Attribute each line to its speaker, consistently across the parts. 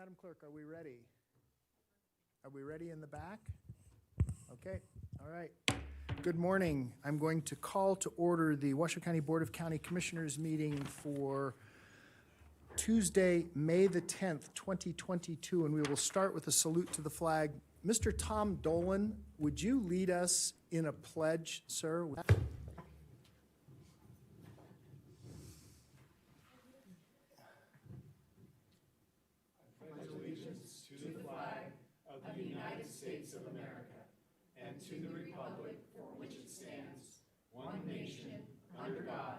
Speaker 1: Madam Clerk, are we ready? Are we ready in the back? Okay, all right. Good morning. I'm going to call to order the Washoe County Board of County Commissioners meeting for Tuesday, May the 10th, 2022, and we will start with a salute to the flag. Mr. Tom Dolan, would you lead us in a pledge, sir?
Speaker 2: To the republic for which it stands, one nation, under God,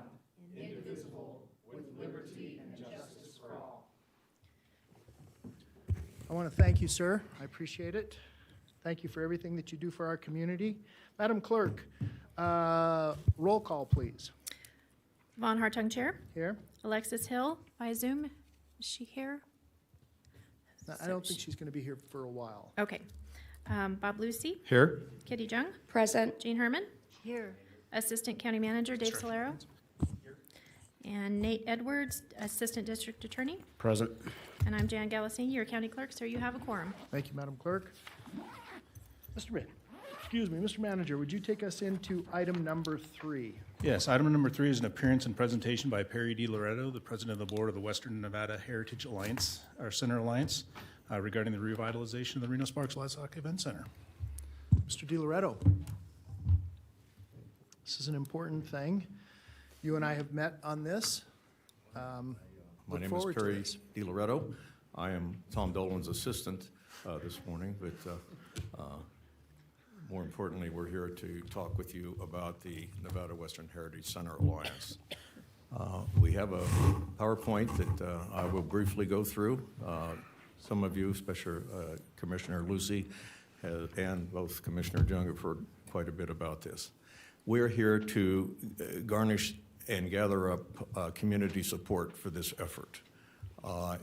Speaker 2: indivisible, with liberty and justice for all.
Speaker 1: I want to thank you, sir. I appreciate it. Thank you for everything that you do for our community. Madam Clerk, roll call, please.
Speaker 3: Vaughn Hartung, Chair.
Speaker 1: Here.
Speaker 3: Alexis Hill by Zoom. Is she here?
Speaker 1: No, I don't think she's going to be here for a while.
Speaker 3: Okay. Bob Lucy.
Speaker 4: Here.
Speaker 3: Kitty Jung.
Speaker 5: Present.
Speaker 3: Jean Herman.
Speaker 5: Here.
Speaker 3: Assistant County Manager Dave Solero. Here. And Nate Edwards, Assistant District Attorney.
Speaker 4: Present.
Speaker 3: And I'm Jan Galasini, your County Clerk, so you have a quorum.
Speaker 1: Thank you, Madam Clerk. Mr. Manager, would you take us into item number 3?
Speaker 4: Yes, item number 3 is an appearance and presentation by Perry D. Loretto, the President of the Board of the Western Nevada Heritage Alliance, our Center Alliance, regarding the revitalization of the Reno Sparks Livestock Event Center.
Speaker 1: Mr. Di Loretto. This is an important thing. You and I have met on this.
Speaker 6: My name is Perry Di Loretto. I am Tom Dolan's assistant this morning, but more importantly, we're here to talk with you about the Nevada Western Heritage Center Alliance. We have a PowerPoint that I will briefly go through. Some of you, especially Commissioner Lucy and both Commissioner Jung, have heard quite a bit about this. We're here to garnish and gather up community support for this effort.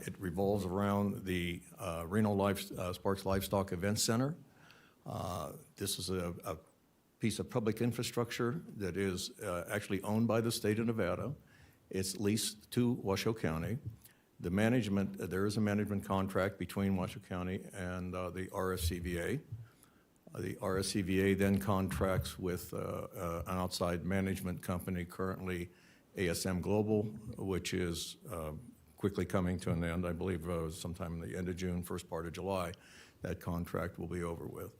Speaker 6: It revolves around the Reno Sparks Livestock Event Center. This is a piece of public infrastructure that is actually owned by the state of Nevada. It's leased to Washoe County. The management, there is a management contract between Washoe County and the RSCVA. The RSCVA then contracts with an outside management company, currently ASM Global, which is quickly coming to an end. I believe sometime in the end of June, first part of July, that contract will be over with.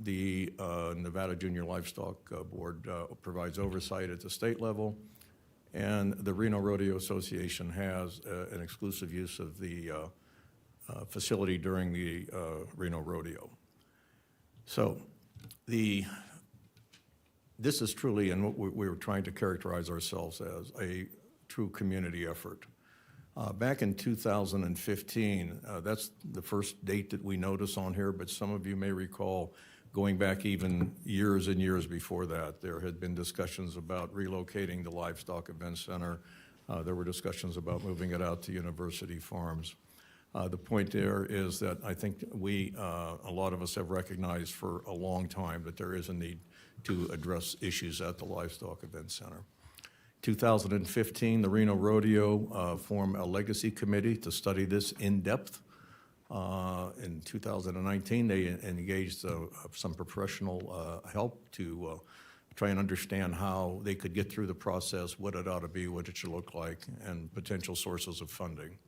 Speaker 6: The Nevada Junior Livestock Board provides oversight at the state level, and the Reno Rodeo Association has an exclusive use of the facility during the Reno Rodeo. So this is truly, and what we were trying to characterize ourselves as, a true community effort. Back in 2015, that's the first date that we notice on here, but some of you may recall going back even years and years before that, there had been discussions about relocating the Livestock Event Center. There were discussions about moving it out to University Farms. The point there is that I think a lot of us have recognized for a long time that there is a need to address issues at the Livestock Event Center. 2015, the Reno Rodeo formed a legacy committee to study this in depth. In 2019, they engaged some professional help to try and understand how they could get through the process, what it ought to be, what it should look like, and potential sources of funding.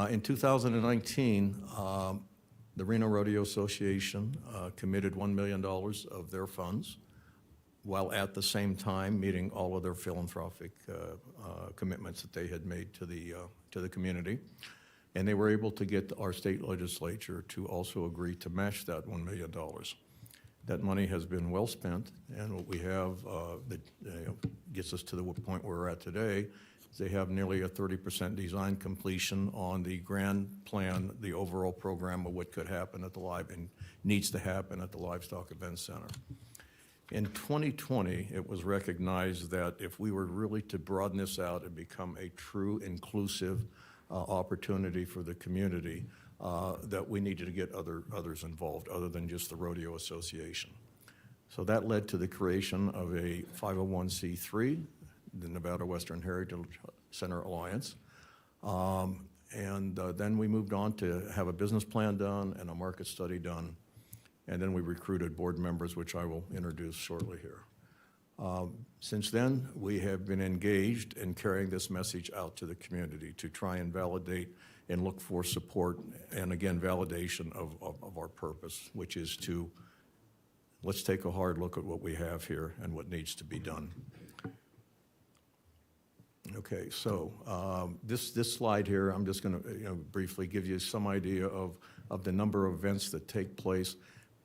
Speaker 6: In 2019, the Reno Rodeo Association committed $1 million of their funds, while at the same time meeting all of their philanthropic commitments that they had made to the community. And they were able to get our state legislature to also agree to match that $1 million. That money has been well spent, and what we have that gets us to the point where we're at today is they have nearly a 30% design completion on the grand plan, the overall program of what could happen at the and needs to happen at the Livestock Event Center. In 2020, it was recognized that if we were really to broaden this out and become a true inclusive opportunity for the community, that we needed to get others involved other than just the Rodeo Association. So that led to the creation of a 501c3, the Nevada Western Heritage Center Alliance. And then we moved on to have a business plan done and a market study done. And then we recruited board members, which I will introduce shortly here. Since then, we have been engaged in carrying this message out to the community to try and validate and look for support and, again, validation of our purpose, which is to let's take a hard look at what we have here and what needs to be done. Okay, so this slide here, I'm just going to briefly give you some idea of the number of events that take place.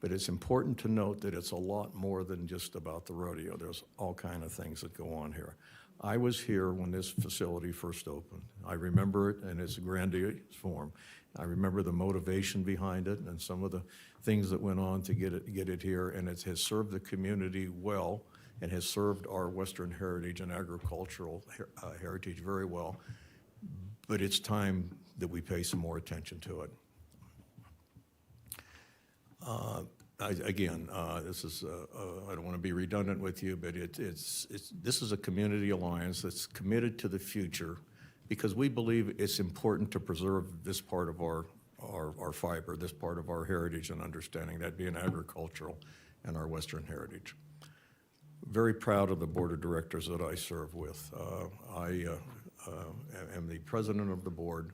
Speaker 6: But it's important to note that it's a lot more than just about the rodeo. There's all kinds of things that go on here. I was here when this facility first opened. I remember it in its grandiose form. I remember the motivation behind it and some of the things that went on to get it here, and it has served the community well and has served our Western heritage and agricultural heritage very well. But it's time that we pay some more attention to it. This is, I don't want to be redundant with you, but this is a community alliance that's committed to the future because we believe it's important to preserve this part of our fiber, this part of our heritage and understanding, that being agricultural and our Western heritage. Very proud of the board of directors that I serve with. I am the president of the board.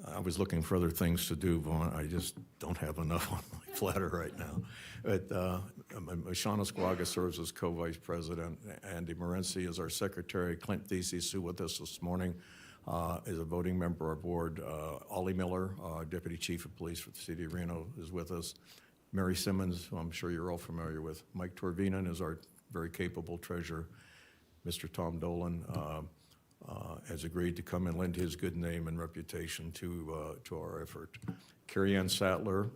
Speaker 6: I was looking for other things to do, Vaughn. I just don't have enough on my platter right now. But Shauna Squaga serves as co-vice president. Andy Morency is our secretary. Clint Thesis, who with us this morning, is a voting member of our board. Ollie Miller, deputy chief of police for the city of Reno, is with us. Mary Simmons, who I'm sure you're all familiar with. Mike Torvinen is our very capable treasurer. Mr. Tom Dolan has agreed to come and lend his good name and reputation to our effort. Carrie Ann Sattler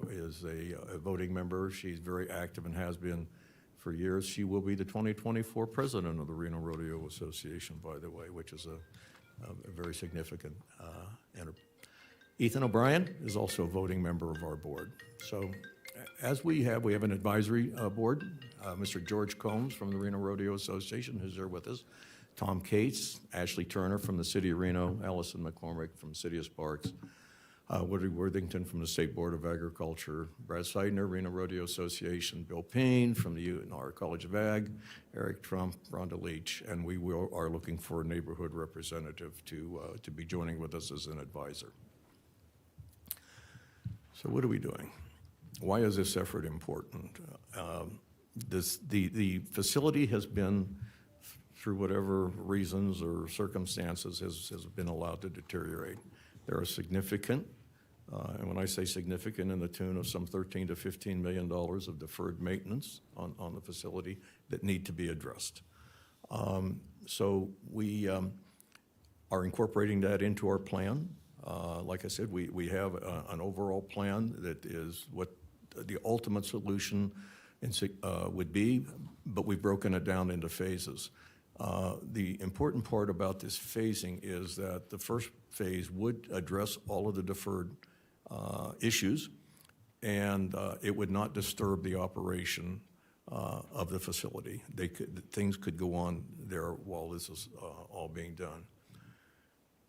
Speaker 6: is a voting member. She's very active and has been for years. She will be the 2024 president of the Reno Rodeo Association, by the way, which is a very significant enterprise. Ethan O'Brien is also a voting member of our board. So as we have an advisory board. Mr. George Combs from the Reno Rodeo Association is there with us. Tom Cates, Ashley Turner from the City of Reno, Allison McCormick from the City of Sparks, Woody Worthington from the State Board of Agriculture, Brad Seidner, Reno Rodeo Association, Bill Payne from the UNR College of Ag, Eric Trump, Rhonda Leach, and we are looking for a neighborhood representative to be joining with us as an advisor. So what are we doing? Why is this effort important? The facility has been, through whatever reasons or circumstances, has been allowed to deteriorate. There are significant, and when I say significant, in the tune of some $13 to $15 million of deferred maintenance on the facility that need to be addressed. So we are incorporating that into our plan. Like I said, we have an overall plan that is what the ultimate solution would be, but we've broken it down into phases. The important part about this phasing is that the first phase would address all of the deferred issues, and it would not disturb the operation of the facility. Things could go on there while this is all being done.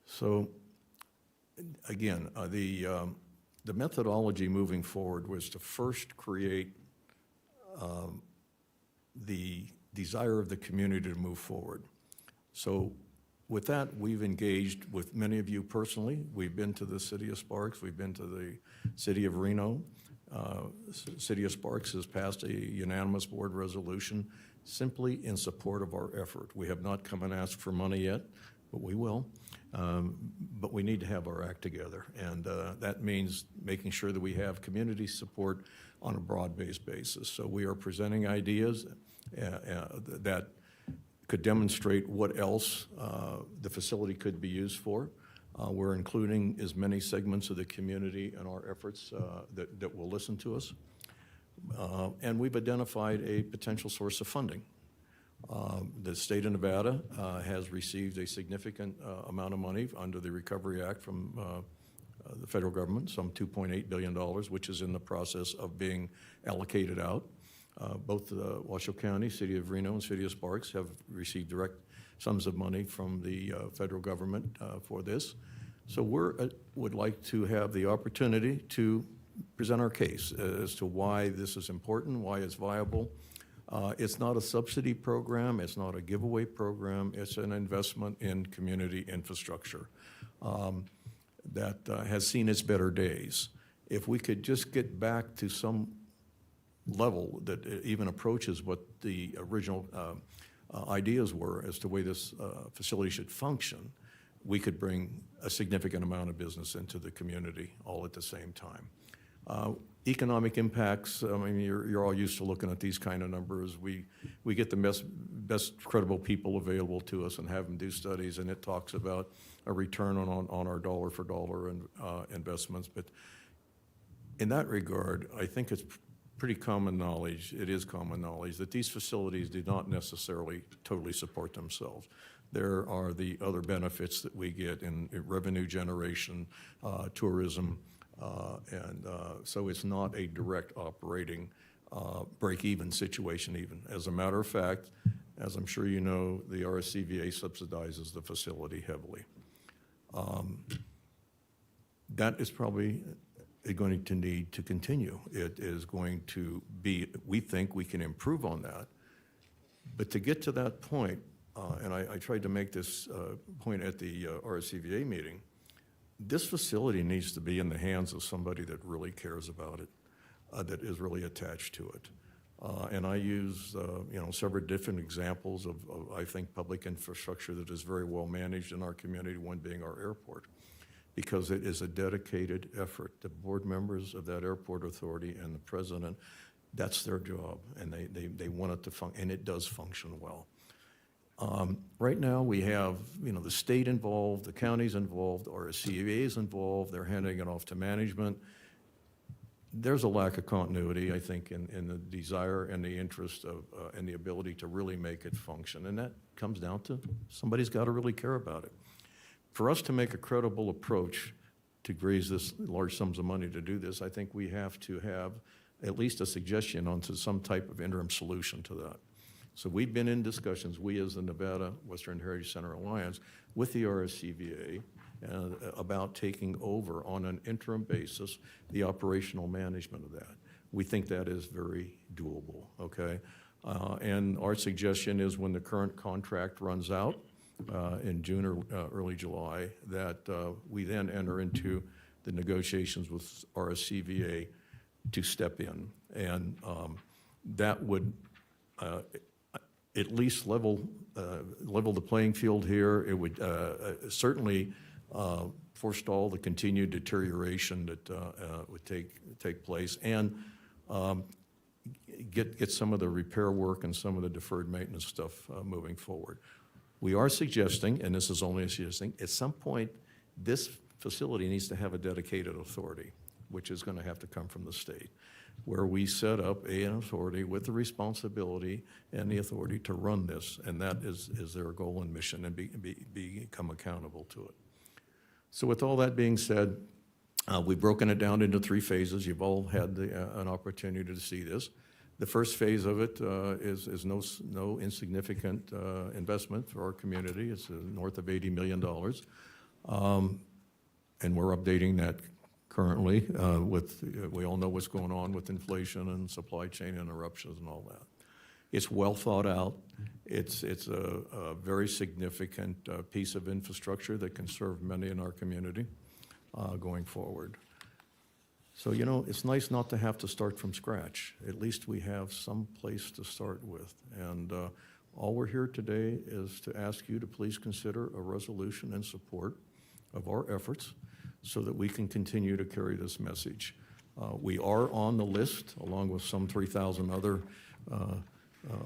Speaker 6: So, again, the methodology moving forward was to first create the desire of the community to move forward. So with that, we've engaged with many of you personally. We've been to the City of Sparks. We've been to the City of Reno. City of Sparks has passed a unanimous board resolution simply in support of our effort. We have not come and asked for money yet, but we will. But we need to have our act together, and that means making sure that we have community support on a broad-based basis. So we are presenting ideas that could demonstrate what else the facility could be used for. We're including as many segments of the community in our efforts that will listen to us. And we've identified a potential source of funding. The state of Nevada has received a significant amount of money under the Recovery Act from the federal government, some $2.8 billion, which is in the process of being allocated out. Both Washoe County, City of Reno, and City of Sparks have received direct sums of money from the federal government for this. So would like to have the opportunity to present our case as to why this is important, why it's viable. It's not a subsidy program, it's not a giveaway program, it's an investment in community infrastructure that has seen its better days. If we could just get back to some level that even approaches what the original ideas were as to the way this facility should function, we could bring a significant amount of business into the community all at the same time. Economic impacts, I mean, you're all used to looking at these kind of numbers. We get the best credible people available to us and have them do studies, and it talks about a return on our dollar for dollar investments. But in that regard, I think it's pretty common knowledge, it is common knowledge, that these facilities do not necessarily totally support themselves. There are the other benefits that we get in revenue generation, tourism, and so it's not a direct operating break-even situation even. As a matter of fact, as I'm sure you know, the RSCVA subsidizes the facility heavily. That is probably going to need to continue. It is going to be, we think we can improve on that. But to get to that point, and I tried to make this point at the RSCVA meeting, this facility needs to be in the hands of somebody that really cares about it, that is really attached to it. And I use several different examples of, I think, public infrastructure that is very well managed in our community, one being our airport, because it is a dedicated effort. The board members of that airport authority and the president, that's their job, and they want it to function, and it does function well. Right now, we have the state involved, the county's involved, RSCVA is involved, they're handing it off to management. There's a lack of continuity, I think, in the desire and the interest of, and the ability to really make it function, and that comes down to somebody's got to really care about it. For us to make a credible approach to raise this large sums of money to do this, I think we have to have at least a suggestion onto some type of interim solution to that. So we've been in discussions, we as the Nevada Western Heritage Center Alliance, with the RSCVA about taking over on an interim basis the operational management of that. We think that is very doable, okay? And our suggestion is when the current contract runs out, in June or early July, that we then enter into the negotiations with RSCVA to step in. And that would at least level the playing field here. It would certainly forestall the continued deterioration that would take place, and get some of the repair work and some of the deferred maintenance stuff moving forward. We are suggesting, and this is only a suggesting, at some point, this facility needs to have a dedicated authority, which is going to have to come from the state, where we set up an authority with the responsibility and the authority to run this, and that is their goal and mission, and become accountable to it. So with all that being said, we've broken it down into 3 phases. You've all had an opportunity to see this. The first phase of it is no insignificant investment for our community. It's north of $80 million. And we're updating that currently we all know what's going on with inflation and supply chain interruptions and all that. It's well thought out. It's a very significant piece of infrastructure that can serve many in our community going forward. So, it's nice not to have to start from scratch. At least we have some place to start with. And all we're here today is to ask you to please consider a resolution in support of our efforts so that we can continue to carry this message. We are on the list, along with some 3,000 other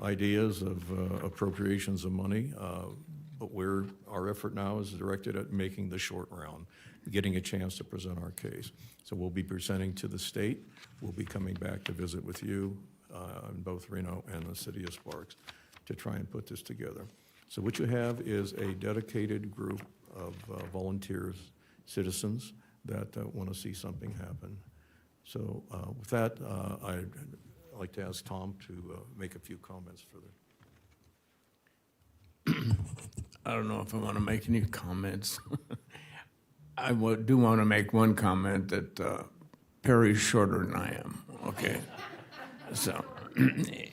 Speaker 6: ideas of appropriations of money, but our effort now is directed at making the short round, getting a chance to present our case. So we'll be presenting to the state. We'll be coming back to visit with you in both Reno and the city of Sparks to try and put this together. So what you have is a dedicated group of volunteers, citizens that want to see something happen. So with that, I I'd like to ask Tom to make a few comments further.
Speaker 5: I don't know if I want to make any comments. I do want to make one comment that Perry's shorter than I am, okay? So,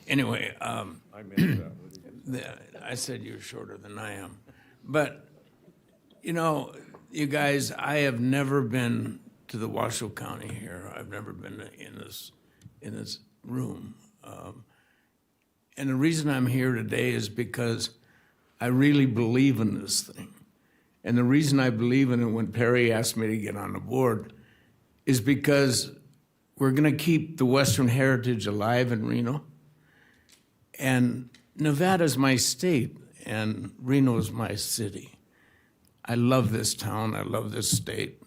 Speaker 5: anyway,
Speaker 6: I made that.
Speaker 5: I said you're shorter than I am. But, you know, you guys, I have never been to the Washoe County here. I've never been in this room. And the reason I'm here today is because I really believe in this thing. And the reason I believe in it when Perry asked me to get on the board is because we're going to keep the Western heritage alive in Reno. And Nevada's my state, and Reno's my city. I love this town. I love this state.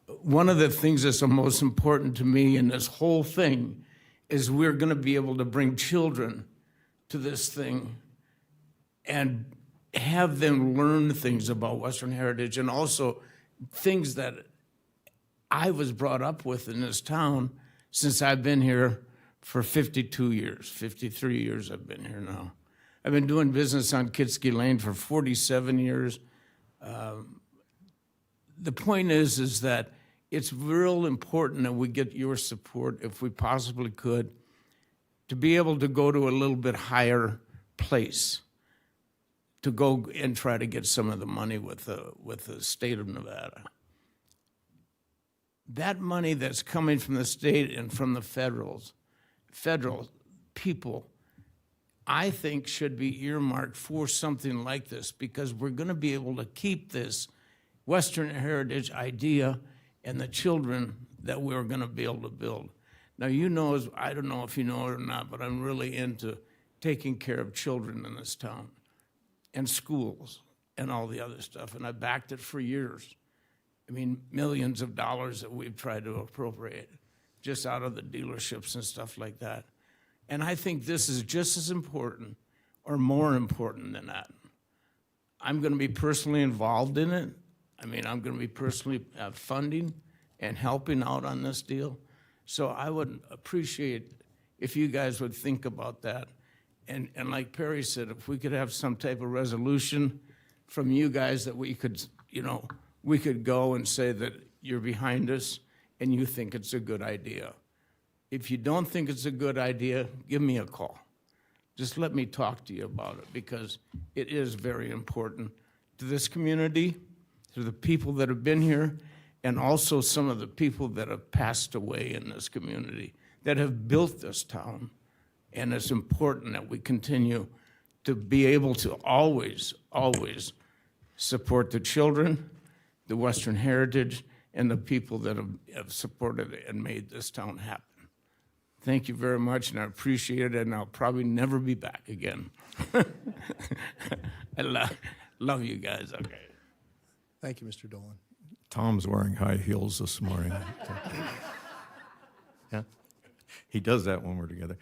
Speaker 5: One of the things that's the most important to me in this whole thing is we're going to be able to bring children to this thing and have them learn things about Western heritage and also things that I was brought up with in this town since I've been here for 52 years, 53 years I've been here now. I've been doing business on Kitsky Lane for 47 years. The point is that it's real important that we get your support, if we possibly could, to be able to go to a little bit higher place, to go and try to get some of the money with the state of Nevada. That money that's coming from the state and from the federal people, I think should be earmarked for something like this, because we're going to be able to keep this Western heritage idea and the children that we're going to be able to build. Now, you know, I don't know if you know it or not, but I'm really into taking care of children in this town and schools and all the other stuff, and I backed it for years. I mean, millions of dollars that we've tried to appropriate just out of the dealerships and stuff like that. And I think this is just as important or more important than that. I'm going to be personally involved in it. I mean, I'm going to be personally funding and helping out on this deal. So I would appreciate if you guys would think about that. And like Perry said, if we could have some type of resolution from you guys that we could, you know, we could go and say that you're behind us and you think it's a good idea. If you don't think it's a good idea, give me a call. Just let me talk to you about it, because it is very important to this community, to the people that have been here, and also some of the people that have passed away in this community that have built this town. And it's important that we continue to be able to always, always support the children, the Western heritage, and the people that have supported it and made this town happen. Thank you very much, and I appreciate it, and I'll probably never be back again. I love you guys, okay.
Speaker 1: Thank you, Mr. Dolan.
Speaker 6: Tom's wearing high heels this morning. Yeah, he does that when we're together.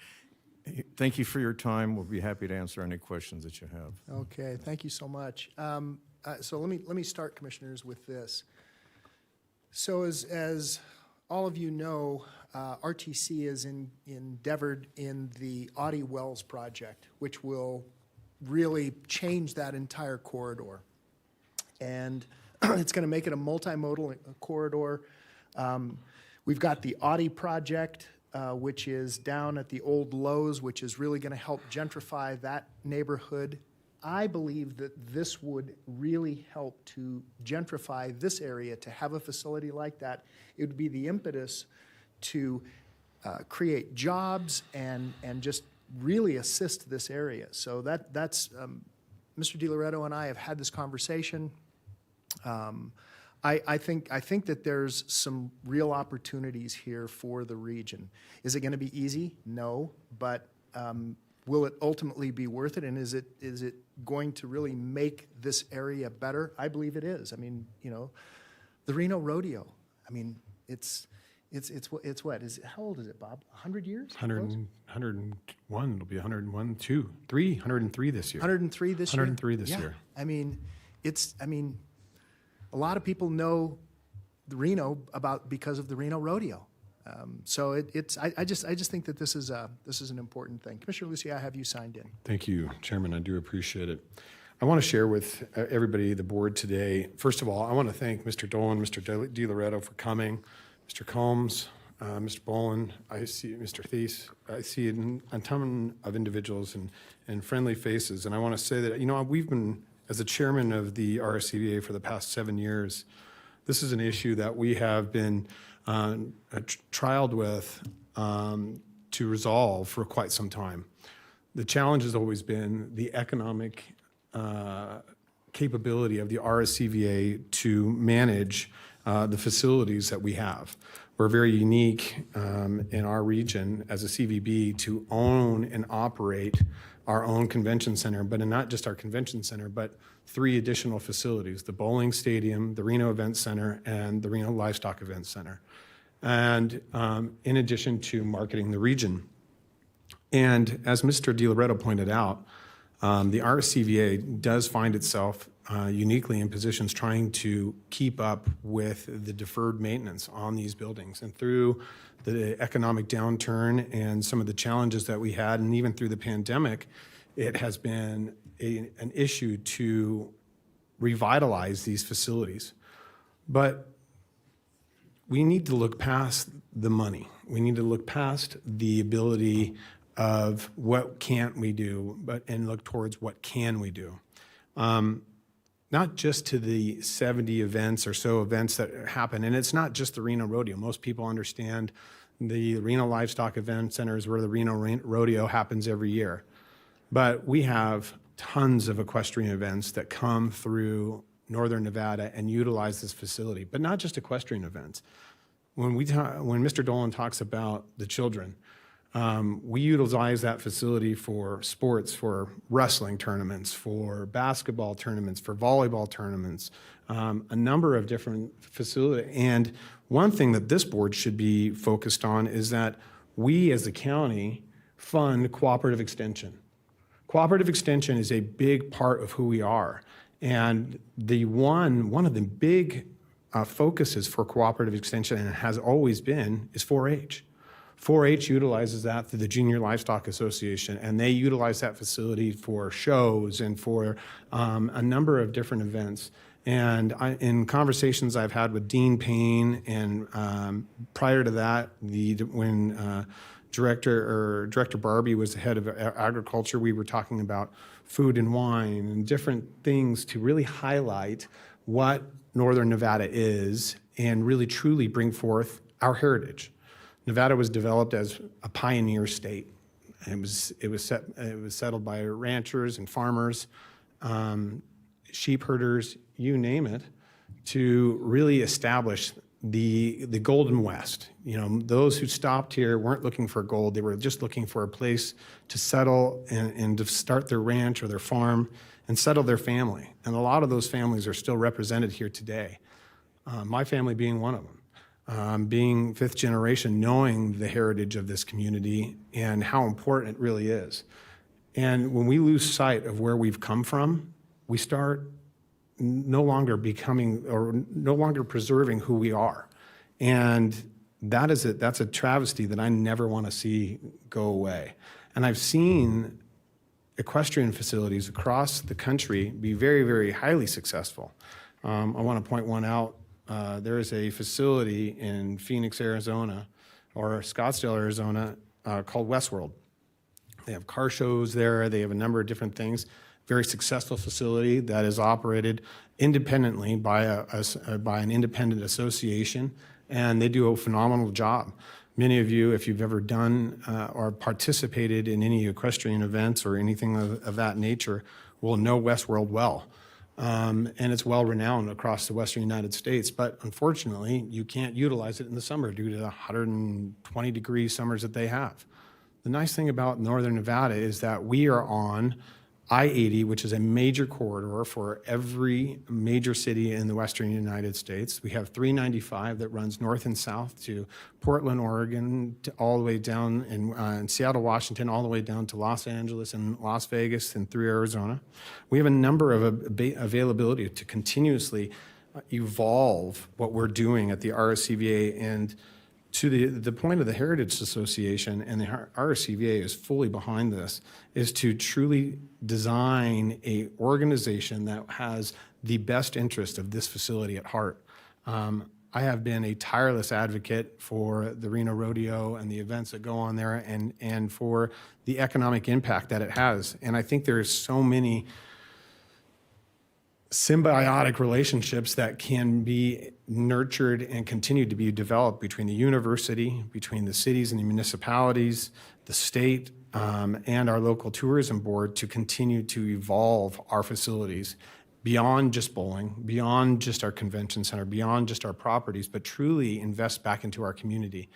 Speaker 6: Thank you for your time. We'll be happy to answer any questions that you have.
Speaker 1: Okay, thank you so much. So let me start, commissioners, with this. So as all of you know, RTC is endeavored in the Audie Wells project, which will really change that entire corridor. And it's going to make it a multimodal corridor. We've got the Audie project, which is down at the old Lowe's, which is really going to help gentrify that neighborhood. I believe that this would really help to gentrify this area, to have a facility like that. It would be the impetus to create jobs and just really assist this area. So that's Mr. DiLoretto and I have had this conversation. I think that there's some real opportunities here for the region. Is it going to be easy? No, but will it ultimately be worth it? And is it going to really make this area better? I believe it is. I mean, you know, the Reno Rodeo. I mean, it's what is it? How old is it, Bob? 100 years?
Speaker 7: 101. It'll be 101, 2, 3, 103 this year.
Speaker 1: 103 this year?
Speaker 7: 103 this year.
Speaker 1: I mean, a lot of people know the Reno because of the Reno Rodeo. So I just think that this is an important thing. Commissioner Lucy, I have you signed in.
Speaker 7: Thank you, Chairman. I do appreciate it. I want to share with everybody, the board today. First of all, I want to thank Mr. Dolan, Mr. DiLoretto for coming, Mr. Combs, Mr. Boland, I see Mr. Thies. I see a ton of individuals and friendly faces. And I want to say that, we've been, as a chairman of the RSCVA for the past 7 years, this is an issue that we have been trialed with to resolve for quite some time. The challenge has always been the economic capability of the RSCVA to manage the facilities that we have. We're very unique in our region as a CVB to own and operate our own convention center, but not just our convention center, but 3 additional facilities, the bowling stadium, the Reno Event Center, and the Reno Livestock Event Center. And in addition to marketing the region. And as Mr. DiLoretto pointed out, the RSCVA does find itself uniquely in positions trying to keep up with the deferred maintenance on these buildings. And through the economic downturn and some of the challenges that we had, and even through the pandemic, it has been an issue to revitalize these facilities. But we need to look past the money. We need to look past the ability of what can't we do, and look towards what can we do. Not just to the 70 events or so events that happen, and it's not just the Reno Rodeo. Most people understand the Reno Livestock Event Center is where the Reno Rodeo happens every year. But we have tons of equestrian events that come through Northern Nevada and utilize this facility, but not just equestrian events. When Mr. Dolan talks about the children, we utilize that facility for sports, for wrestling tournaments, for basketball tournaments, for volleyball tournaments, a number of different facilities. And one thing that this board should be focused on is that we as a county fund cooperative extension. Cooperative extension is a big part of who we are. And one of the big focuses for cooperative extension, and it has always been, is 4-H. 4-H utilizes that through the Junior Livestock Association, and they utilize that facility for shows and for a number of different events. And in conversations I've had with Dean Payne, and prior to that, when Director Barbie was the head of agriculture, we were talking about food and wine and different things to really highlight what Northern Nevada is and really truly bring forth our heritage. Nevada was developed as a pioneer state. It was settled by ranchers and farmers, sheep herders, you name it, to really establish the Golden West. Those who stopped here weren't looking for gold. They were just looking for a place to settle and to start their ranch or their farm and settle their family. And a lot of those families are still represented here today. My family being one of them. Being 5th generation, knowing the heritage of this community and how important it really is. And when we lose sight of where we've come from, we start no longer preserving who we are. And that's a travesty that I never want to see go away. And I've seen equestrian facilities across the country be very, very highly successful. I want to point one out. There is a facility in Phoenix, Arizona, or Scottsdale, Arizona, called Westworld. They have car shows there. They have a number of different things. Very successful facility that is operated independently by an independent association, and they do a phenomenal job. Many of you, if you've ever done or participated in any equestrian events or anything of that nature, will know Westworld well. And it's well renowned across the western United States, but unfortunately, you can't utilize it in the summer due to the 120-degree summers that they have. The nice thing about Northern Nevada is that we are on I-80, which is a major corridor for every major city in the western United States. We have 395 that runs north and south to Portland, Oregon, all the way down in Seattle, Washington, all the way down to Los Angeles and Las Vegas and through Arizona. We have a number of availability to continuously evolve what we're doing at the RSCVA, and to the point of the Heritage Association, and the RSCVA is fully behind this, is to truly design a organization that has the best interest of this facility at heart. I have been a tireless advocate for the Reno Rodeo and the events that go on there, and for the economic impact that it has. And I think there's so many symbiotic relationships that can be nurtured and continue to be developed between the university, between the cities and the municipalities, the state, and our local tourism board to continue to evolve our facilities beyond just bowling, beyond just our convention center, beyond just our properties, but truly invest back into our community.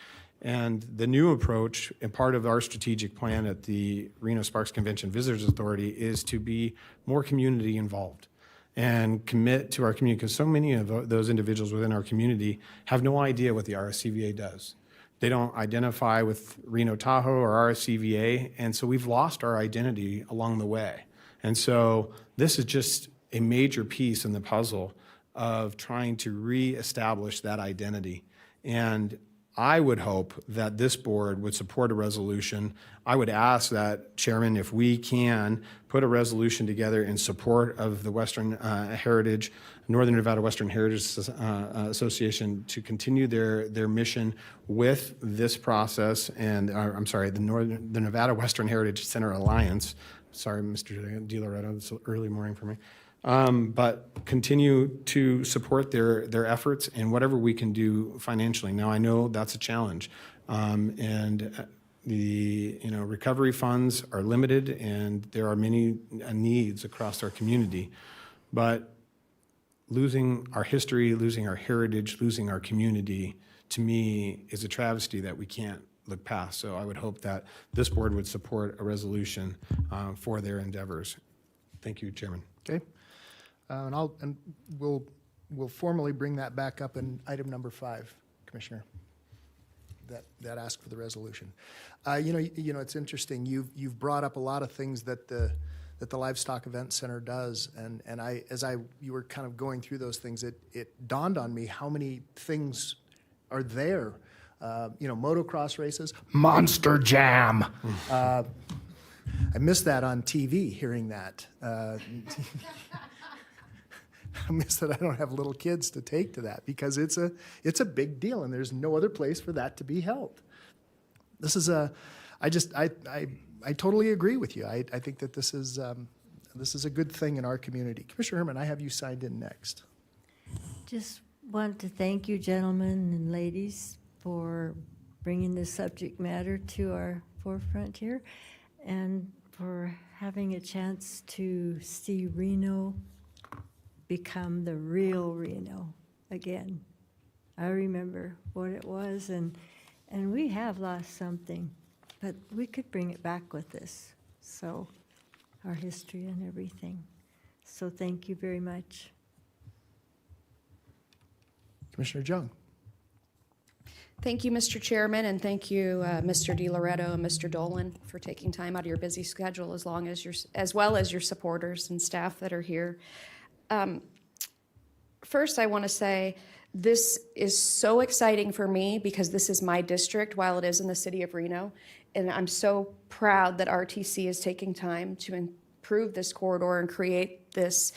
Speaker 7: And the new approach, and part of our strategic plan at the Reno Sparks Convention Visitors Authority, is to be more community involved and commit to our community, because so many of those individuals within our community have no idea what the RSCVA does. They don't identify with Reno Tahoe or RSCVA, and so we've lost our identity along the way. And so this is just a major piece in the puzzle of trying to reestablish that identity. And I would hope that this board would support a resolution. I would ask that, Chairman, if we can put a resolution together in support of the Northern Nevada Western Heritage Association to continue their mission with this process, and the Nevada Western Heritage Center Alliance. Sorry, Mr. DiLoretto, it's early morning for me. But continue to support their efforts and whatever we can do financially. Now, I know that's a challenge, and the recovery funds are limited, and there are many needs across our community. But losing our history, losing our heritage, losing our community, to me, is a travesty that we can't look past. So I would hope that this board would support a resolution for their endeavors. Thank you, Chairman.
Speaker 1: Okay. And we'll formally bring that back up in item number 5, Commissioner, that asked for the resolution. It's interesting. You've brought up a lot of things that the Livestock Event Center does, and you were kind of going through those things, it dawned on me how many things are there. Motocross races, Monster Jam. I missed that on TV, hearing that. I miss that I don't have little kids to take to that, because it's a big deal, and there's no other place for that to be held. I totally agree with you. I think that this is a good thing in our community. Commissioner Herman, I have you signed in next.
Speaker 8: Just want to thank you, gentlemen and ladies, for bringing this subject matter to our forefront here, and for having a chance to see Reno become the real Reno again. I remember what it was, and we have lost something, but we could bring it back with this. So, our history and everything. So thank you very much.
Speaker 1: Commissioner Jung.
Speaker 9: Thank you, Mr. Chairman, and thank you, Mr. DiLoretto and Mr. Dolan, for taking time out of your busy schedule, as well as your supporters and staff that are here. First, I want to say this is so exciting for me, because this is my district while it is in the city of Reno, and I'm so proud that RTC is taking time to improve this corridor and create this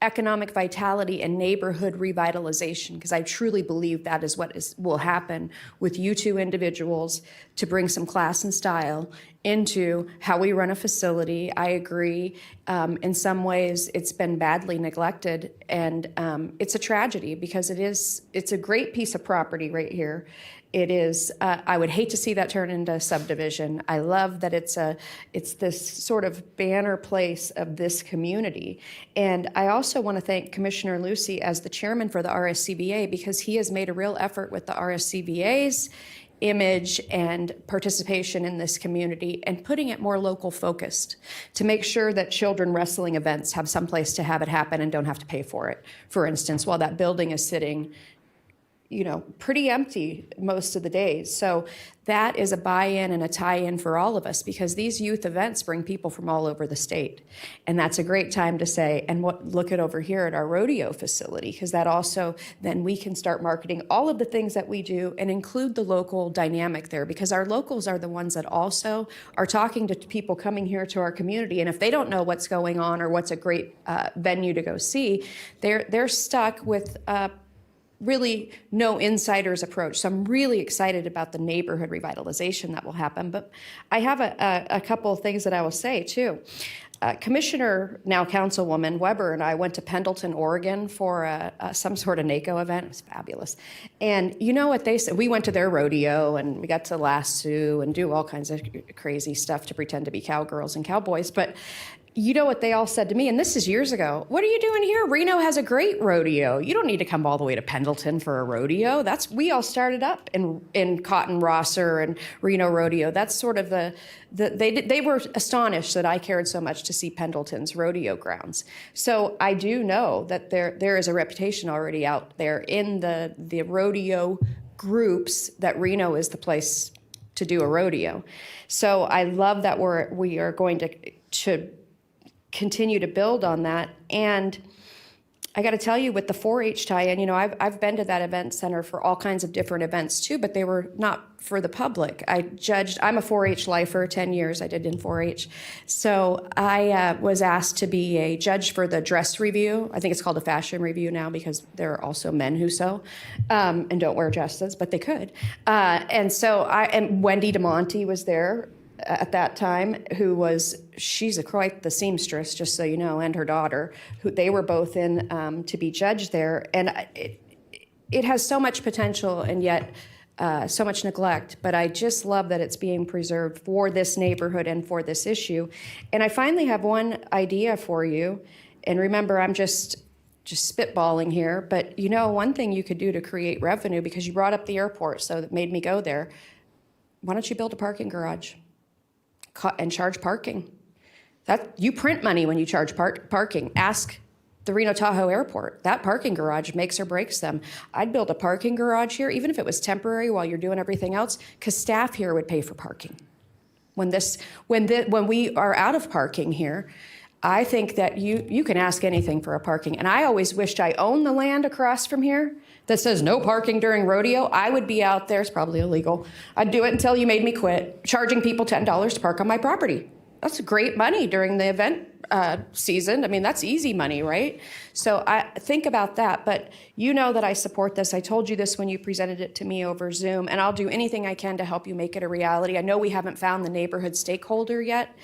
Speaker 9: economic vitality and neighborhood revitalization, because I truly believe that is what will happen with you two individuals to bring some class and style into how we run a facility. I agree. In some ways, it's been badly neglected, and it's a tragedy, because it's a great piece of property right here. It is. I would hate to see that turn into a subdivision. I love that it's this sort of banner place of this community. And I also want to thank Commissioner Lucy as the chairman for the RSCVA, because he has made a real effort with the RSCVA's image and participation in this community, and putting it more local focused to make sure that children wrestling events have some place to have it happen and don't have to pay for it. For instance, while that building is sitting pretty empty most of the days. So that is a buy-in and a tie-in for all of us, because these youth events bring people from all over the state. And that's a great time to say, and look at over here at our rodeo facility, because that also, then we can start marketing all of the things that we do and include the local dynamic there, because our locals are the ones that also are talking to people coming here to our community. And if they don't know what's going on or what's a great venue to go see, they're stuck with really no insider's approach. So I'm really excited about the neighborhood revitalization that will happen. But I have a couple of things that I will say too. Commissioner, now Councilwoman Weber, and I went to Pendleton, Oregon for some sort of NACO event. It was fabulous. And you know what they said? We went to their rodeo and we got to lasso and do all kinds of crazy stuff to pretend to be cowgirls and cowboys. But you know what they all said to me, and this is years ago, what are you doing here? Reno has a great rodeo. You don't need to come all the way to Pendleton for a rodeo. We all started up in Cotton Rosser and Reno Rodeo. That's sort of they were astonished that I cared so much to see Pendleton's rodeo grounds. So I do know that there is a reputation already out there in the rodeo groups that Reno is the place to do a rodeo. So I love that we are going to continue to build on that. And I got to tell you, with the 4-H tie-in, I've been to that event center for all kinds of different events too, but they were not for the public. I'm a 4-H lifer, 10 years I did in 4-H. So I was asked to be a judge for the dress review. I think it's called a fashion review now, because there are also men who sew and don't wear dresses, but they could. And Wendy DeMonte was there at that time, she's quite the seamstress, just so you know, and her daughter, they were both in to be judged there. And it has so much potential and yet so much neglect, but I just love that it's being preserved for this neighborhood and for this issue. And I finally have one idea for you. And remember, I'm just spitballing here, but one thing you could do to create revenue, because you brought up the airport, so that made me go there. Why don't you build a parking garage and charge parking? You print money when you charge parking. Ask the Reno Tahoe Airport. That parking garage makes or breaks them. I'd build a parking garage here, even if it was temporary while you're doing everything else, because staff here would pay for parking. When we are out of parking here, I think that you can ask anything for a parking. And I always wished I owned the land across from here that says no parking during rodeo. I would be out there, it's probably illegal. I'd do it until you made me quit, charging people $10 to park on my property. That's great money during the event season. I mean, that's easy money, right? So I think about that, but you know that I support this. I told you this when you presented it to me over Zoom, and I'll do anything I can to help you make it a reality. I know we haven't found the neighborhood stakeholder yet,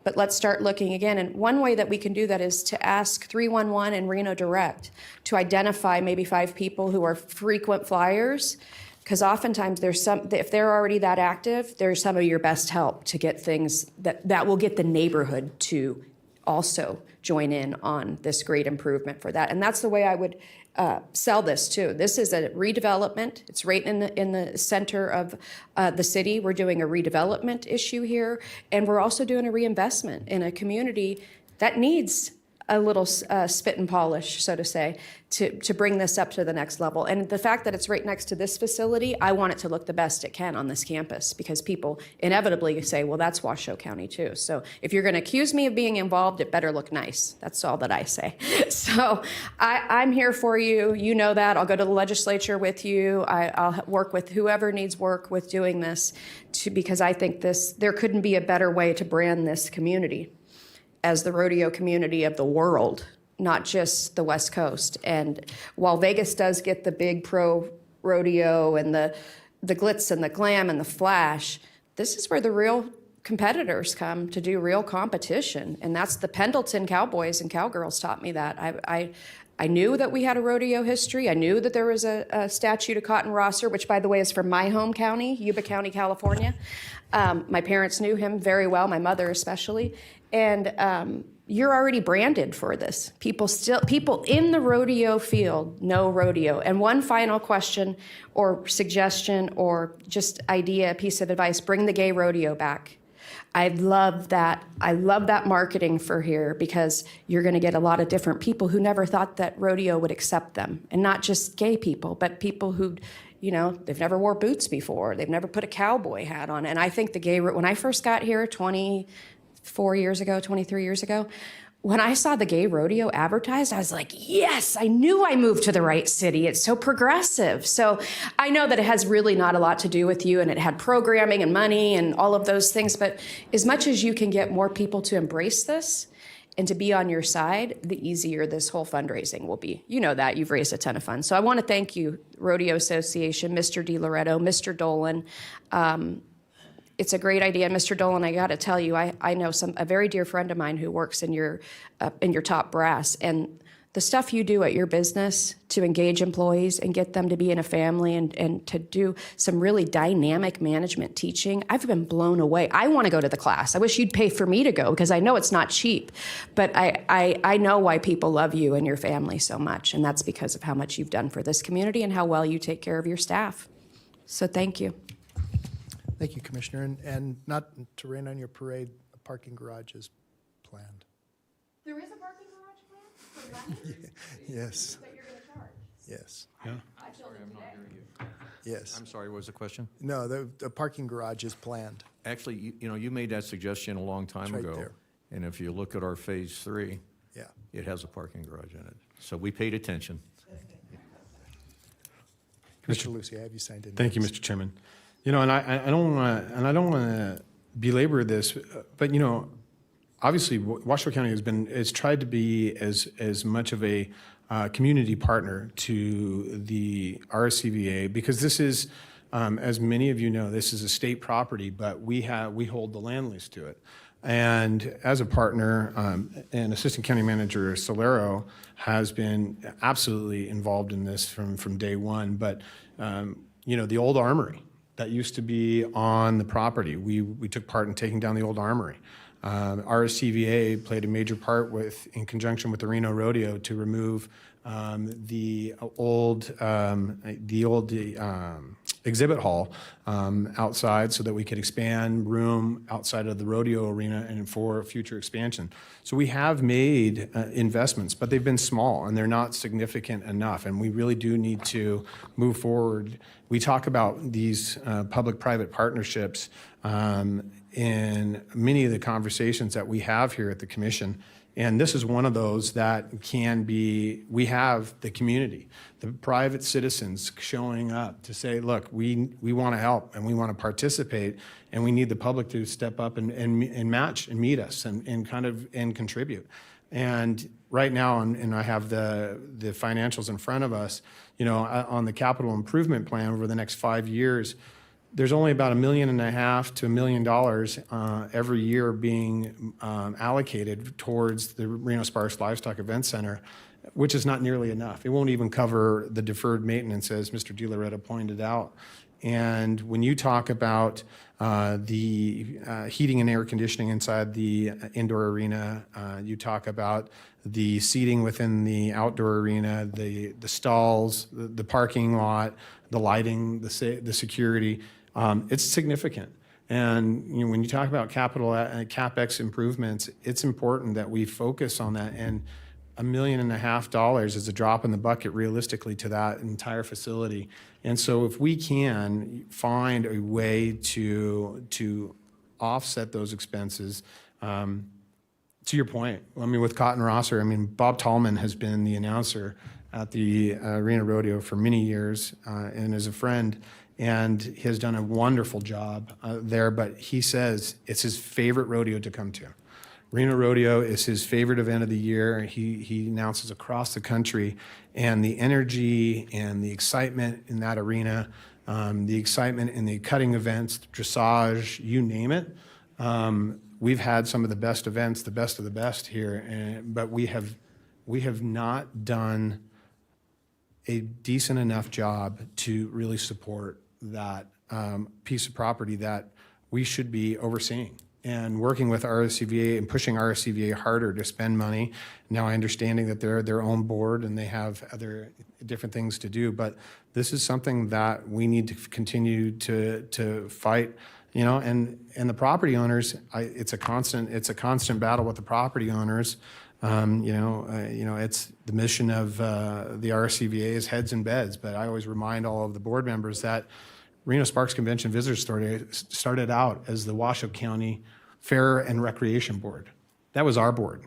Speaker 9: but let's start looking again. And one way that we can do that is to ask 311 and Reno Direct to identify maybe 5 people who are frequent flyers, because oftentimes if they're already that active, there's some of your best help to get things that will get the neighborhood to also join in on this great improvement for that. And that's the way I would sell this too. This is a redevelopment. It's right in the center of the city. We're doing a redevelopment issue here, and we're also doing a reinvestment in a community that needs a little spit and polish, so to say, to bring this up to the next level. And the fact that it's right next to this facility, I want it to look the best it can on this campus, because people inevitably say, well, that's Washoe County too. So if you're going to accuse me of being involved, it better look nice. That's all that I say. So I'm here for you. You know that. I'll go to the legislature with you. I'll work with whoever needs work with doing this, because I think there couldn't be a better way to brand this community as the rodeo community of the world, not just the West Coast. And while Vegas does get the big pro rodeo and the glitz and the glam and the flash, this is where the real competitors come to do real competition. And that's the Pendleton Cowboys and Cowgirls taught me that. I knew that we had a rodeo history. I knew that there was a statue to Cotton Rosser, which, by the way, is from my home county, Yuba County, California. My parents knew him very well, my mother especially. And you're already branded for this. People in the rodeo field know rodeo. And one final question or suggestion or just idea, piece of advice, bring the gay rodeo back. I love that. I love that marketing for here because you're going to get a lot of different people who never thought that rodeo would accept them. And not just gay people, but people who, you know, they've never wore boots before. They've never put a cowboy hat on. And I think when I first got here 24 years ago, 23 years ago, when I saw the gay rodeo advertised, I was like, yes, I knew I moved to the right city. It's so progressive. So I know that it has really not a lot to do with you, and it had programming and money and all of those things. But as much as you can get more people to embrace this and to be on your side, the easier this whole fundraising will be. You know that. You've raised a ton of funds. So I want to thank you, Rodeo Association, Mr. DiLoretto, Mr. Dolan. It's a great idea. Mr. Dolan, I got to tell you, I know a very dear friend of mine who works in your top brass, and the stuff you do at your business to engage employees and get them to be in a family and to do some really dynamic management teaching, I've been blown away. I want to go to the class. I wish you'd pay for me to go because I know it's not cheap, but I know why people love you and your family so much, and that's because of how much you've done for this community and how well you take care of your staff. So thank you.
Speaker 1: Thank you, Commissioner. And not to rain on your parade, a parking garage is planned.
Speaker 9: There is a parking garage plan?
Speaker 1: Yes,
Speaker 9: That you're going to charge?
Speaker 1: yes, yes.
Speaker 6: I'm sorry, what was the question?
Speaker 1: No, the parking garage is planned.
Speaker 6: Actually, you made that suggestion a long time
Speaker 1: It's right
Speaker 6: ago.
Speaker 1: there.
Speaker 6: And if you look at our Phase 3,
Speaker 1: Yeah.
Speaker 6: it has a parking garage in it. So we paid attention.
Speaker 1: Mr. Lucy, have you signed in?
Speaker 7: Thank you, Mr. Chairman. You know, and I don't want to belabor this, but you know, obviously, Washoe County has tried to be as much of a community partner to the RSCVA because this is, as many of you know, this is a state property, but we hold the land lease to it. And as a partner, and Assistant County Manager Solero has been absolutely involved in this from day one. But you know, the old armory that used to be on the property, we took part in taking down the old armory. RSCVA played a major part in conjunction with the Reno Rodeo to remove the old exhibit hall outside so that we could expand room outside of the rodeo arena and for future expansion. So we have made investments, but they've been small and they're not significant enough. And we really do need to move forward. We talk about these public-private partnerships in many of the conversations that we have here at the commission. And this is one of those that can be, we have the community, the private citizens showing up to say, look, we want to help and we want to participate and we need the public to step up and match and meet us and contribute. And right now, and I have the financials in front of us, you know, on the capital improvement plan over the next 5 years, there's only about $1.5 million to $1 million every year being allocated towards the Reno Sparks Livestock Event Center, which is not nearly enough. It won't even cover the deferred maintenance, as Mr. DiLoretto pointed out. And when you talk about the heating and air conditioning inside the indoor arena, you talk about the seating within the outdoor arena, the stalls, the parking lot, the lighting, the security. It's significant. And you know, when you talk about CapEx improvements, it's important that we focus on that. And $1.5 million is a drop in the bucket realistically to that entire facility. And so if we can find a way to offset those expenses, to your point, I mean, with Cotton Rosser, I mean, Bob Tallman has been the announcer at the Arena Rodeo for many years and is a friend, and he has done a wonderful job there, but he says it's his favorite rodeo to come to. Reno Rodeo is his favorite event of the year. He announces across the country, and the energy and the excitement in that arena, the excitement in the cutting events, dressage, you name it. We've had some of the best events, the best of the best here, but we have not done a decent enough job to really support that piece of property that we should be overseeing and working with RSCVA and pushing RSCVA harder to spend money. Now, understanding that they're their own board and they have other different things to do, but this is something that we need to continue to fight you know, and the property owners, it's a constant battle with the property owners. It's the mission of the RCVA is heads and beds, but I always remind all of the board members that Reno Sparks Convention Visitors started out as the Washoe County Fair and Recreation Board. That was our board.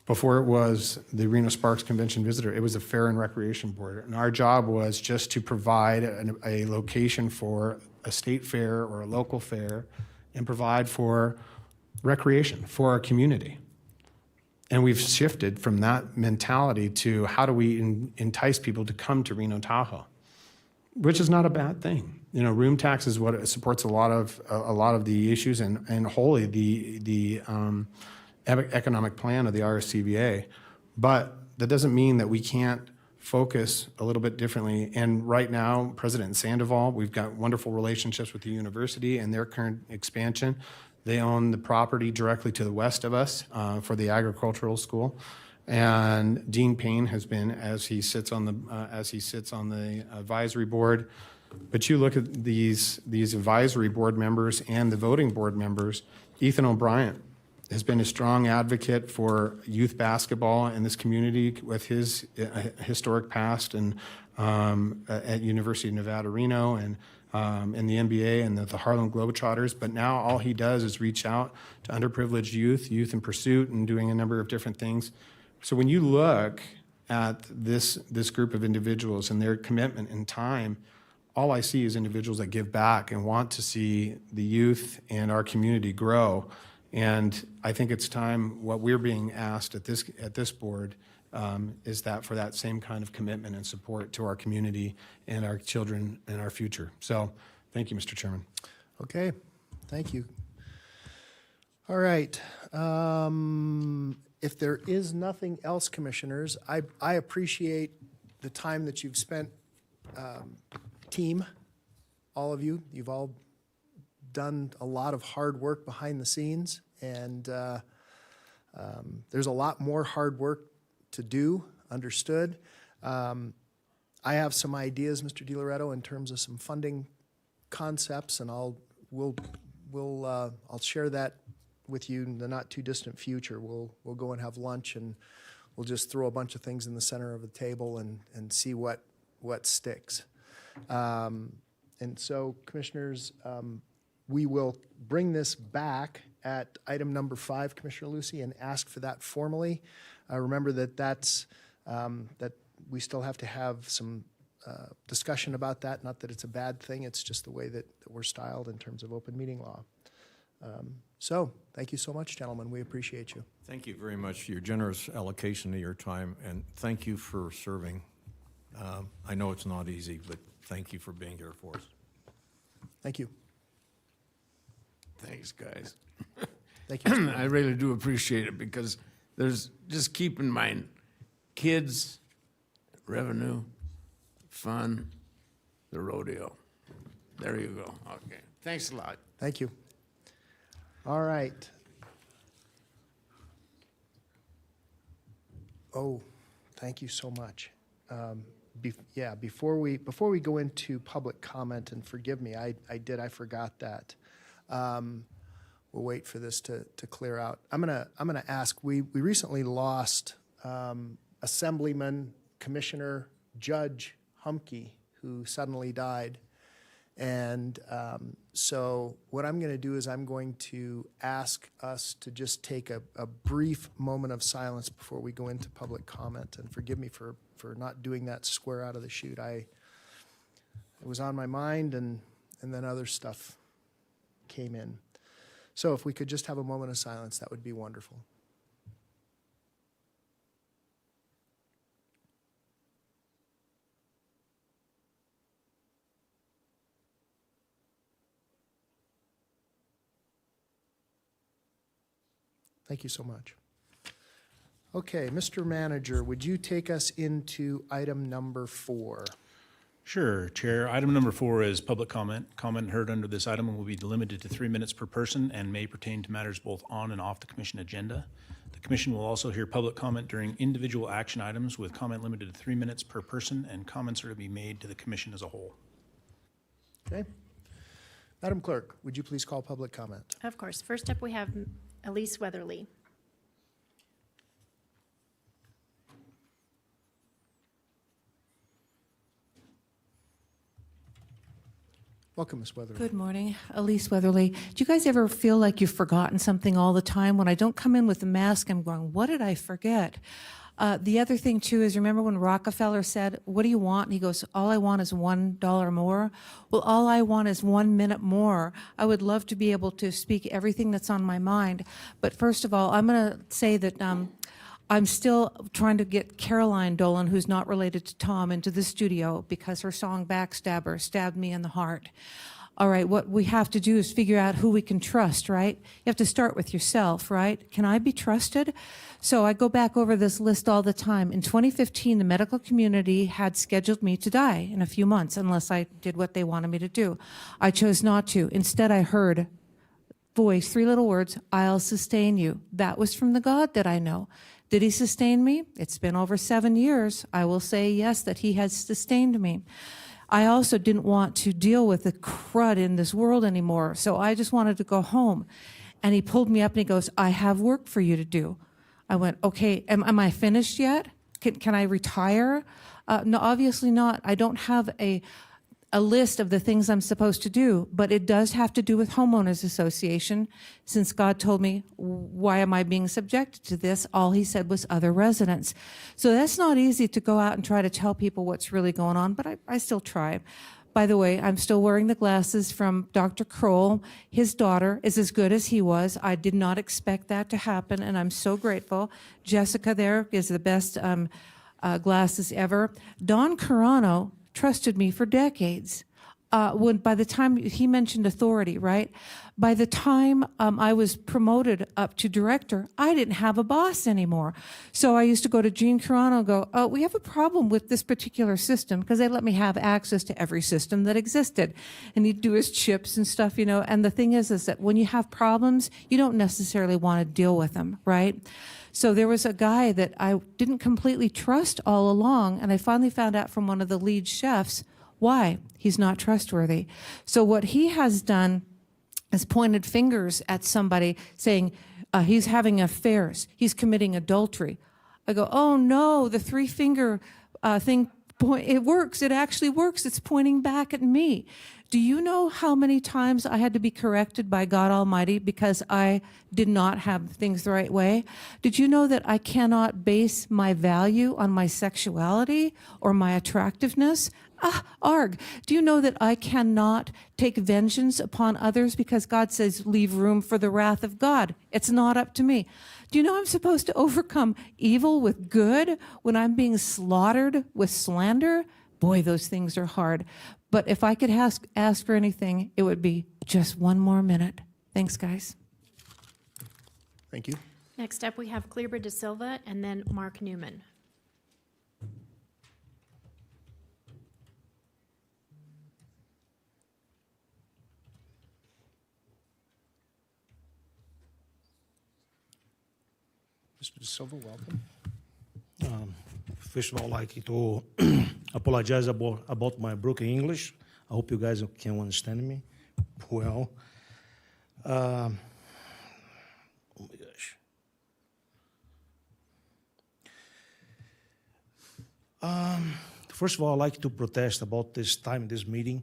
Speaker 7: Before it was the Reno Sparks Convention Visitor, it was a Fair and Recreation Board. And our job was just to provide a location for a state fair or a local fair and provide for recreation for our community. And we've shifted from that mentality to how do we entice people to come to Reno Tahoe, which is not a bad thing. You know, room tax is what supports a lot of the issues and wholly the economic plan of the RSCVA. But that doesn't mean that we can't focus a little bit differently. And right now, President Sandoval, we've got wonderful relationships with the university and their current expansion. They own the property directly to the west of us for the agricultural school. And Dean Payne has been, as he sits on the advisory board. But you look at these advisory board members and the voting board members. Ethan O'Brien has been a strong advocate for youth basketball in this community with his historic past and at University of Nevada, Reno, and in the NBA and the Harlem Globetrotters. But now all he does is reach out to underprivileged youth in pursuit, and doing a number of different things. So when you look at this group of individuals and their commitment and time, all I see is individuals that give back and want to see the youth and our community grow. And I think it's time, what we're being asked at this board is that for that same kind of commitment and support to our community and our children and our future. So thank you, Mr. Chairman.
Speaker 1: Okay, thank you. All right. If there is nothing else, commissioners, I appreciate the time that you've spent, team, all of you. You've all done a lot of hard work behind the scenes, and there's a lot more hard work to do, understood. I have some ideas, Mr. DiLoretto, in terms of some funding concepts, and I'll share that with you in the not too distant future. We'll go and have lunch, and we'll just throw a bunch of things in the center of the table and see what sticks. And so, commissioners, we will bring this back at item number 5, Commissioner Lucy, and ask for that formally. Remember that we still have to have some discussion about that. Not that it's a bad thing, it's just the way that we're styled in terms of open meeting law. So, thank you so much, gentlemen. We appreciate you.
Speaker 6: Thank you very much for your generous allocation of your time, and thank you for serving. I know it's not easy, but thank you for being here for us.
Speaker 1: Thank you.
Speaker 5: Thanks, guys.
Speaker 1: Thank you.
Speaker 5: I really do appreciate it, because just keep in mind, kids, revenue, fun, the rodeo. There you go. Okay. Thanks a lot.
Speaker 1: Thank you. All right. Oh, thank you so much. Before we go into public comment, and forgive me, I forgot that. We'll wait for this to clear out. I'm gonna ask. We recently lost Assemblyman, Commissioner, Judge Humke, who suddenly died. And so what I'm going to do is I'm going to ask us to just take a brief moment of silence before we go into public comment. And forgive me for not doing that square out of the chute. It was on my mind, and then other stuff came in. So if we could just have a moment of silence, that would be wonderful. Thank you so much. Okay, Mr. Manager, would you take us into item number 4?
Speaker 4: Sure, Chair. Item number 4 is public comment. Comment heard under this item will be limited to 3 minutes per person and may pertain to matters both on and off the commission agenda. The commission will also hear public comment during individual action items, with comment limited to 3 minutes per person, and comments are to be made to the commission as a whole.
Speaker 1: Okay. Madam Clerk, would you please call public comment?
Speaker 3: Of course. First up, we have Elise Weatherly.
Speaker 1: Welcome, Ms. Weatherly.
Speaker 10: Good morning, Elise Weatherly. Do you guys ever feel like you've forgotten something all the time? When I don't come in with a mask, I'm going, what did I forget? The other thing too is, remember when Rockefeller said, what do you want? And he goes, all I want is $1 more. Well, all I want is 1 minute more. I would love to be able to speak everything that's on my mind. But first of all, I'm going to say that I'm still trying to get Caroline Dolan, who's not related to Tom, into the studio because her song Backstabber stabbed me in the heart. All right, what we have to do is figure out who we can trust, right? You have to start with yourself, right? Can I be trusted? So I go back over this list all the time. In 2015, the medical community had scheduled me to die in a few months unless I did what they wanted me to do. I chose not to. Instead, I heard voice, 3 little words, I'll sustain you. That was from the God that I know. Did he sustain me? It's been over 7 years. I will say yes, that he has sustained me. I also didn't want to deal with the crud in this world anymore, so I just wanted to go home. And he pulled me up and he goes, I have work for you to do. I went, okay, am I finished yet? Can I retire? No, obviously not. I don't have a list of the things I'm supposed to do, but it does have to do with homeowners association. Since God told me, why am I being subjected to this? All he said was other residents. So that's not easy to go out and try to tell people what's really going on, but I still try. By the way, I'm still wearing the glasses from Dr. Kroll. His daughter is as good as he was. I did not expect that to happen, and I'm so grateful. Jessica there is the best glasses ever. Don Carano trusted me for decades. By the time he mentioned authority, right? By the time I was promoted up to director, I didn't have a boss anymore. So I used to go to Gene Carano and go, oh, we have a problem with this particular system, because they let me have access to every system that existed. And he'd do his chips and stuff, you know. And the thing is that when you have problems, you don't necessarily want to deal with them, right? So there was a guy that I didn't completely trust all along, and I finally found out from one of the lead chefs why. He's not trustworthy. So what he has done is pointed fingers at somebody saying he's having affairs, he's committing adultery. I go, oh no, the 3-finger thing, it works, it actually works, it's pointing back at me. Do you know how many times I had to be corrected by God Almighty because I did not have things the right way? Did you know that I cannot base my value on my sexuality or my attractiveness? Arg. Do you know that I cannot take vengeance upon others because God says, leave room for the wrath of God? It's not up to me. Do you know I'm supposed to overcome evil with good when I'm being slaughtered with slander? Boy, those things are hard. But if I could ask for anything, it would be just 1 more minute. Thanks, guys.
Speaker 1: Thank you.
Speaker 3: Next up, we have Kleber De Silva and then Mark Newman.
Speaker 1: Mr. De Silva, welcome.
Speaker 11: First of all, I'd like to apologize about my broken English. I hope you guys can understand me well. Oh my gosh. First of all, I'd like to protest about this time, this meeting,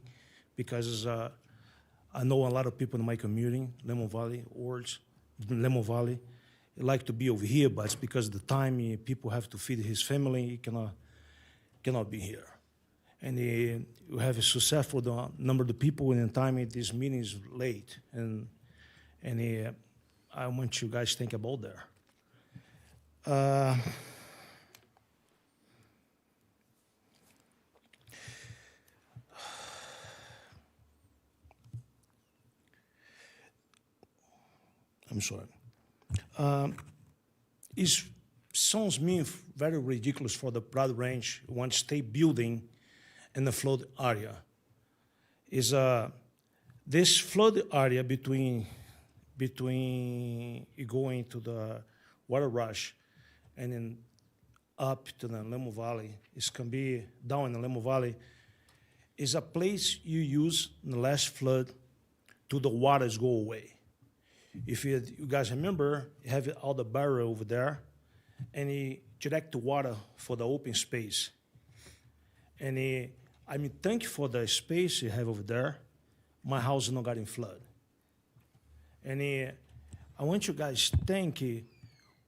Speaker 11: because I know a lot of people in my community, Lemon Valley, Lemon Valley, like to be over here, but it's because the time people have to feed his family, he cannot be here. And you have a success for the number of the people, and the time this meeting is late. And I want you guys to think about that. I'm sorry. It sounds me very ridiculous for the Prado Ranch want to stay building in the flood area. Is this flood area between going to the water rush and then up to the Lemon Valley, it can be down in the Lemon Valley, is a place you use in the last flood till the waters go away. If you guys remember, you have all the barrel over there, and he direct the water for the open space. And I'm thankful for the space you have over there. My house not got in flood. And I want you guys to think,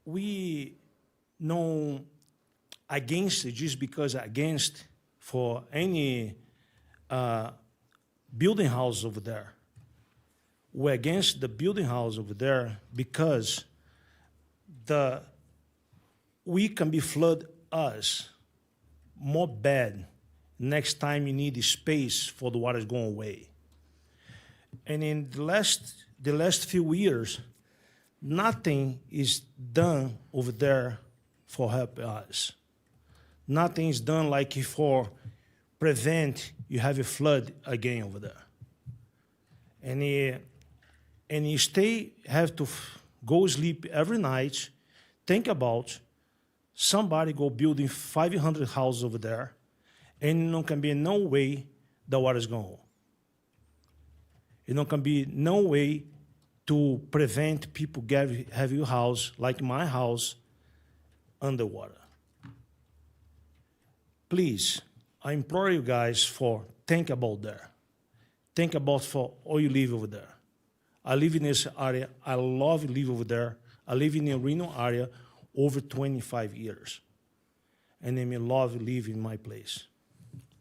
Speaker 11: we know against it just because against for any building house over there. We're against the building house over there because we can be flood us more bad next time you need space for the water going away. And in the last few years, nothing is done over there for help us. Nothing is done like for prevent you have a flood again over there. And you have to go sleep every night, think about somebody go building 500 houses over there, and there can be no way the water is going. There can be no way to prevent people have your house, like my house, underwater. Please, I implore you guys for think about that. Think about for all you live over there. I live in this area. I love to live over there. I live in the Reno area over 25 years. And I love to live in my place.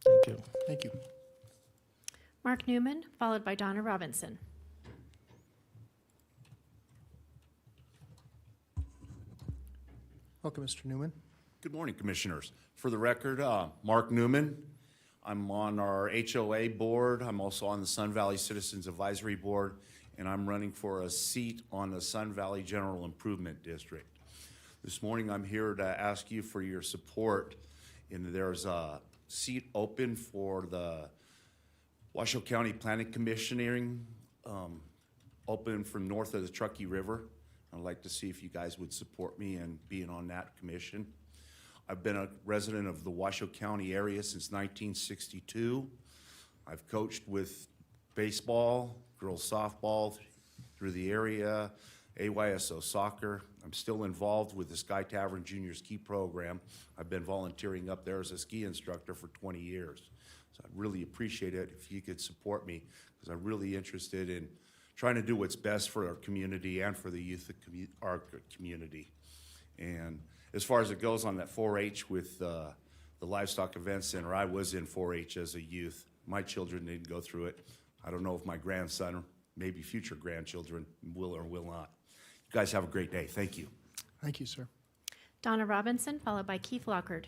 Speaker 11: Thank you.
Speaker 1: Thank you.
Speaker 3: Mark Newman, followed by Donna Robinson.
Speaker 1: Welcome, Mr. Newman.
Speaker 2: Good morning, Commissioners. For the record, Mark Newman. I'm on our HOA board. I'm also on the Sun Valley Citizens Advisory Board, and I'm running for a seat on the Sun Valley General Improvement District. This morning, I'm here to ask you for your support. And there's a seat open for the Washoe County Planning Commission hearing, open from north of the Truckee River. I'd like to see if you guys would support me in being on that commission. I've been a resident of the Washoe County area since 1962. I've coached with baseball, girls softball through the area, AYSO soccer. I'm still involved with the Sky Tavern Junior Ski Program. I've been volunteering up there as a ski instructor for 20 years. So I'd really appreciate it if you could support me, because I'm really interested in trying to do what's best for our community and for the youth of our community. And as far as it goes on that 4-H with the Livestock Event Center, I was in 4-H as a youth. My children didn't go through it. I don't know if my grandson, maybe future grandchildren, will or will not. You guys have a great day. Thank you.
Speaker 1: Thank you, sir.
Speaker 3: Donna Robinson, followed by Keith Lockard.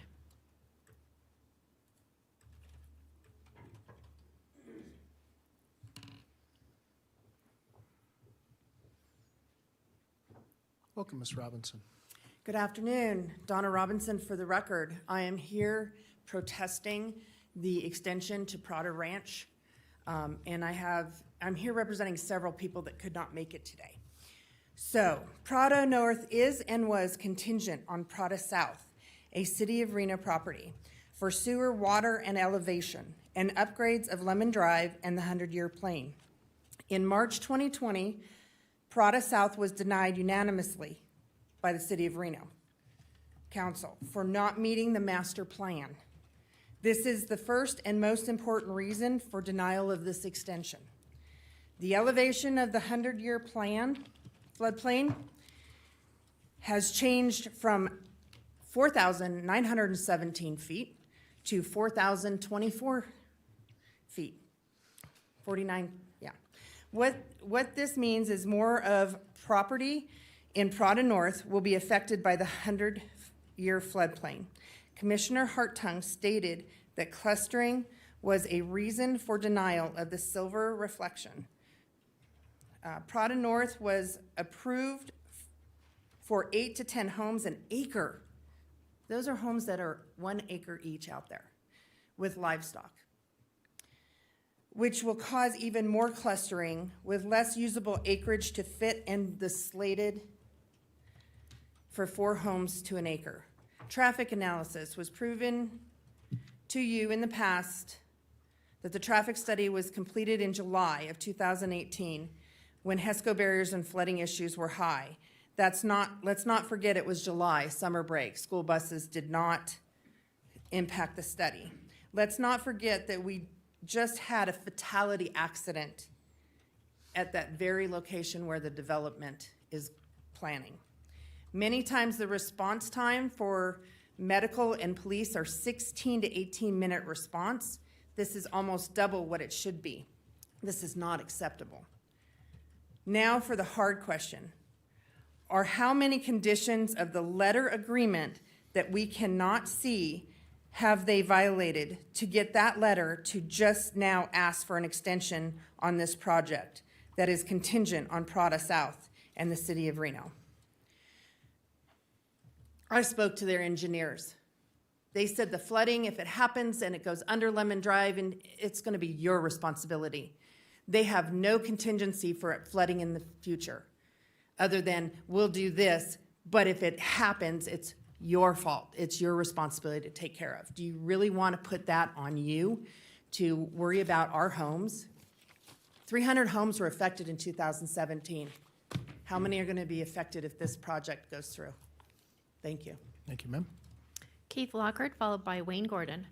Speaker 1: Welcome, Ms. Robinson.
Speaker 12: Good afternoon. Donna Robinson for the record. I am here protesting the extension to Prada Ranch. And I'm here representing several people that could not make it today. So Prada North is and was contingent on Prada South, a City of Reno property, for sewer, water, and elevation, and upgrades of Lemon Drive and the 100-Year Plain. In March 2020, Prada South was denied unanimously by the City of Reno Council for not meeting the master plan. This is the first and most important reason for denial of this extension. The elevation of the 100-year plan, floodplain, has changed from 4,917 feet to 4,024 feet. 49, yeah. What this means is more of property in Prada North will be affected by the 100-year floodplain. Commissioner Hartung stated that clustering was a reason for denial of the silver reflection. Prada North was approved for 8 to 10 homes an acre. Those are homes that are 1 acre each out there with livestock, which will cause even more clustering with less usable acreage to fit in the slated for 4 homes to an acre. Traffic analysis was proven to you in the past. that the traffic study was completed in July of 2018 when HESCO barriers and flooding issues were high. Let's not forget it was July, summer break. School buses did not impact the study. Let's not forget that we just had a fatality accident at that very location where the development is planning. Many times the response time for medical and police are 16 to 18-minute response. This is almost double what it should be. This is not acceptable. Now for the hard question. Are how many conditions of the letter agreement that we cannot see have they violated to get that letter to just now ask for an extension on this project that is contingent on Prada South and the city of Reno? I spoke to their engineers. They said the flooding, if it happens and it goes under Lemon Drive, and it's going to be your responsibility. They have no contingency for it flooding in the future, other than we'll do this, but if it happens, it's your fault. It's your responsibility to take care of. Do you really want to put that on you to worry about our homes? 300 homes were affected in 2017. How many are going to be affected if this project goes through? Thank you.
Speaker 1: Thank you, ma'am.
Speaker 3: Keith Lockhart, followed by Wayne Gordon.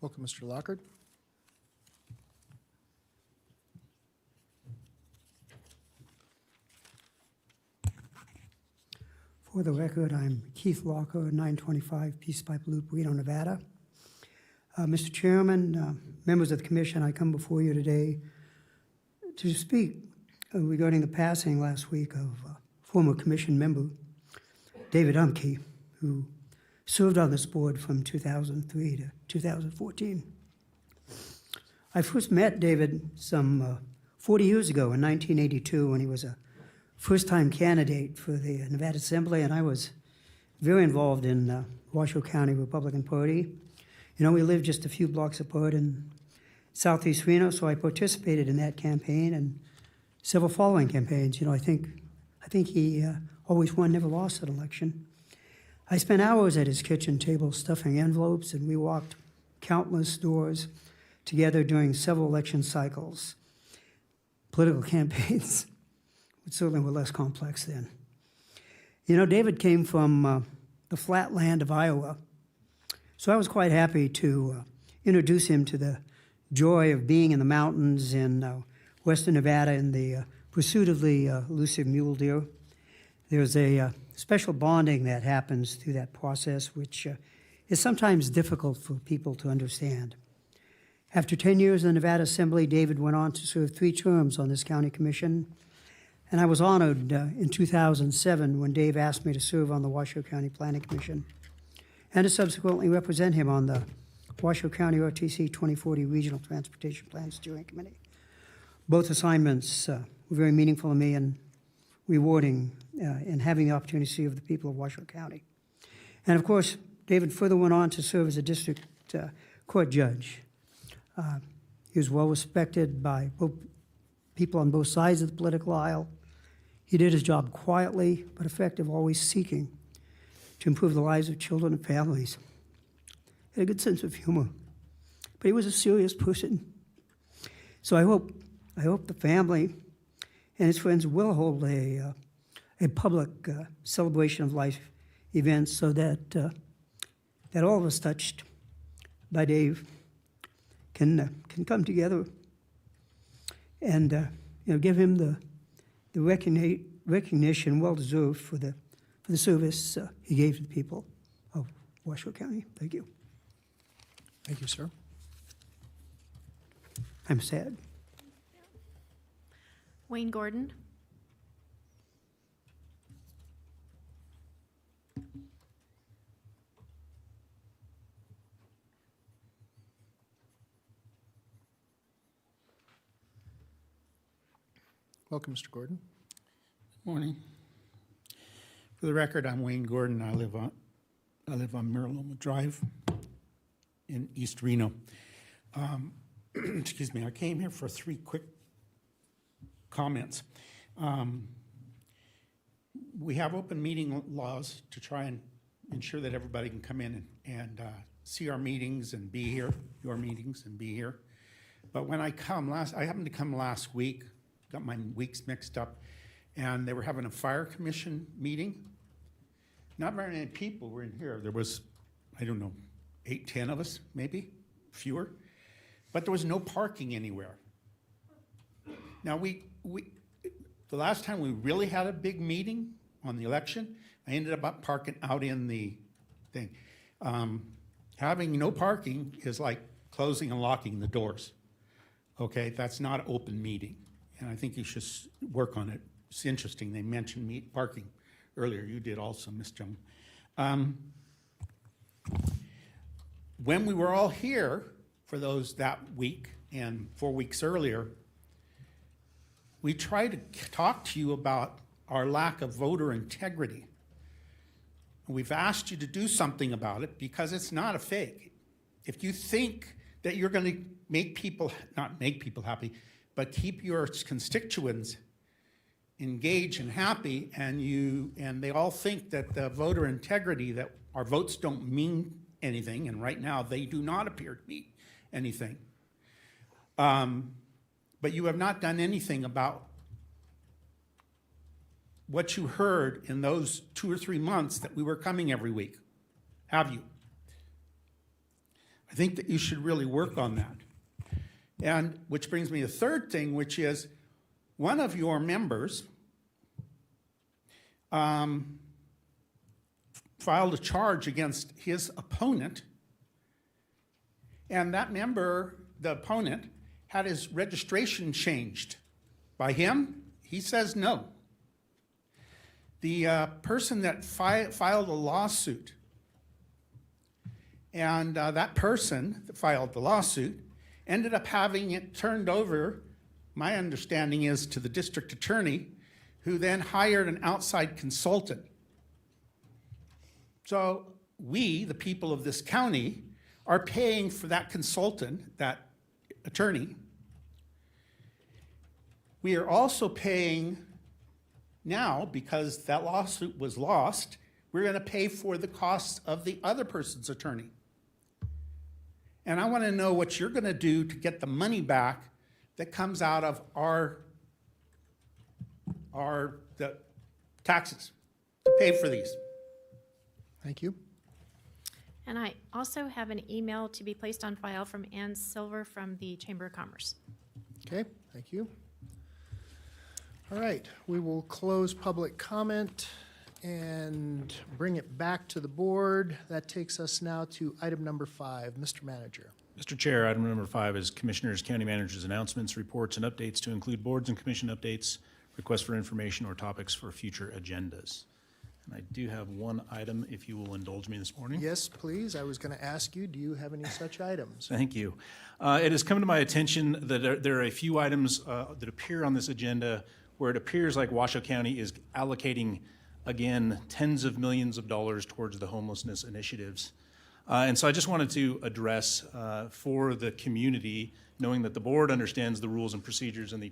Speaker 1: Welcome, Mr. Lockhart.
Speaker 13: For the record, I'm Keith Lockhart, 925 Peace Pipe Loop, Reno, Nevada. Mr. Chairman, members of the commission, I come before you today to speak regarding the passing last week of former commission member David Umke, who served on this board from 2003 to 2014. I first met David some 40 years ago in 1982 when he was a first-time candidate for the Nevada Assembly, and I was very involved in Washoe County Republican Party. You know, we lived just a few blocks apart in southeast Reno, so I participated in that campaign and several following campaigns. You know, I think he always won, never lost an election. I spent hours at his kitchen table stuffing envelopes, and we walked countless doors together during several election cycles. Political campaigns certainly were less complex then. You know, David came from the flat land of Iowa, so I was quite happy to introduce him to the joy of being in the mountains in western Nevada in the pursuit of the elusive mule deer. There's a special bonding that happens through that process, which is sometimes difficult for people to understand. After 10 years in the Nevada Assembly, David went on to serve 3 terms on this county commission, and I was honored in 2007 when Dave asked me to serve on the Washoe County Planning Commission and to subsequently represent him on the Washoe County RTC 2040 Regional Transportation Plan Steering Committee. Both assignments were very meaningful to me and rewarding in having the opportunity to serve the people of Washoe County. And of course, David further went on to serve as a district court judge. He was well respected by both people on both sides of the political aisle. He did his job quietly but effective, always seeking to improve the lives of children and families. He had a good sense of humor, but he was a serious person. So I hope the family and his friends will hold a public celebration of life event so that all of us touched by Dave can come together and give him the recognition well deserved for the service he gave to the people of Washoe County. Thank you.
Speaker 1: Thank you, sir.
Speaker 13: I'm sad.
Speaker 3: Wayne Gordon.
Speaker 1: Welcome, Mr. Gordon.
Speaker 14: Morning. For the record, I'm Wayne Gordon. I live on Mariloma Drive in East Reno. excuse me, I came here for 3 quick comments. We have open meeting laws to try and ensure that everybody can come in and see our meetings and be here, your meetings and be here. But when I happened to come last week, got my weeks mixed up, and they were having a fire commission meeting. Not very many people were in here. There was, I don't know, 8, 10 of us, maybe, fewer. But there was no parking anywhere. Now, the last time we really had a big meeting on the election, I ended up parking out in the thing. Having no parking is like closing and locking the doors. Okay, that's not an open meeting, and I think you should work on it. It's interesting, they mentioned parking earlier. You did also, Ms. Jung. When we were all here for that week and 4 weeks earlier, we tried to talk to you about our lack of voter integrity. We've asked you to do something about it because it's not a fake. If you think that you're going to not make people happy, but keep your constituents engaged and happy, and they all think that the voter integrity, that our votes don't mean anything, and right now they do not appear to mean anything. But you have not done anything about what you heard in those 2 or 3 months that we were coming every week, have you? I think that you should really work on that. And which brings me to the third thing, which is one of your members filed a charge against his opponent, and that member, the opponent, had his registration changed by him. He says no. The person that filed a lawsuit, and that person that filed the lawsuit ended up having it turned over, my understanding is, to the district attorney, who then hired an outside consultant. So we, the people of this county, are paying for that consultant, that attorney. We are also paying now, because that lawsuit was lost, we're going to pay for the costs of the other person's attorney. And I want to know what you're going to do to get the money back that comes out of the taxes to pay for these.
Speaker 1: Thank you.
Speaker 3: And I also have an email to be placed on file from Ann Silver from the Chamber of Commerce.
Speaker 1: Okay, thank you. All right, we will close public comment and bring it back to the board. That takes us now to item number 5. Mr. Manager.
Speaker 4: Mr. Chair, item number 5 is Commissioners, County Managers' announcements, reports, and updates to include boards and commission updates, requests for information, or topics for future agendas. And I do have one item, if you will indulge me this morning.
Speaker 1: Yes, please. I was going to ask you, do you have any such items?
Speaker 4: Thank you. It has come to my attention that there are a few items that appear on this agenda where it appears like Washoe County is allocating, again, tens of millions of dollars towards the homelessness initiatives. And so I just wanted to address for the community, knowing that the board understands the rules and procedures in the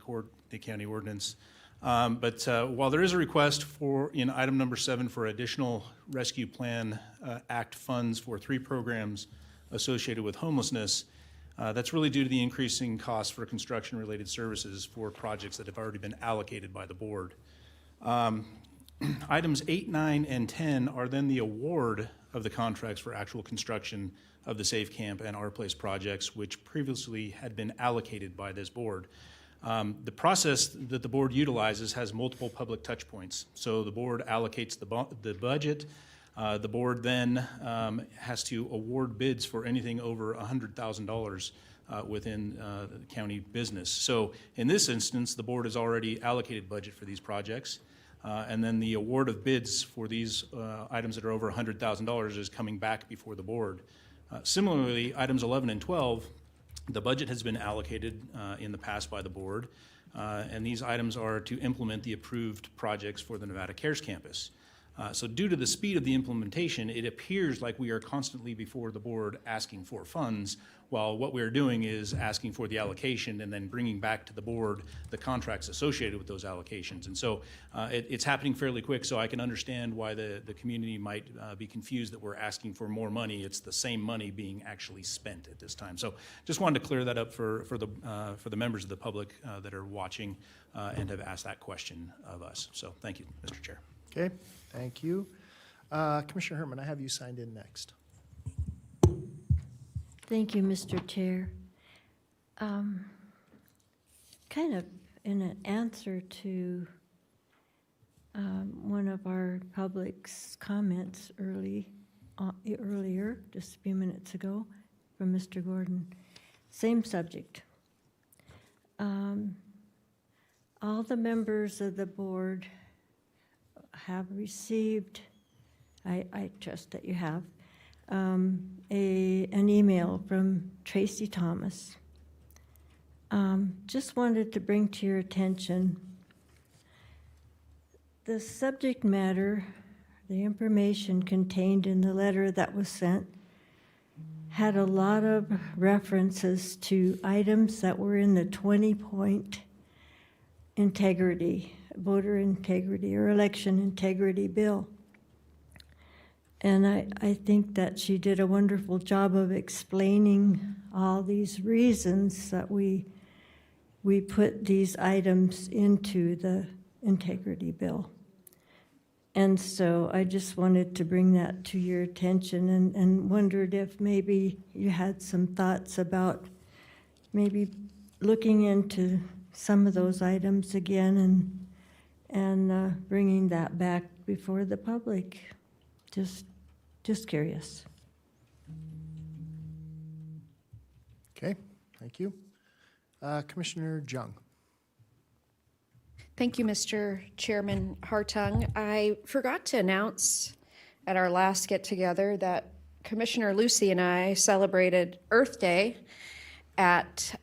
Speaker 4: county ordinance. But while there is a request in item number 7 for additional Rescue Plan Act funds for 3 programs associated with homelessness, that's really due to the increasing costs for construction-related services for projects that have already been allocated by the board. Items 8, 9, and 10 are then the award of the contracts for actual construction of the Safe Camp and Our Place projects, which previously had been allocated by this board. The process that the board utilizes has multiple public touch points. So the board allocates the budget. The board then has to award bids for anything over $100,000 within the county business. So in this instance, the board has already allocated budget for these projects. And then the award of bids for these items that are over $100,000 is coming back before the board. Similarly, items 11 and 12, the budget has been allocated in the past by the board, and these items are to implement the approved projects for the Nevada Cares Campus. So due to the speed of the implementation, it appears like we are constantly before the board asking for funds, while what we're doing is asking for the allocation and then bringing back to the board the contracts associated with those allocations. And so it's happening fairly quick, so I can understand why the community might be confused that we're asking for more money. It's the same money being actually spent at this time. So just wanted to clear that up for the members of the public that are watching and have asked that question of us. So thank you, Mr. Chair.
Speaker 1: Okay, thank you. Commissioner Herman, I have you signed in next.
Speaker 8: Thank you, Mr. Chair. Kind of in an answer to one of our public's comments earlier, just a few minutes ago, from Mr. Gordon. Same subject. All the members of the board have received, I trust that you have, an email from Tracy Thomas. Just wanted to bring to your attention the subject matter, the information contained in the letter that was sent had a lot of references to items that were in the 20-point integrity, voter integrity or election integrity bill. And I think that she did a wonderful job of explaining all these reasons that we put these items into the integrity bill. And so I just wanted to bring that to your attention and wondered if maybe you had some thoughts about maybe looking into some of those items again and bringing that back before the public. Just curious.
Speaker 1: Okay, thank you. Commissioner Jung.
Speaker 9: Thank you, Mr. Chairman Hartung. I forgot to announce at our last get-together that Commissioner Lucy and I celebrated Earth Day at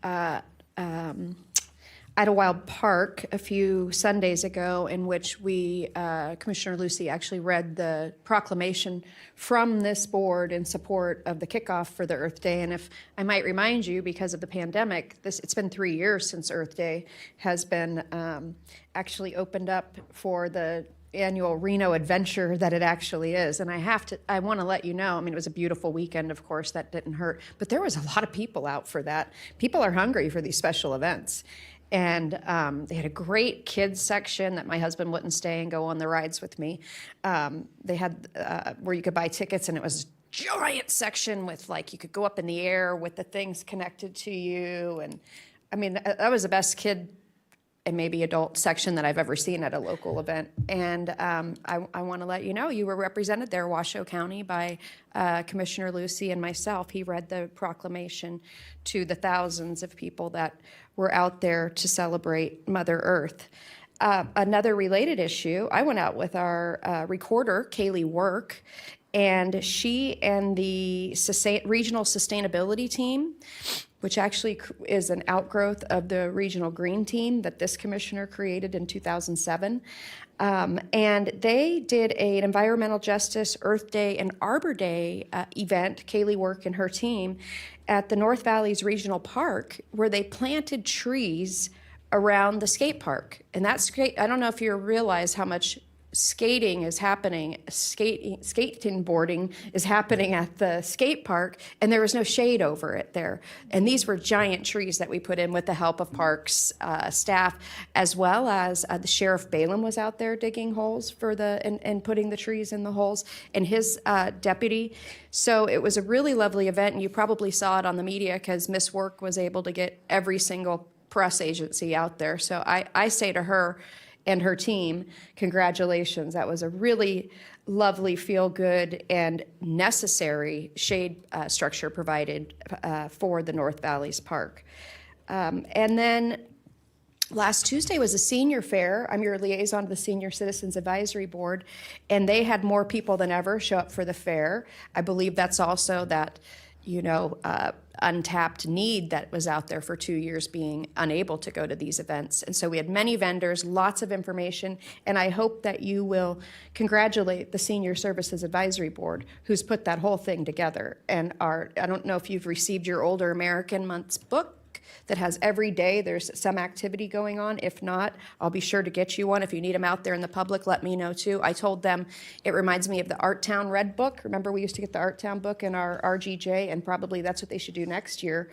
Speaker 9: Idlewild Park a few Sundays ago, in which we, Commissioner Lucy actually read the proclamation from this board in support of the kickoff for the Earth Day. And if I might remind you, because of the pandemic, it's been 3 years since Earth Day has been actually opened up for the annual Reno adventure that it actually is. And I want to let you know, I mean, it was a beautiful weekend, of course, that didn't hurt, but there was a lot of people out for that. People are hungry for these special events. And they had a great kids section that my husband wouldn't stay and go on the rides with me. They had where you could buy tickets, and it was a giant section with, like, you could go up in the air with the things connected to you. And I mean, that was the best kid and maybe adult section that I've ever seen at a local event. And I want to let you know, you were represented there, Washoe County, by Commissioner Lucy and myself. He read the proclamation to the thousands of people that were out there to celebrate Mother Earth. Another related issue, I went out with our recorder, Kaylee Work, and she and the regional sustainability team, which actually is an outgrowth of the regional green team that this commissioner created in 2007. And they did an environmental justice, Earth Day, and Arbor Day event, Kaylee Work and her team, at the North Valleys Regional Park, where they planted trees around the skate park. And that's great. I don't know if you realize how much skating is happening, skateboarding is happening at the skate park, and there was no shade over it there. And these were giant trees that we put in with the help of parks staff, as well as the Sheriff Balaam was out there digging holes for and putting the trees in the holes, and his deputy. So it was a really lovely event, and you probably saw it on the media because Miss Work was able to get every single press agency out there. So I say to her and her team, congratulations. That was a really lovely, feel-good, and necessary shade structure provided for the North Valleys Park. And then last Tuesday was a senior fair. I'm your liaison to the Senior Citizens Advisory Board, and they had more people than ever show up for the fair. I believe that's also that untapped need that was out there for 2 years being unable to go to these events. And so we had many vendors, lots of information, and I hope that you will congratulate the Senior Services Advisory Board who's put that whole thing together. And I don't know if you've received your Older American Month's book that has every day there's some activity going on. If not, I'll be sure to get you one. If you need them out there in the public, let me know too. I told them it reminds me of the Art Town Red Book. Remember we used to get the Art Town book in our RGJ, and probably that's what they should do next year.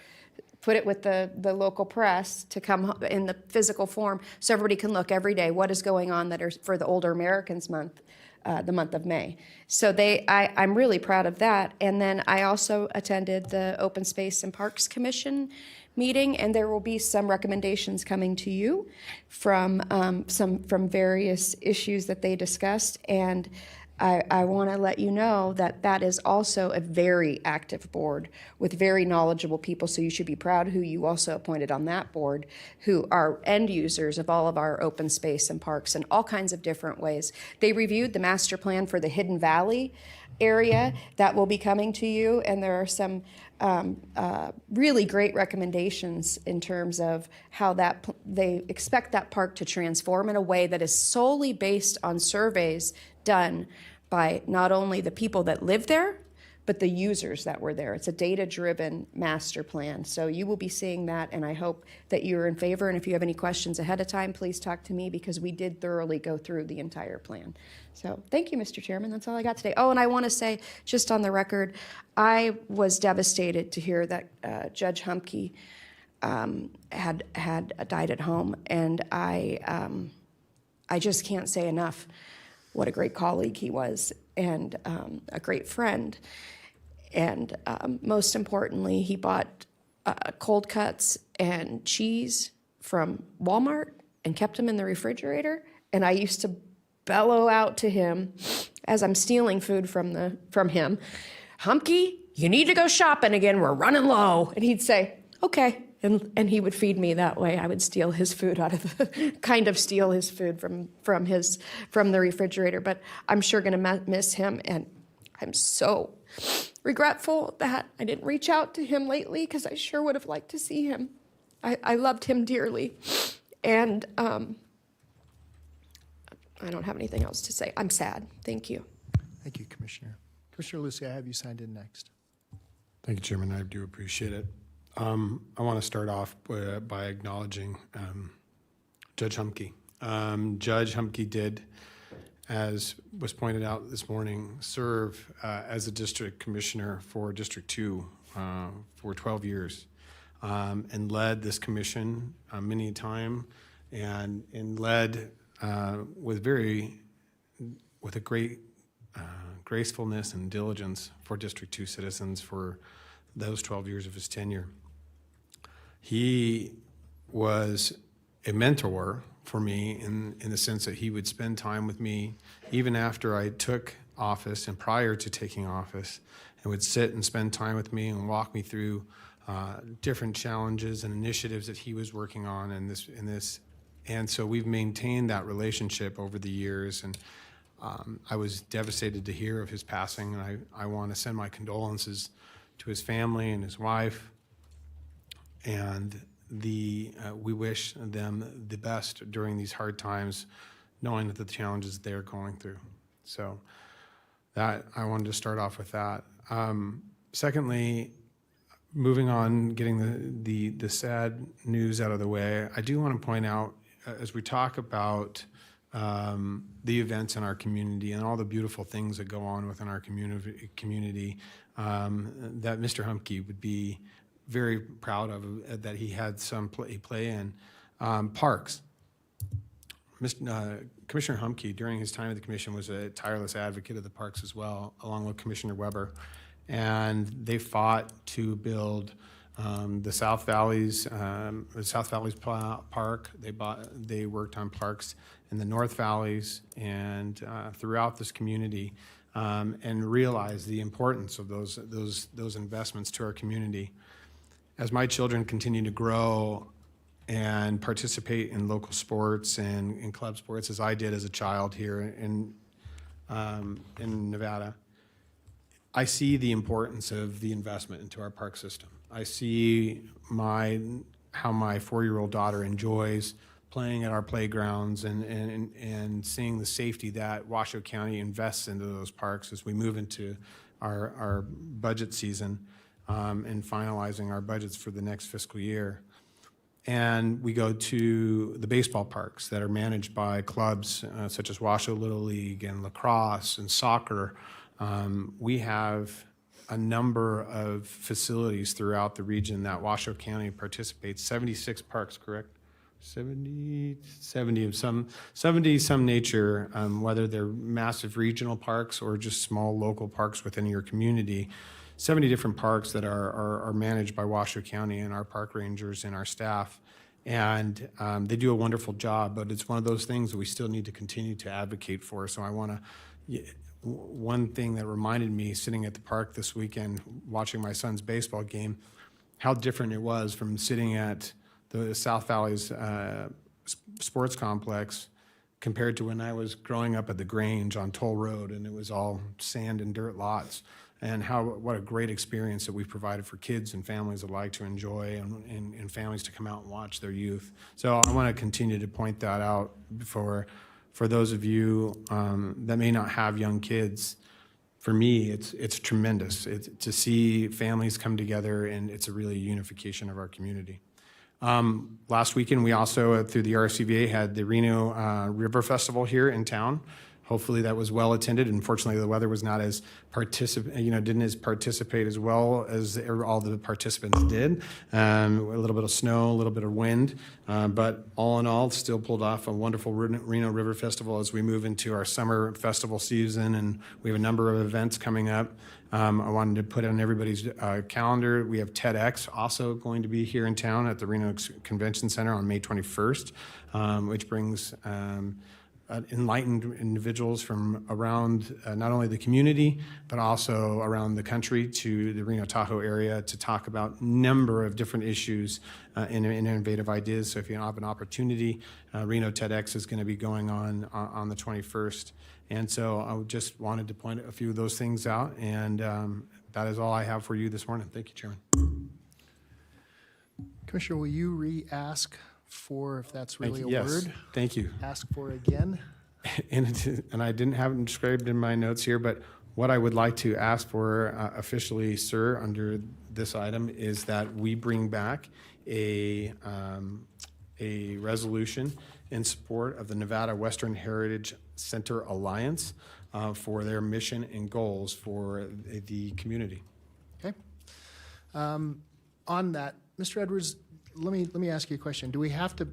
Speaker 9: Put it with the local press to come in the physical form so everybody can look every day what is going on that are for the Older Americans Month. The month of May. So I'm really proud of that. And then I also attended the Open Space and Parks Commission meeting, and there will be some recommendations coming to you from various issues that they discussed. And I want to let you know that that is also a very active board with very knowledgeable people, so you should be proud who you also appointed on that board, who are end users of all of our open space and parks in all kinds of different ways. They reviewed the master plan for the Hidden Valley area that will be coming to you, and there are some really great recommendations in terms of how they expect that park to transform in a way that is solely based on surveys done by not only the people that live there, but the users that were there. It's a data-driven master plan. So you will be seeing that, and I hope that you're in favor. And if you have any questions ahead of time, please talk to me, because we did thoroughly go through the entire plan. So thank you, Mr. Chairman. That's all I got today. Oh, and I want to say, just on the record, I was devastated to hear that Judge Humke had died at home, and I just can't say enough what a great colleague he was, and a great friend. And most importantly, he bought cold cuts and cheese from Walmart and kept them in the refrigerator. And I used to bellow out to him as I'm stealing food from him, "Humke, you need to go shopping again. We're running low." And he'd say, "Okay." And he would feed me that way. I would steal his food steal his food from the refrigerator. But I'm sure going to miss him, and I'm so regretful that I didn't reach out to him lately, because I sure would have liked to see him. I loved him dearly, and I don't have anything else to say. I'm sad. Thank you.
Speaker 1: Thank you, Commissioner. Commissioner Lucy, I have you signed in next.
Speaker 7: Thank you, Chairman. I do appreciate it. I want to start off by acknowledging Judge Humke. Judge Humke did, as was pointed out this morning, serve as a district commissioner for District 2 for 12 years, and led this commission many a time, and led with a great gracefulness and diligence for District 2 citizens for those 12 years of his tenure. He was a mentor for me in the sense that he would spend time with me even after I took office and prior to taking office, and would sit and spend time with me and walk me through different challenges and initiatives that he was working on in this. And so we've maintained that relationship over the years, and I was devastated to hear of his passing, and I want to send my condolences to his family and his wife, and we wish them the best during these hard times, knowing that the challenges they're going through. So that, I wanted to start off with that. Secondly, moving on, getting the sad news out of the way, I do want to point out, as we talk about the events in our community and all the beautiful things that go on within our community, that Mr. Humke would be very proud of, that he had some play in. Parks. Commissioner Humke, during his time at the commission, was a tireless advocate of the parks as well, along with Commissioner Weber. And they fought to build the South Valley's park. They worked on parks in the North Valleys and throughout this community, and realized the importance of those investments to our community. As my children continue to grow and participate in local sports and in club sports, as I did as a child here in Nevada, I see the importance of the investment into our park system. I see how my 4-year-old daughter enjoys playing at our playgrounds and seeing the safety that Washoe County invests into those parks as we move into our budget season and finalizing our budgets for the next fiscal year. And we go to the baseball parks that are managed by clubs such as Washoe Little League and lacrosse and soccer. We have a number of facilities throughout the region that Washoe County participates, 76 parks, correct? 70 of some nature, whether they're massive regional parks or just small local parks within your community. 70 different parks that are managed by Washoe County and our park rangers and our staff. And they do a wonderful job, but it's one of those things that we still need to continue to advocate for. So I want to, one thing that reminded me sitting at the park this weekend watching my son's baseball game, how different it was from sitting at the South Valley's sports complex compared to when I was growing up at the Grange on Toll Road, and it was all sand and dirt lots. And what a great experience that we've provided for kids and families alike to enjoy, and families to come out and watch their youth. So I want to continue to point that out for those of you that may not have young kids. For me, it's tremendous to see families come together, and it's a really unification of our community. Last weekend, we also, through the RCVA, had the Reno River Festival here in town. Hopefully that was well attended. Unfortunately, the weather was not as didn't participate as well as all the participants did. A little bit of snow, a little bit of wind, but all in all, still pulled off a wonderful Reno River Festival as we move into our summer festival season, and we have a number of events coming up. I wanted to put on everybody's calendar. We have TEDx also going to be here in town at the Reno Convention Center on May 21st, which brings enlightened individuals from around not only the community, but also around the country to the Reno Tahoe area to talk about a number of different issues and innovative ideas. So if you have an opportunity, Reno TEDx is going to be going on the 21st. And so I just wanted to point a few of those things out, and that is all I have for you this morning. Thank you, Chairman.
Speaker 1: Commissioner, will you re-ask for, if that's really a
Speaker 7: Yes,
Speaker 1: word?
Speaker 7: thank you.
Speaker 1: Ask for again?
Speaker 7: And I didn't have it described in my notes here, but what I would like to ask for officially, sir, under this item is that we bring back a resolution in support of the Nevada Western Heritage Center Alliance for their mission and goals for the community.
Speaker 1: Okay. On that, Mr. Edwards, let me ask you a question. Do we have to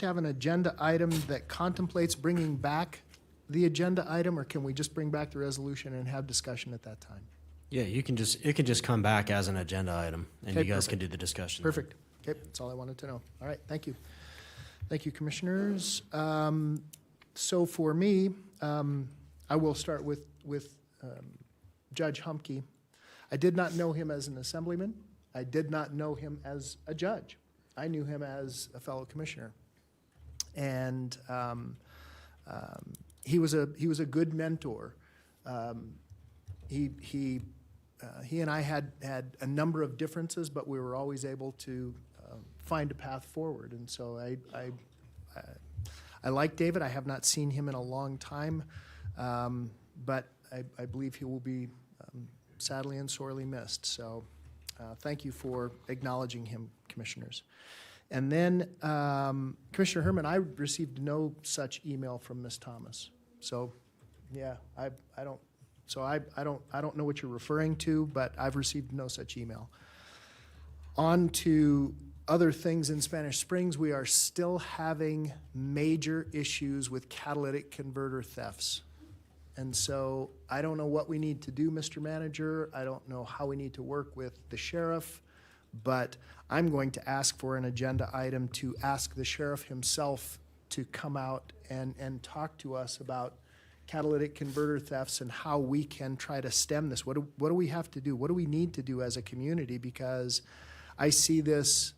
Speaker 1: have an agenda item that contemplates bringing back the agenda item, or can we just bring back the resolution and have discussion at that time?
Speaker 15: Yeah, it can just come back as an agenda item, and
Speaker 1: Okay,
Speaker 15: you guys
Speaker 1: perfect.
Speaker 15: can do the discussion.
Speaker 1: Perfect. Okay, that's all I wanted to know. All right, thank you. Thank you, commissioners. So for me, I will start with Judge Humke. I did not know him as an assemblyman. I did not know him as a judge. I knew him as a fellow commissioner, and he was a good mentor. He and I had a number of differences, but we were always able to find a path forward. And so I like David. I have not seen him in a long time, but I believe he will be sadly and sorely missed. So thank you for acknowledging him, commissioners. And then Commissioner Herman, I received no such email from Ms. Thomas. So yeah, I don't know what you're referring to, but I've received no such email. On to other things in Spanish Springs. We are still having major issues with catalytic converter thefts. And so I don't know what we need to do, Mr. Manager. I don't know how we need to work with the sheriff, but I'm going to ask for an agenda item to ask the sheriff himself to come out and talk to us about catalytic converter thefts and how we can try to stem this. What do we have to do? What do we need to do as a community? Because I see this,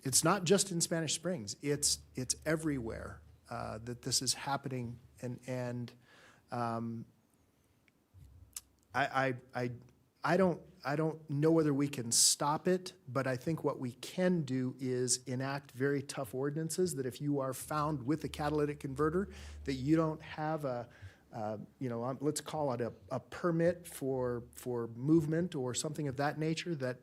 Speaker 1: it's not just in Spanish Springs, it's everywhere that this is happening. And I don't know whether we can stop it, but I think what we can do is enact very tough ordinances that if you are found with a catalytic converter, that you don't have let's call it a permit for movement or something of that nature, that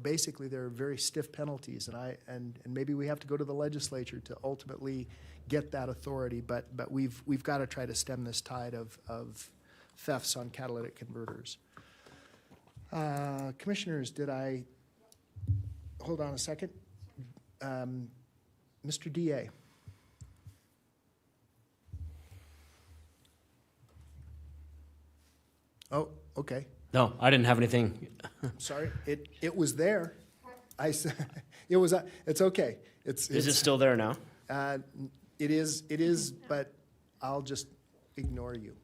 Speaker 1: basically there are very stiff penalties, and maybe we have to go to the legislature to ultimately get that authority, but we've got to try to stem this tide of thefts on catalytic converters. Commissioners, hold on a second. Mr. DA. Oh, okay.
Speaker 15: No, I didn't have anything.
Speaker 1: Sorry, it was there. I said, it's okay.
Speaker 15: Is it still there now?
Speaker 1: It is, but I'll just ignore you.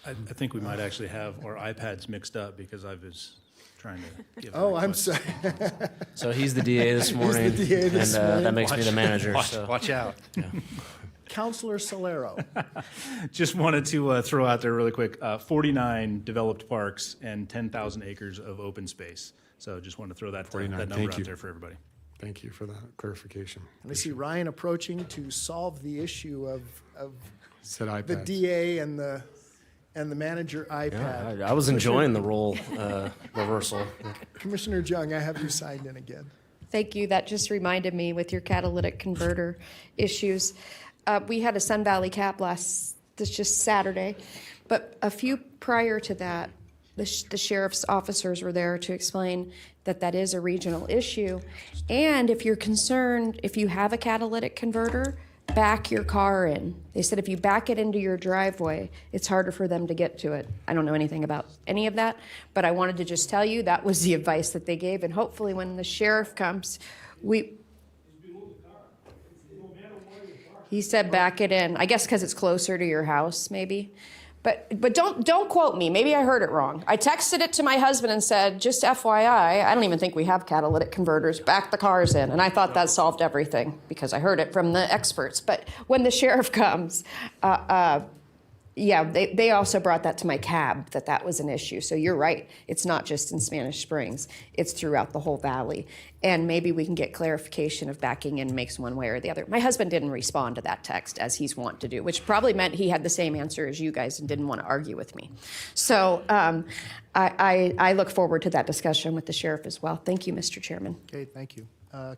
Speaker 4: I think we might actually have our iPads mixed up because I was trying to give.
Speaker 1: Oh, I'm sorry.
Speaker 15: So he's the DA this morning.
Speaker 1: He's the DA this
Speaker 15: and
Speaker 1: morning.
Speaker 15: that makes me the manager.
Speaker 6: Watch out.
Speaker 15: Yeah.
Speaker 1: Counselor Solero.
Speaker 4: Just wanted to throw out there really quick, 49 developed parks and 10,000 acres of open space. So just wanted to throw that
Speaker 7: 49,
Speaker 4: number
Speaker 7: thank
Speaker 4: out
Speaker 7: you.
Speaker 4: there for everybody.
Speaker 7: Thank you for that clarification.
Speaker 1: And I see Ryan approaching to solve the issue of
Speaker 7: Said
Speaker 1: the
Speaker 7: iPads.
Speaker 1: DA and the manager iPad.
Speaker 15: I was enjoying the role reversal.
Speaker 1: Commissioner Jung, I have you signed in again.
Speaker 9: Thank you. That just reminded me with your catalytic converter issues. We had a Sun Valley cap this just Saturday, but a few prior to that, the sheriff's officers were there to explain that that is a regional issue. And if you're concerned, if you have a catalytic converter, back your car in. They said if you back it into your driveway, it's harder for them to get to it. I don't know anything about any of that, but I wanted to just tell you that was the advice that they gave. And hopefully when the sheriff comes, he said back it in. I guess because it's closer to your house, maybe. But don't quote me. Maybe I heard it wrong. I texted it to my husband and said, just FYI, I don't even think we have catalytic converters. Back the cars in. And I thought that solved everything because I heard it from the experts. But when the sheriff comes, they also brought that to my cab, that was an issue. So you're right. It's not just in Spanish Springs. It's throughout the whole valley. And maybe we can get clarification of backing in makes one way or the other. My husband didn't respond to that text as he's wont to do, which probably meant he had the same answer as you guys and didn't want to argue with me. So I look forward to that discussion with the sheriff as well. Thank you, Mr. Chairman.
Speaker 1: Okay, thank you.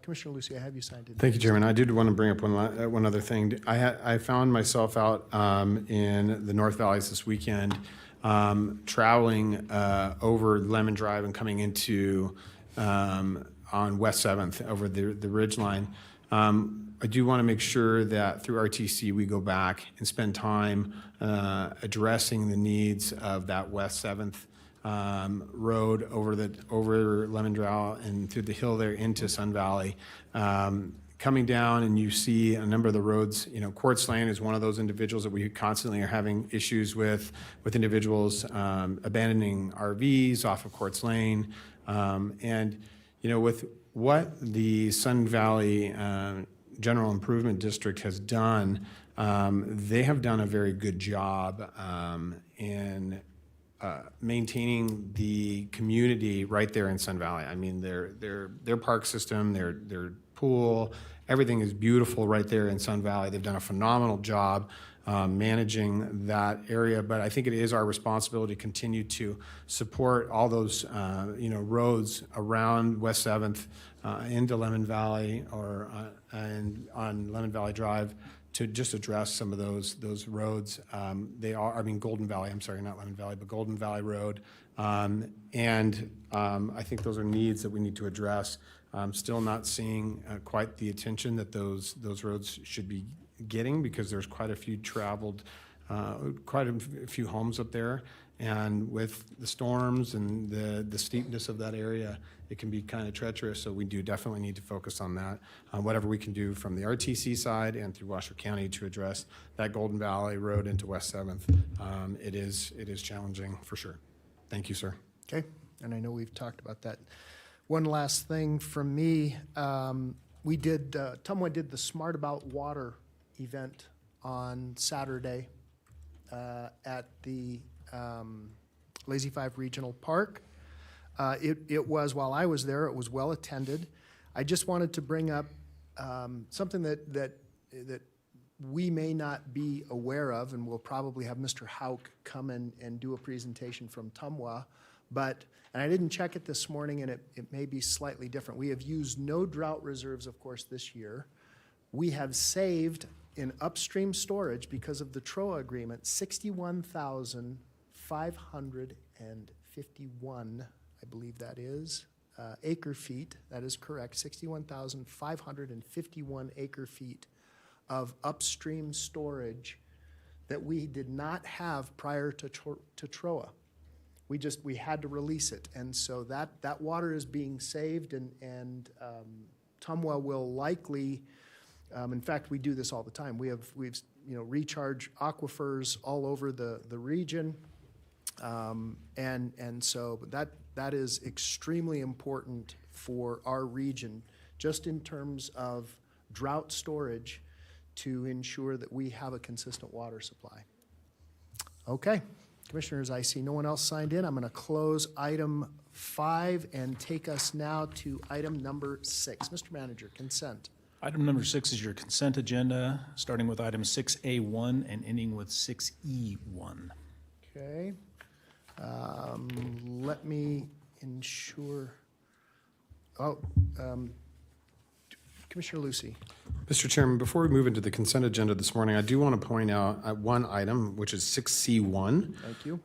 Speaker 1: Commissioner Lucy, I have you signed in.
Speaker 7: Thank you, Chairman. I did want to bring up one other thing. I found myself out in the North Valleys this weekend, traveling over Lemon Drive and coming into on West 7th over the ridge line. I do want to make sure that through RTC we go back and spend time addressing the needs of that West 7th road over Lemon Drive and through the hill there into Sun Valley. Coming down and you see a number of the roads, Quartz Lane is one of those individuals that we constantly are having issues with individuals abandoning RVs off of Quartz Lane. And with what the Sun Valley General Improvement District has done, they have done a very good job in maintaining the community right there in Sun Valley. I mean, their park system, their pool, everything is beautiful right there in Sun Valley. They've done a phenomenal job managing that area, but I think it is our responsibility to continue to support all those roads around West 7th into Lemon Valley and on Lemon Valley Drive to just address some of those roads. Golden Valley, I'm sorry, not Lemon Valley, but Golden Valley Road. And I think those are needs that we need to address. I'm still not seeing quite the attention that those roads should be getting because there's quite a few quite a few homes up there. And with the storms and the steepness of that area, it can be kind of treacherous. So we do definitely need to focus on that. Whatever we can do from the RTC side and through Washoe County to address that Golden Valley Road into West 7th, it is challenging for sure. Thank you, sir.
Speaker 1: Okay, and I know we've talked about that. One last thing from me. We did, Tumwa did the Smart About Water event on Saturday at the Lazy Five Regional Park. It was, while I was there, it was well-attended. I just wanted to bring up something that we may not be aware of, and we'll probably have Mr. Hauk come and do a presentation from Tumwa, and I didn't check it this morning, and it may be slightly different. We have used no drought reserves, of course, this year. We have saved in upstream storage, because of the TROA agreement, 61,551, I believe that is, acre feet. That is correct, 61,551 acre feet of upstream storage that we did not have prior to TROA. We had to release it, and so that water is being saved, and Tumwa will likely, in fact, we do this all the time. We've recharge aquifers all over the region, and so that is extremely important for our region, just in terms of drought storage, to ensure that we have a consistent water supply. Okay, Commissioners, I see no one else signed in. I'm going to close item 5 and take us now to item number 6. Mr. Manager, consent.
Speaker 4: Item number 6 is your consent agenda, starting with item 6A1 and ending with 6E1.
Speaker 1: Okay. Let me ensure, Commissioner Lucy.
Speaker 7: Mr. Chairman, before we move into the consent agenda this morning, I do want to point out one item, which is 6C1.
Speaker 1: Thank you.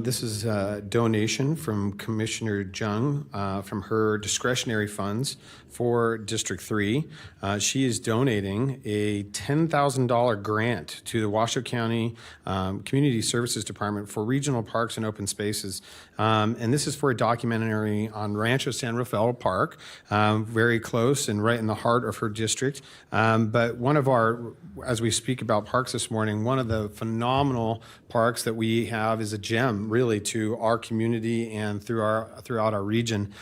Speaker 7: This is a donation from Commissioner Jung from her discretionary funds for District 3. She is donating a $10,000 grant to the Washoe County Community Services Department for regional parks and open spaces. And this is for a documentary on Rancho San Rafael Park, very close and right in the heart of her district. But one of our, as we speak about parks this morning, one of the phenomenal parks that we have is a gem, really, to our community and throughout our region,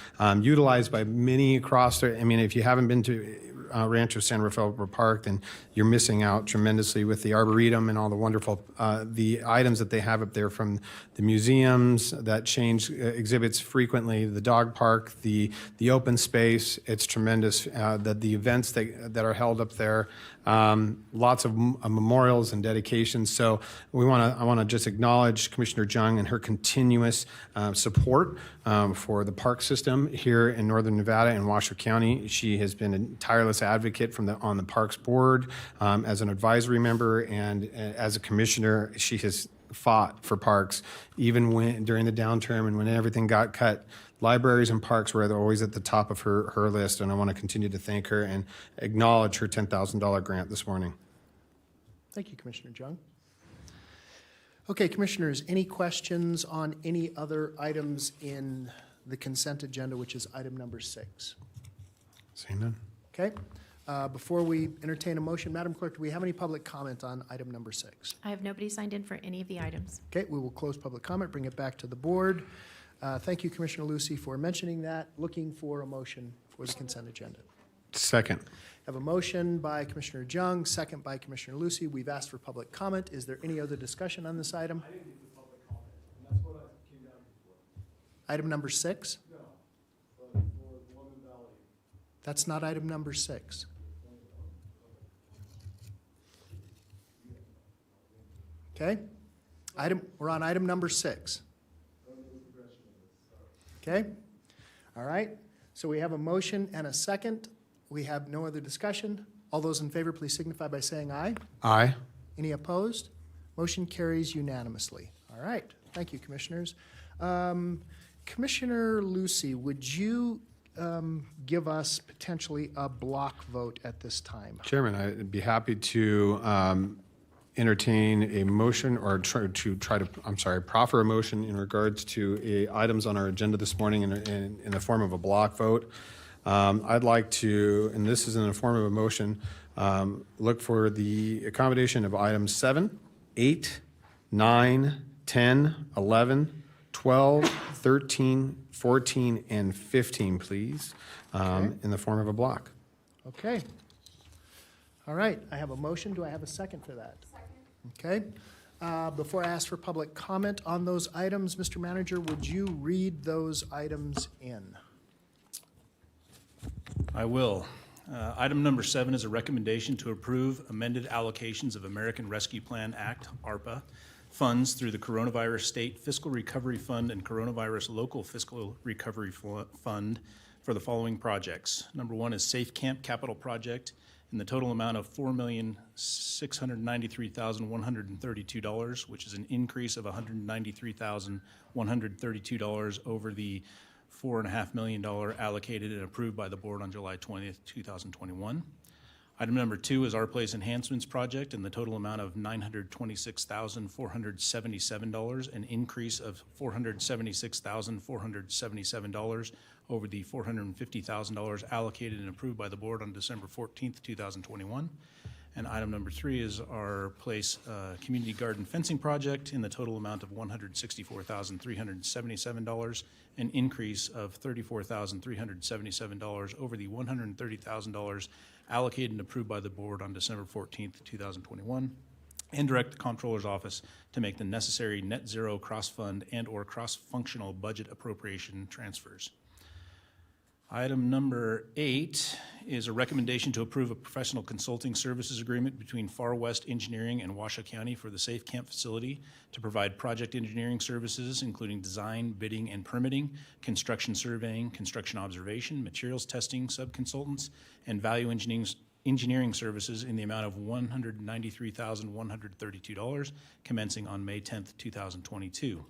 Speaker 7: utilized by many across there. I mean, if you haven't been to Rancho San Rafael Park, then you're missing out tremendously with the Arboretum and all the wonderful the items that they have up there, from the museums that change exhibits frequently, the dog park, the open space. It's tremendous. The events that are held up there, lots of memorials and dedications. So I want to just acknowledge Commissioner Jung and her continuous support for the park system here in Northern Nevada and Washoe County. She has been a tireless advocate on the Parks Board, as an advisory member, and as a commissioner. She has fought for parks, even during the downturn and when everything got cut. Libraries and parks were always at the top of her list, and I want to continue to thank her and acknowledge her $10,000 grant this morning.
Speaker 1: Thank you, Commissioner Jung. Okay, Commissioners, any questions on any other items in the consent agenda, which is item number 6?
Speaker 7: Seeing none.
Speaker 1: Okay. Before we entertain a motion, Madam Clerk, do we have any public comment on item number 6?
Speaker 3: I have nobody signed in for any of the items.
Speaker 1: Okay, we will close public comment, bring it back to the board. Thank you, Commissioner Lucy, for mentioning that. Looking for a motion for the consent agenda.
Speaker 7: Second.
Speaker 1: Have a motion by Commissioner Jung, second by Commissioner Lucy. We've asked for public comment. Is there any other discussion on this item? I didn't get the public comment, and that's what I came down for. Item number 6? No, but for Woman Valley. That's not item number 6. Okay? We're on item number 6. Okay? All right. So we have a motion and a second. We have no other discussion. All those in favor, please signify by saying aye.
Speaker 7: Aye.
Speaker 1: Any opposed? Motion carries unanimously. All right. Thank you, Commissioners. Commissioner Lucy, would you give us potentially a block vote at this time?
Speaker 7: Chairman, I'd be happy to entertain a motion, or proffer a motion in regards to items on our agenda this morning in the form of a block vote. I'd like to, and this is in the form of a motion, look for the accommodation of items 7, 8, 9, 10, 11, 12, 13, 14, and 15, please, in the form of a block.
Speaker 1: Okay. All right. I have a motion. Do I have a second for that? Second. Okay. Before I ask for public comment on those items, Mr. Manager, would you read those items in?
Speaker 4: I will. Item number 7 is a recommendation to approve amended allocations of American Rescue Plan Act, ARPA, funds through the Coronavirus State Fiscal Recovery Fund and Coronavirus Local Fiscal Recovery Fund for the following projects. Number 1 is Safe Camp Capital Project in the total amount of $4,693,132, which is an increase of $193,132 over the $4.5 million allocated and approved by the board on July 20th, 2021. Item number 2 is Our Place Enhancements Project in the total amount of $926,477, an increase of $476,477 over the $450,000 allocated and approved by the board on December 14th, 2021. And item number 3 is Our Place Community Garden Fencing Project in the total amount of $164,377, an increase of $34,377 over the $130,000 allocated and approved by the board on December 14th, 2021, and direct the Comptroller's Office to make the necessary net zero cross-fund and/or cross-functional budget appropriation transfers. Item number 8 is a recommendation to approve a professional consulting services agreement between Far West Engineering and Washoe County for the Safe Camp facility to provide project engineering services, including design, bidding, and permitting, construction surveying, construction observation, materials testing, subconsultants, and value engineering services in the amount of $193,132, commencing on May 10th, 2022.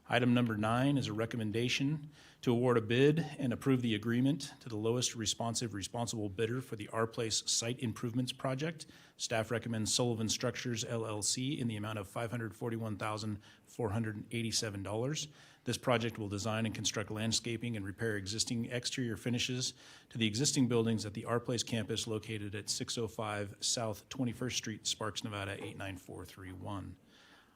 Speaker 4: Item number 9 is a recommendation to award a bid and approve the agreement to the lowest responsible bidder for the Our Place Site Improvements Project. Staff recommends Sullivan Structures LLC in the amount of $541,487. This project will design and construct landscaping and repair existing exterior finishes to the existing buildings at the Our Place campus located at 605 South 21st Street, Sparks, Nevada 89431.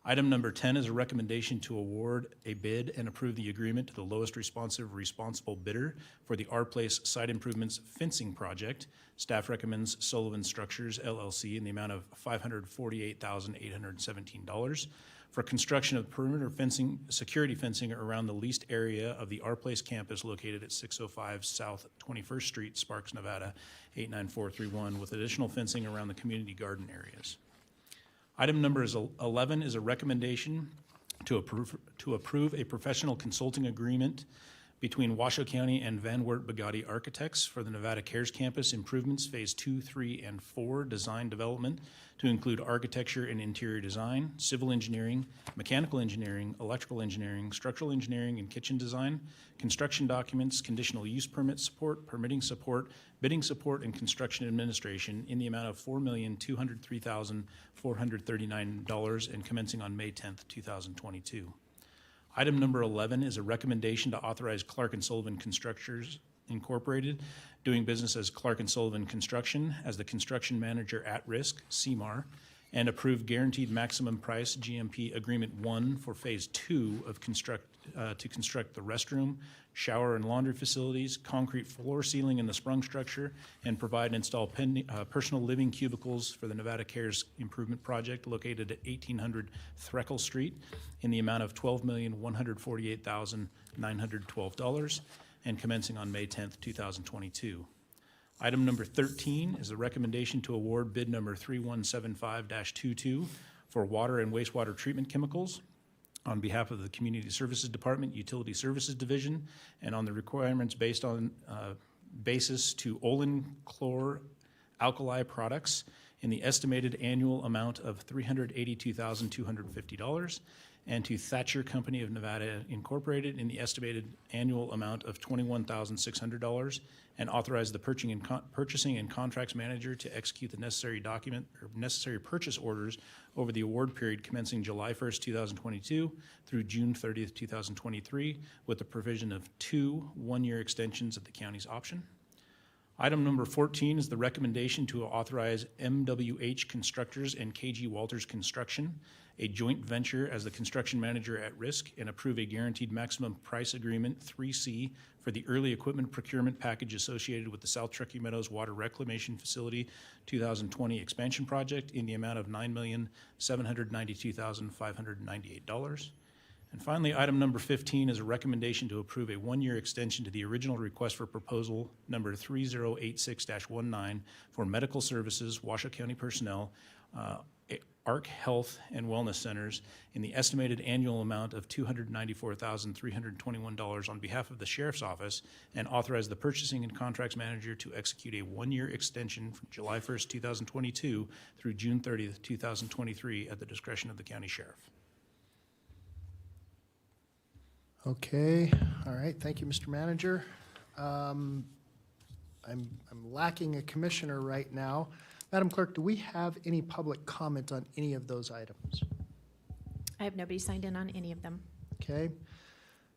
Speaker 4: Item number 10 is a recommendation to award a bid and approve the agreement to the lowest responsible bidder for the Our Place Site Improvements Fencing Project. Staff recommends Sullivan Structures LLC in the amount of $548,817 for construction of perimeter fencing, security fencing around the leased area of the Our Place campus located at 605 South 21st Street, Sparks, Nevada 89431, with additional fencing around the community garden areas. Item number 11 is a recommendation to approve a professional consulting agreement between Washoe County and Van Wert Bugatti Architects for the Nevada Cares Campus Improvements Phase 2, 3, and 4 design development to include architecture and interior design, civil engineering, mechanical engineering, electrical engineering, structural engineering and kitchen design, construction documents, conditional use permit support, permitting support, bidding support, and construction administration in the amount of $4,203,439 and commencing on May 10th, 2022. Item number 11 is a recommendation to authorize Clark & Sullivan Constructors Incorporated, doing business as Clark & Sullivan Construction, as the construction manager at risk, CMAR, and approve guaranteed maximum price GMP Agreement 1 for Phase 2 of to construct the restroom, shower and laundry facilities, concrete floor ceiling in the sprung structure, and provide and install personal living cubicles for the Nevada Cares Improvement Project located at 1800 Threckle Street in the amount of $12,148,912 and commencing on May 10th, 2022. Item number 13 is a recommendation to award bid number 3175-22 for water and wastewater treatment chemicals on behalf of the Community Services Department, Utility Services Division, and on the requirements based on basis to Olin Chlor Alkali Products in the estimated annual amount of $382,250, and to Thatcher Company of Nevada Incorporated in the estimated annual amount of $21,600, and authorize the purchasing and contracts manager to execute the necessary purchase orders over the award period commencing July 1st, 2022 through June 30th, 2023, with the provision of 2 one-year extensions at the county's option. Item number 14 is the recommendation to authorize MWH Constructors and KG Walters Construction, a joint venture as the construction manager at risk, and approve a guaranteed maximum price agreement 3C for the early equipment procurement package associated with the South Truckee Meadows Water Reclamation Facility 2020 expansion project in the amount of $9,792,598. And finally, item number 15 is a recommendation to approve a one-year extension to the original request for proposal number 3086-19 for medical services, Washoe County personnel, ARC Health and Wellness Centers in the estimated annual amount of $294,321 on behalf of the Sheriff's Office, and authorize the purchasing and contracts manager to execute a one-year extension from July 1st, 2022 through June 30th, 2023 at the discretion of the county sheriff.
Speaker 1: Okay, all right, thank you, Mr. Manager. I'm lacking a commissioner right now. Madam Clerk, do we have any public comment on any of those items?
Speaker 3: I have nobody signed in on any of them.
Speaker 1: Okay,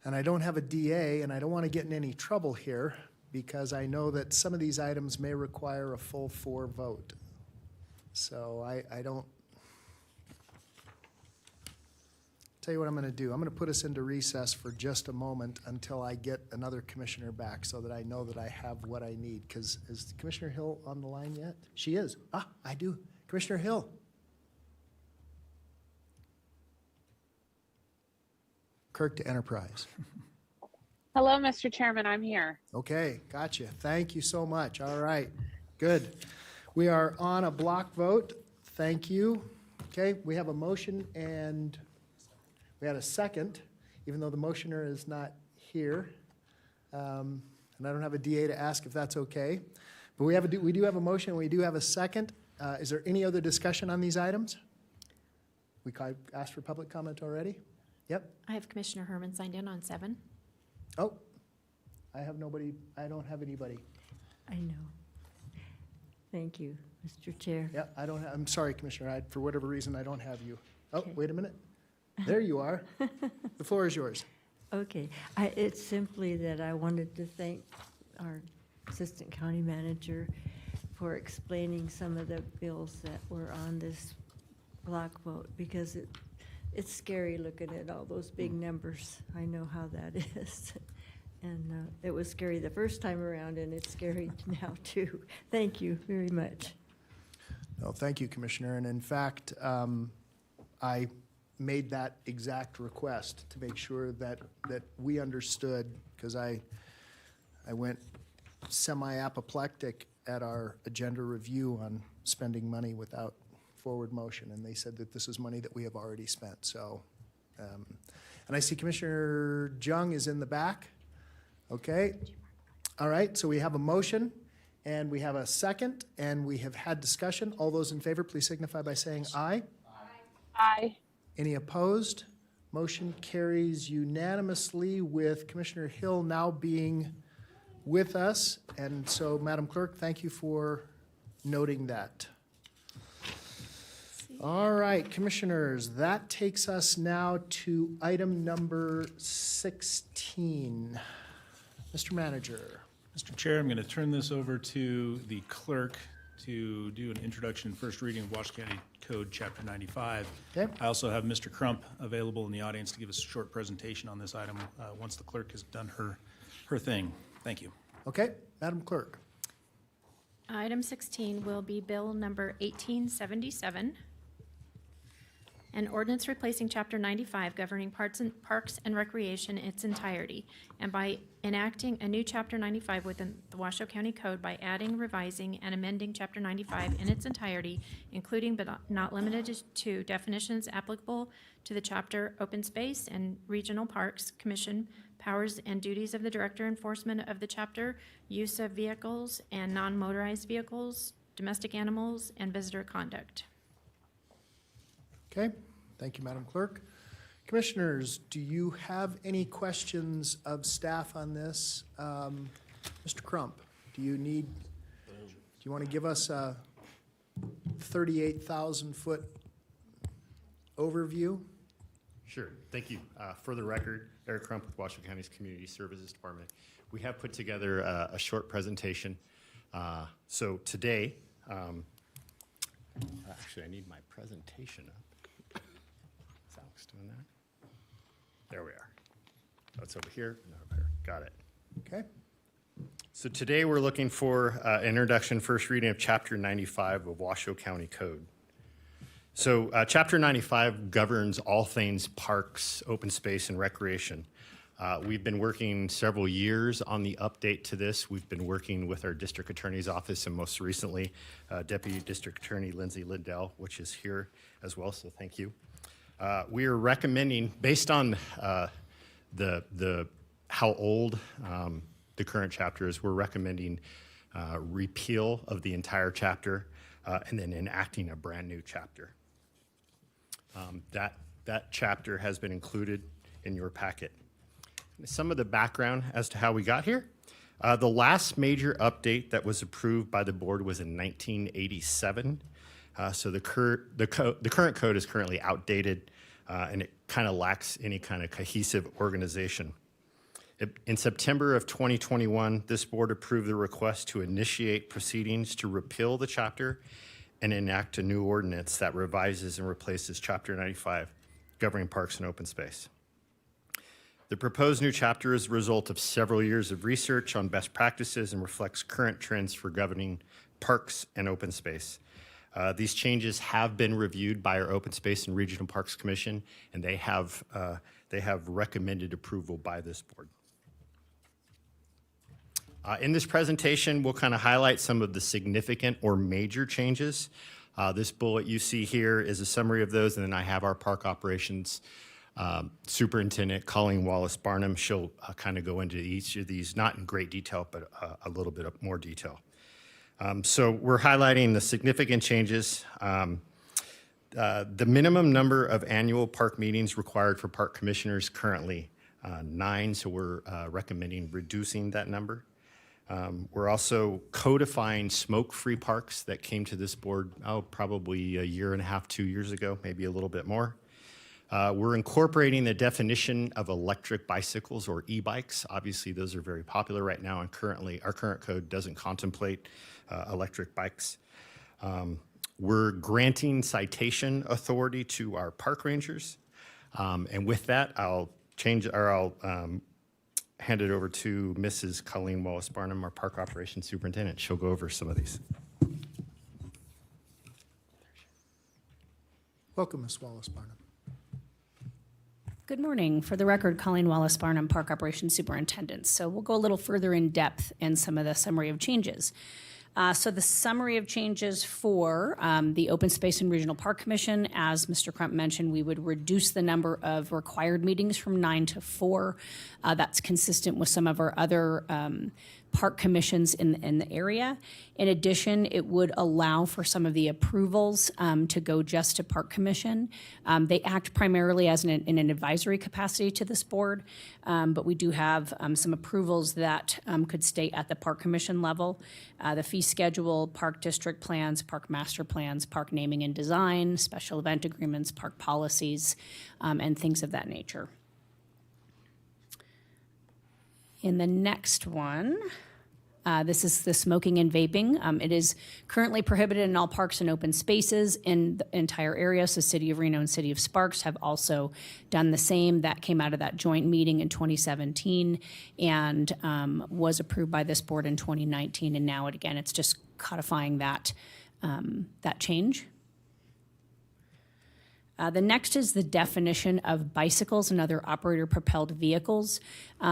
Speaker 1: and I don't have a DA, and I don't want to get in any trouble here because I know that some of these items may require a full 4 vote. So I don't. Tell you what I'm going to do. I'm going to put us into recess for just a moment until I get another commissioner back so that I know that I have what I need. Because is Commissioner Hill on the line yet? She is. Ah, I do. Commissioner Hill. Kirk to Enterprise.
Speaker 16: Hello, Mr. Chairman, I'm here.
Speaker 1: Okay, gotcha. Thank you so much. All right, good. We are on a block vote. Thank you. Okay, we have a motion and we had a second, even though the motioner is not here. And I don't have a DA to ask if that's okay. But we do have a motion and we do have a second. Is there any other discussion on these items? We asked for public comment already? Yep.
Speaker 3: I have Commissioner Herman signed in on 7.
Speaker 1: Oh, I have nobody, I don't have anybody.
Speaker 8: I know. Thank you, Mr. Chair.
Speaker 1: Yeah, I'm sorry, Commissioner, for whatever reason, I don't have you. Oh, wait a minute. There you are. The floor is yours.
Speaker 8: Okay, it's simply that I wanted to thank our Assistant County Manager for explaining some of the bills that were on this block vote, because it's scary looking at all those big numbers. I know how that is. And it was scary the first time around, and it's scary now, too. Thank you very much.
Speaker 1: No, thank you, Commissioner. And in fact, I made that exact request to make sure that we understood, because I went semi-apoplectic at our agenda review on spending money without forward motion, and they said that this is money that we have already spent. So, and I see Commissioner Jung is in the back. Okay. All right, so we have a motion, and we have a second, and we have had discussion. All those in favor, please signify by saying aye.
Speaker 16: Aye.
Speaker 1: Any opposed? Motion carries unanimously with Commissioner Hill now being with us. And so, Madam Clerk, thank you for noting that. All right, Commissioners, that takes us now to item number 16. Mr. Manager.
Speaker 4: Mr. Chair, I'm going to turn this over to the clerk to do an introduction and first reading of Washoe County Code, Chapter 95.
Speaker 1: Okay.
Speaker 4: I also have Mr. Crump available in the audience to give us a short presentation on this item once the clerk has done her thing. Thank you.
Speaker 1: Okay, Madam Clerk.
Speaker 3: Item 16 will be Bill number 1877. An ordinance replacing Chapter 95 governing parks and recreation in its entirety, and by enacting a new Chapter 95 within the Washoe County Code by adding, revising, and amending Chapter 95 in its entirety, including but not limited to definitions applicable to the chapter, open space and regional parks, commission, powers and duties of the director, enforcement of the chapter, use of vehicles and non-motorized vehicles, domestic animals, and visitor conduct.
Speaker 1: Okay, thank you, Madam Clerk. Commissioners, do you have any questions of staff on this? Mr. Crump, do you want to give us a 38,000-foot overview?
Speaker 17: Sure, thank you. For the record, Eric Crump with Washoe County's Community Services Department. We have put together a short presentation So today, actually, I need my presentation up. Is Alex doing that? There we are. That's over here and over here. Got it.
Speaker 1: Okay.
Speaker 17: So today we're looking for introduction, first reading of Chapter 95 of Washoe County Code. So Chapter 95 governs all things parks, open space, and recreation. We've been working several years on the update to this. We've been working with our district attorney's office and most recently Deputy District Attorney Lindsay Lindell, which is here as well, so thank you. We are recommending, based on how old the current chapter is, we're recommending repeal of the entire chapter and then enacting a brand new chapter. That chapter has been included in your packet. Some of the background as to how we got here. The last major update that was approved by the board was in 1987. So the current code is currently outdated and it kind of lacks any kind of cohesive organization. In September of 2021, this board approved the request to initiate proceedings to repeal the chapter and enact a new ordinance that revises and replaces Chapter 95, governing parks and open space. The proposed new chapter is the result of several years of research on best practices and reflects current trends for governing parks and open space. These changes have been reviewed by our Open Space and Regional Parks Commission, and they have recommended approval by this board. In this presentation, we'll kind of highlight some of the significant or major changes. This bullet you see here is a summary of those, and then I have our park operations Superintendent Colleen Wallace-Barnum. She'll kind of go into each of these, not in great detail, but a little bit of more detail. So we're highlighting the significant changes. The minimum number of annual park meetings required for park commissioners currently 9, so we're recommending reducing that number. We're also codifying smoke-free parks that came to this board, probably a year and a half, 2 years ago, maybe a little bit more. We're incorporating the definition of electric bicycles or e-bikes. Obviously, those are very popular right now, and our current code doesn't contemplate electric bikes. We're granting citation authority to our park rangers. And with that, I'll hand it over to Mrs. Colleen Wallace-Barnum, our Park Operations Superintendent. She'll go over some of these.
Speaker 1: Welcome, Ms. Wallace-Barnum.
Speaker 18: Good morning. For the record, Colleen Wallace-Barnum, Park Operations Superintendent. So we'll go a little further in depth in some of the summary of changes. So the summary of changes for the Open Space and Regional Park Commission, as Mr. Crump mentioned, we would reduce the number of required meetings from 9 to 4. That's consistent with some of our other park commissions in the area. In addition, it would allow for some of the approvals to go just to Park Commission. They act primarily as in an advisory capacity to this board, but we do have some approvals that could stay at the Park Commission level. The fee schedule, park district plans, park master plans, park naming and design, special event agreements, park policies, and things of that nature. In the next one, this is the smoking and vaping. It is currently prohibited in all parks and open spaces in the entire area. So City of Reno and City of Sparks have also done the same. That came out of that joint meeting in 2017 and was approved by this board in 2019. And now, again, it's just codifying that change. The next is the definition of bicycles and other operator-propelled vehicles.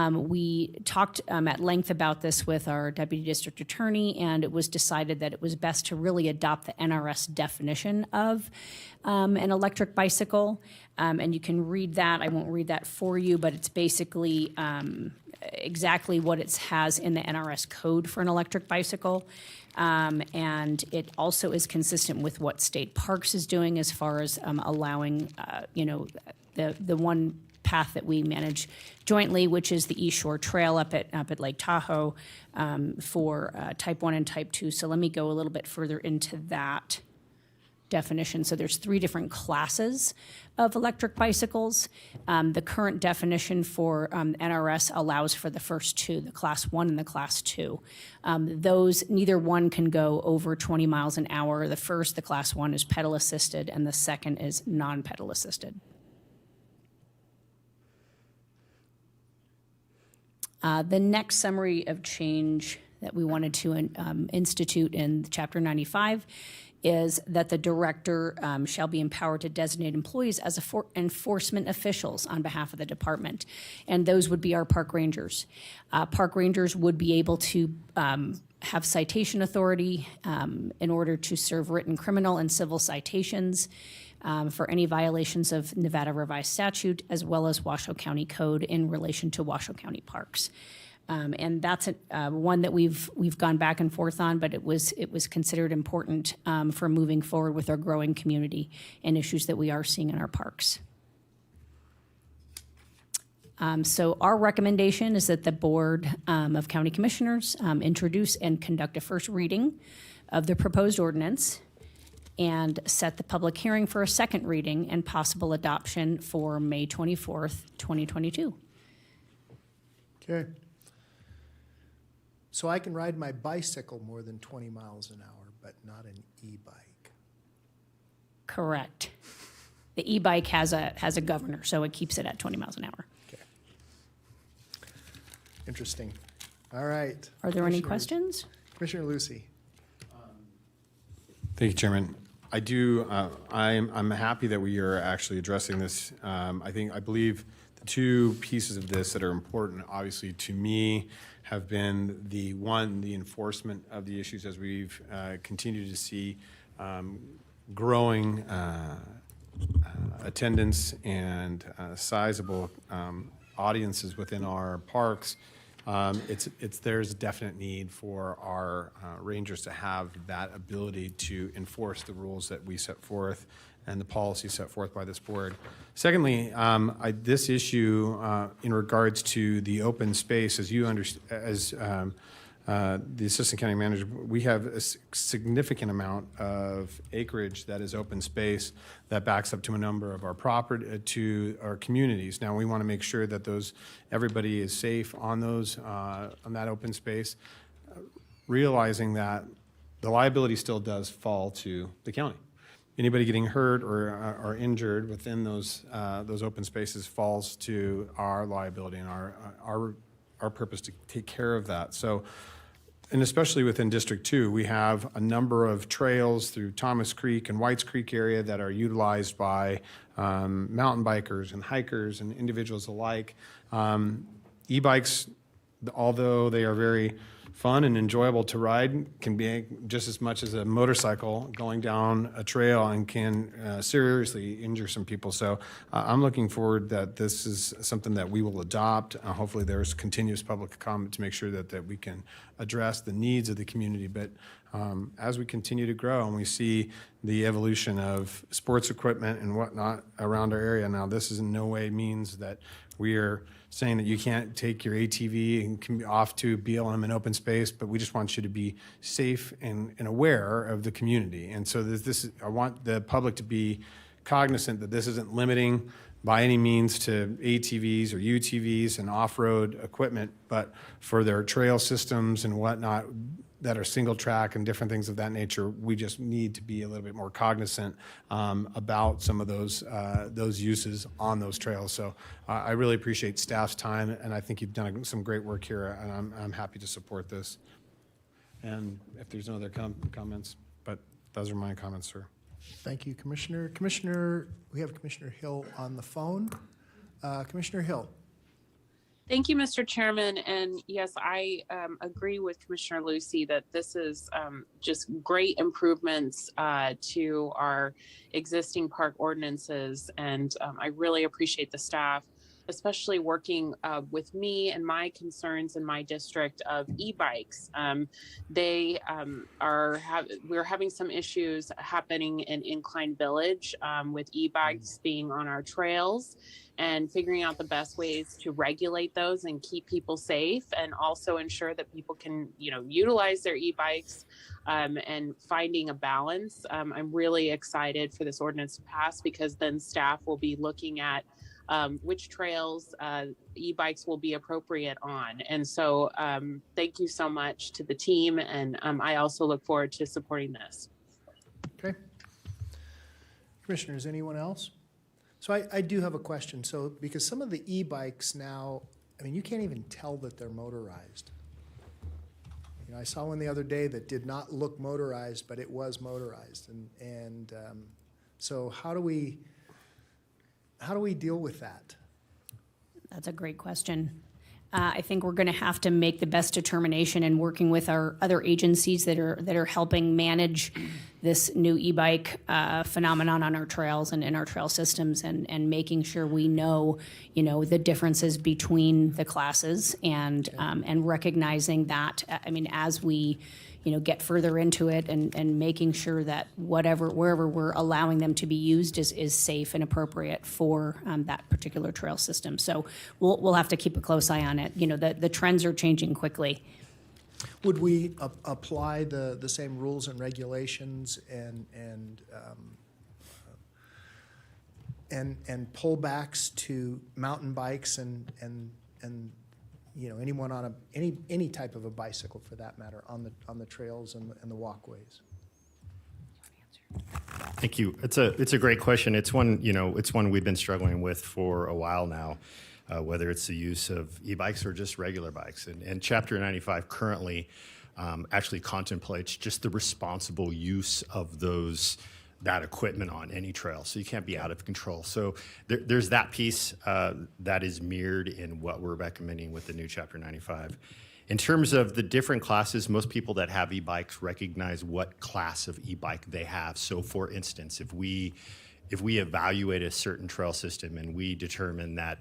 Speaker 18: We talked at length about this with our Deputy District Attorney, and it was decided that it was best to really adopt the NRS definition of an electric bicycle. And you can read that. I won't read that for you, but it's basically exactly what it has in the NRS code for an electric bicycle. And it also is consistent with what State Parks is doing as far as allowing, the one path that we manage jointly, which is the East Shore Trail up at Lake Tahoe for Type 1 and Type 2. So let me go a little bit further into that. definition. So there's 3 different classes of electric bicycles. The current definition for NRS allows for the first 2, the Class 1 and the Class 2. Those, neither one can go over 20 miles an hour. The first, the Class 1, is pedal assisted, and the second is non-pedal assisted. The next summary of change that we wanted to institute in Chapter 95 is that the director shall be empowered to designate employees as enforcement officials on behalf of the department. And those would be our park rangers. Park rangers would be able to have citation authority in order to serve written criminal and civil citations for any violations of Nevada Revised Statute, as well as Washoe County Code in relation to Washoe County parks. And that's one that we've gone back and forth on, but it was considered important for moving forward with our growing community and issues that we are seeing in our parks. So our recommendation is that the Board of County Commissioners introduce and conduct a first reading of the proposed ordinance and set the public hearing for a second reading and possible adoption for May 24th, 2022.
Speaker 1: Okay. So I can ride my bicycle more than 20 miles an hour, but not an e-bike.
Speaker 18: Correct. The e-bike has a governor, so it keeps it at 20 miles an hour.
Speaker 1: Okay. Interesting. All right.
Speaker 18: Are there any questions?
Speaker 1: Commissioner Lucy.
Speaker 7: Thank you, Chairman. I'm happy that we are actually addressing this. I believe the 2 pieces of this that are important, obviously, to me, have been the enforcement of the issues as we've continued to see growing attendance and sizable audiences within our parks. There's a definite need for our rangers to have that ability to enforce the rules that we set forth and the policy set forth by this board. Secondly, this issue in regards to the open space, as you understand, the assistant county manager, we have a significant amount of acreage that is open space that backs up to a number of our property, to our communities. Now, we want to make sure that everybody is safe on that open space, realizing that the liability still does fall to the county. Anybody getting hurt or injured within those open spaces falls to our liability and our purpose to take care of that. So, and especially within District 2, we have a number of trails through Thomas Creek and Whites Creek area that are utilized by mountain bikers and hikers and individuals alike. E-bikes, although they are very fun and enjoyable to ride, can be just as much as a motorcycle going down a trail and can seriously injure some people. So I'm looking forward that this is something that we will adopt. Hopefully there's continuous public comment to make sure that we can address the needs of the community. But as we continue to grow and we see the evolution of sports equipment and whatnot around our area, now this is in no way means that we are saying that you can't take your ATV and come off to BLM in open space, but we just want you to be safe and aware of the community. And so I want the public to be cognizant that this isn't limiting by any means to ATVs or UTVs and off-road equipment, but for their trail systems and whatnot that are single track and different things of that nature, we just need to be a little bit more cognizant about some of those uses on those trails. So I really appreciate staff's time, and I think you've done some great work here, and I'm happy to support this. And if there's no other comments, but those are my comments, sir.
Speaker 1: Thank you, Commissioner. We have Commissioner Hill on the phone. Commissioner Hill.
Speaker 16: Thank you, Mr. Chairman. And yes, I agree with Commissioner Lucy that this is just great improvements to our existing park ordinances. And I really appreciate the staff, especially working with me and my concerns in my district of e-bikes. We're having some issues happening in Incline Village with e-bikes being on our trails, and figuring out the best ways to regulate those and keep people safe, and also ensure that people can, utilize their e-bikes, and finding a balance. I'm really excited for this ordinance to pass, because then staff will be looking at which trails e-bikes will be appropriate on. And so thank you so much to the team, and I also look forward to supporting this.
Speaker 1: Okay. Commissioners, anyone else? So I do have a question. So because some of the e-bikes now, you can't even tell that they're motorized. I saw one the other day that did not look motorized, but it was motorized. And so how do we deal with that?
Speaker 18: That's a great question. I think we're going to have to make the best determination in working with our other agencies that are helping manage this new e-bike phenomenon on our trails and in our trail systems, and making sure we know, the differences between the classes, and recognizing that, as we, get further into it, and making sure that wherever we're allowing them to be used is safe and appropriate for that particular trail system. So we'll have to keep a close eye on it. The trends are changing quickly.
Speaker 1: Would we apply the same rules and regulations and pullbacks to mountain bikes and anyone on any type of a bicycle, for that matter, on the trails and the walkways?
Speaker 17: Thank you. It's a great question. It's one we've been struggling with for a while now, whether it's the use of e-bikes or just regular bikes. And Chapter 95 currently actually contemplates just the responsible use of that equipment on any trail. So you can't be out of control. So there's that piece that is mirrored in what we're recommending with the new Chapter 95. In terms of the different classes, most people that have e-bikes recognize what class of e-bike they have. So for instance, if we evaluate a certain trail system and we determine that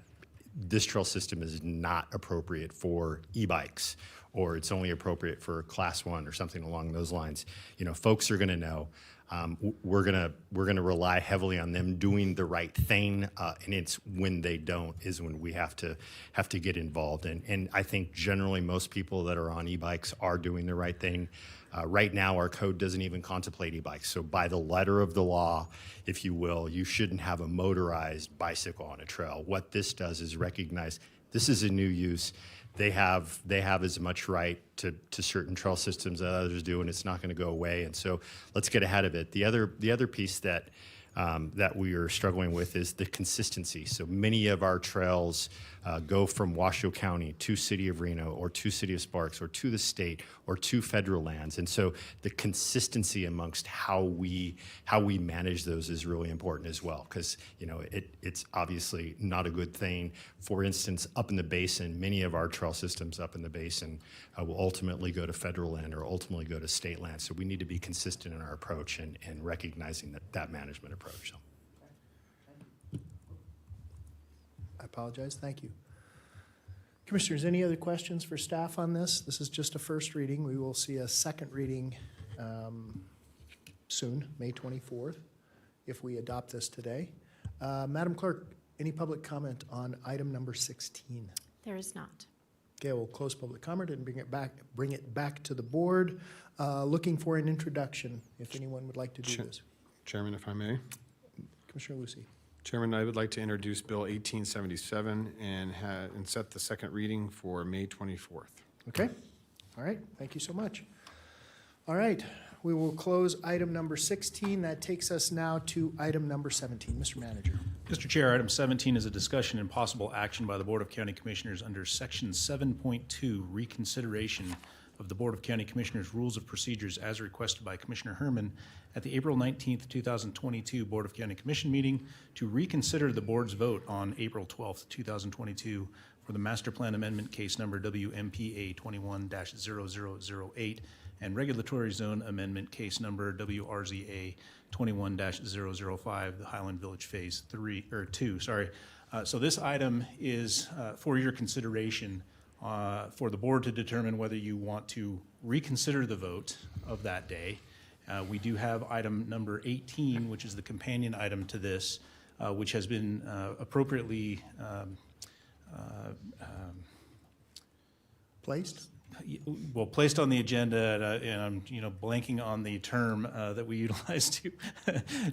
Speaker 17: this trail system is not appropriate for e-bikes, or it's only appropriate for class 1 or something along those lines, folks are going to know. We're gonna rely heavily on them doing the right thing, and it's when they don't is when we have to get involved. And I think generally most people that are on e-bikes are doing the right thing. Right now, our code doesn't even contemplate e-bikes. So by the letter of the law, if you will, you shouldn't have a motorized bicycle on a trail. What this does is recognize this is a new use. They have as much right to certain trail systems that others do, and it's not going to go away. And so let's get ahead of it. The other piece that we are struggling with is the consistency. So many of our trails go from Washoe County to City of Reno, or to City of Sparks, or to the state, or to federal lands. And so the consistency amongst how we manage those is really important as well, because it's obviously not a good thing. For instance, up in the basin, many of our trail systems up in the basin will ultimately go to federal land or ultimately go to state land. So we need to be consistent in our approach and recognizing that management approach. So.
Speaker 1: I apologize. Thank you. Commissioners, any other questions for staff on this? This is just a first reading. We will see a second reading soon, May 24th, if we adopt this today. Madam Clerk, any public comment on item number 16?
Speaker 3: There is not.
Speaker 1: Okay, we'll close public comment and bring it back to the board. Looking for an introduction, if anyone would like to do this.
Speaker 7: Chairman, if I may.
Speaker 1: Commissioner Lucy.
Speaker 7: Chairman, I would like to introduce Bill 1877 and set the second reading for May 24th.
Speaker 1: Okay. All right. Thank you so much. All right. We will close item number 16. That takes us now to item number 17. Mr. Manager.
Speaker 4: Mr. Chair, item 17 is a discussion and possible action by the Board of County Commissioners under Section 7.2, reconsideration of the Board of County Commissioners Rules of Procedures as requested by Commissioner Herman at the April 19th, 2022 Board of County Commission meeting to reconsider the board's vote on April 12th, 2022 for the Master Plan Amendment Case Number WMPA 21-0008 and Regulatory Zone Amendment Case Number WRZA 21-005, the Highland Village Phase 2. So this item is for your consideration for the board to determine whether you want to reconsider the vote of that day. We do have item number 18, which is the companion item to this, which has been appropriately
Speaker 1: Placed?
Speaker 4: well, placed on the agenda, and I'm, blanking on the term that we utilize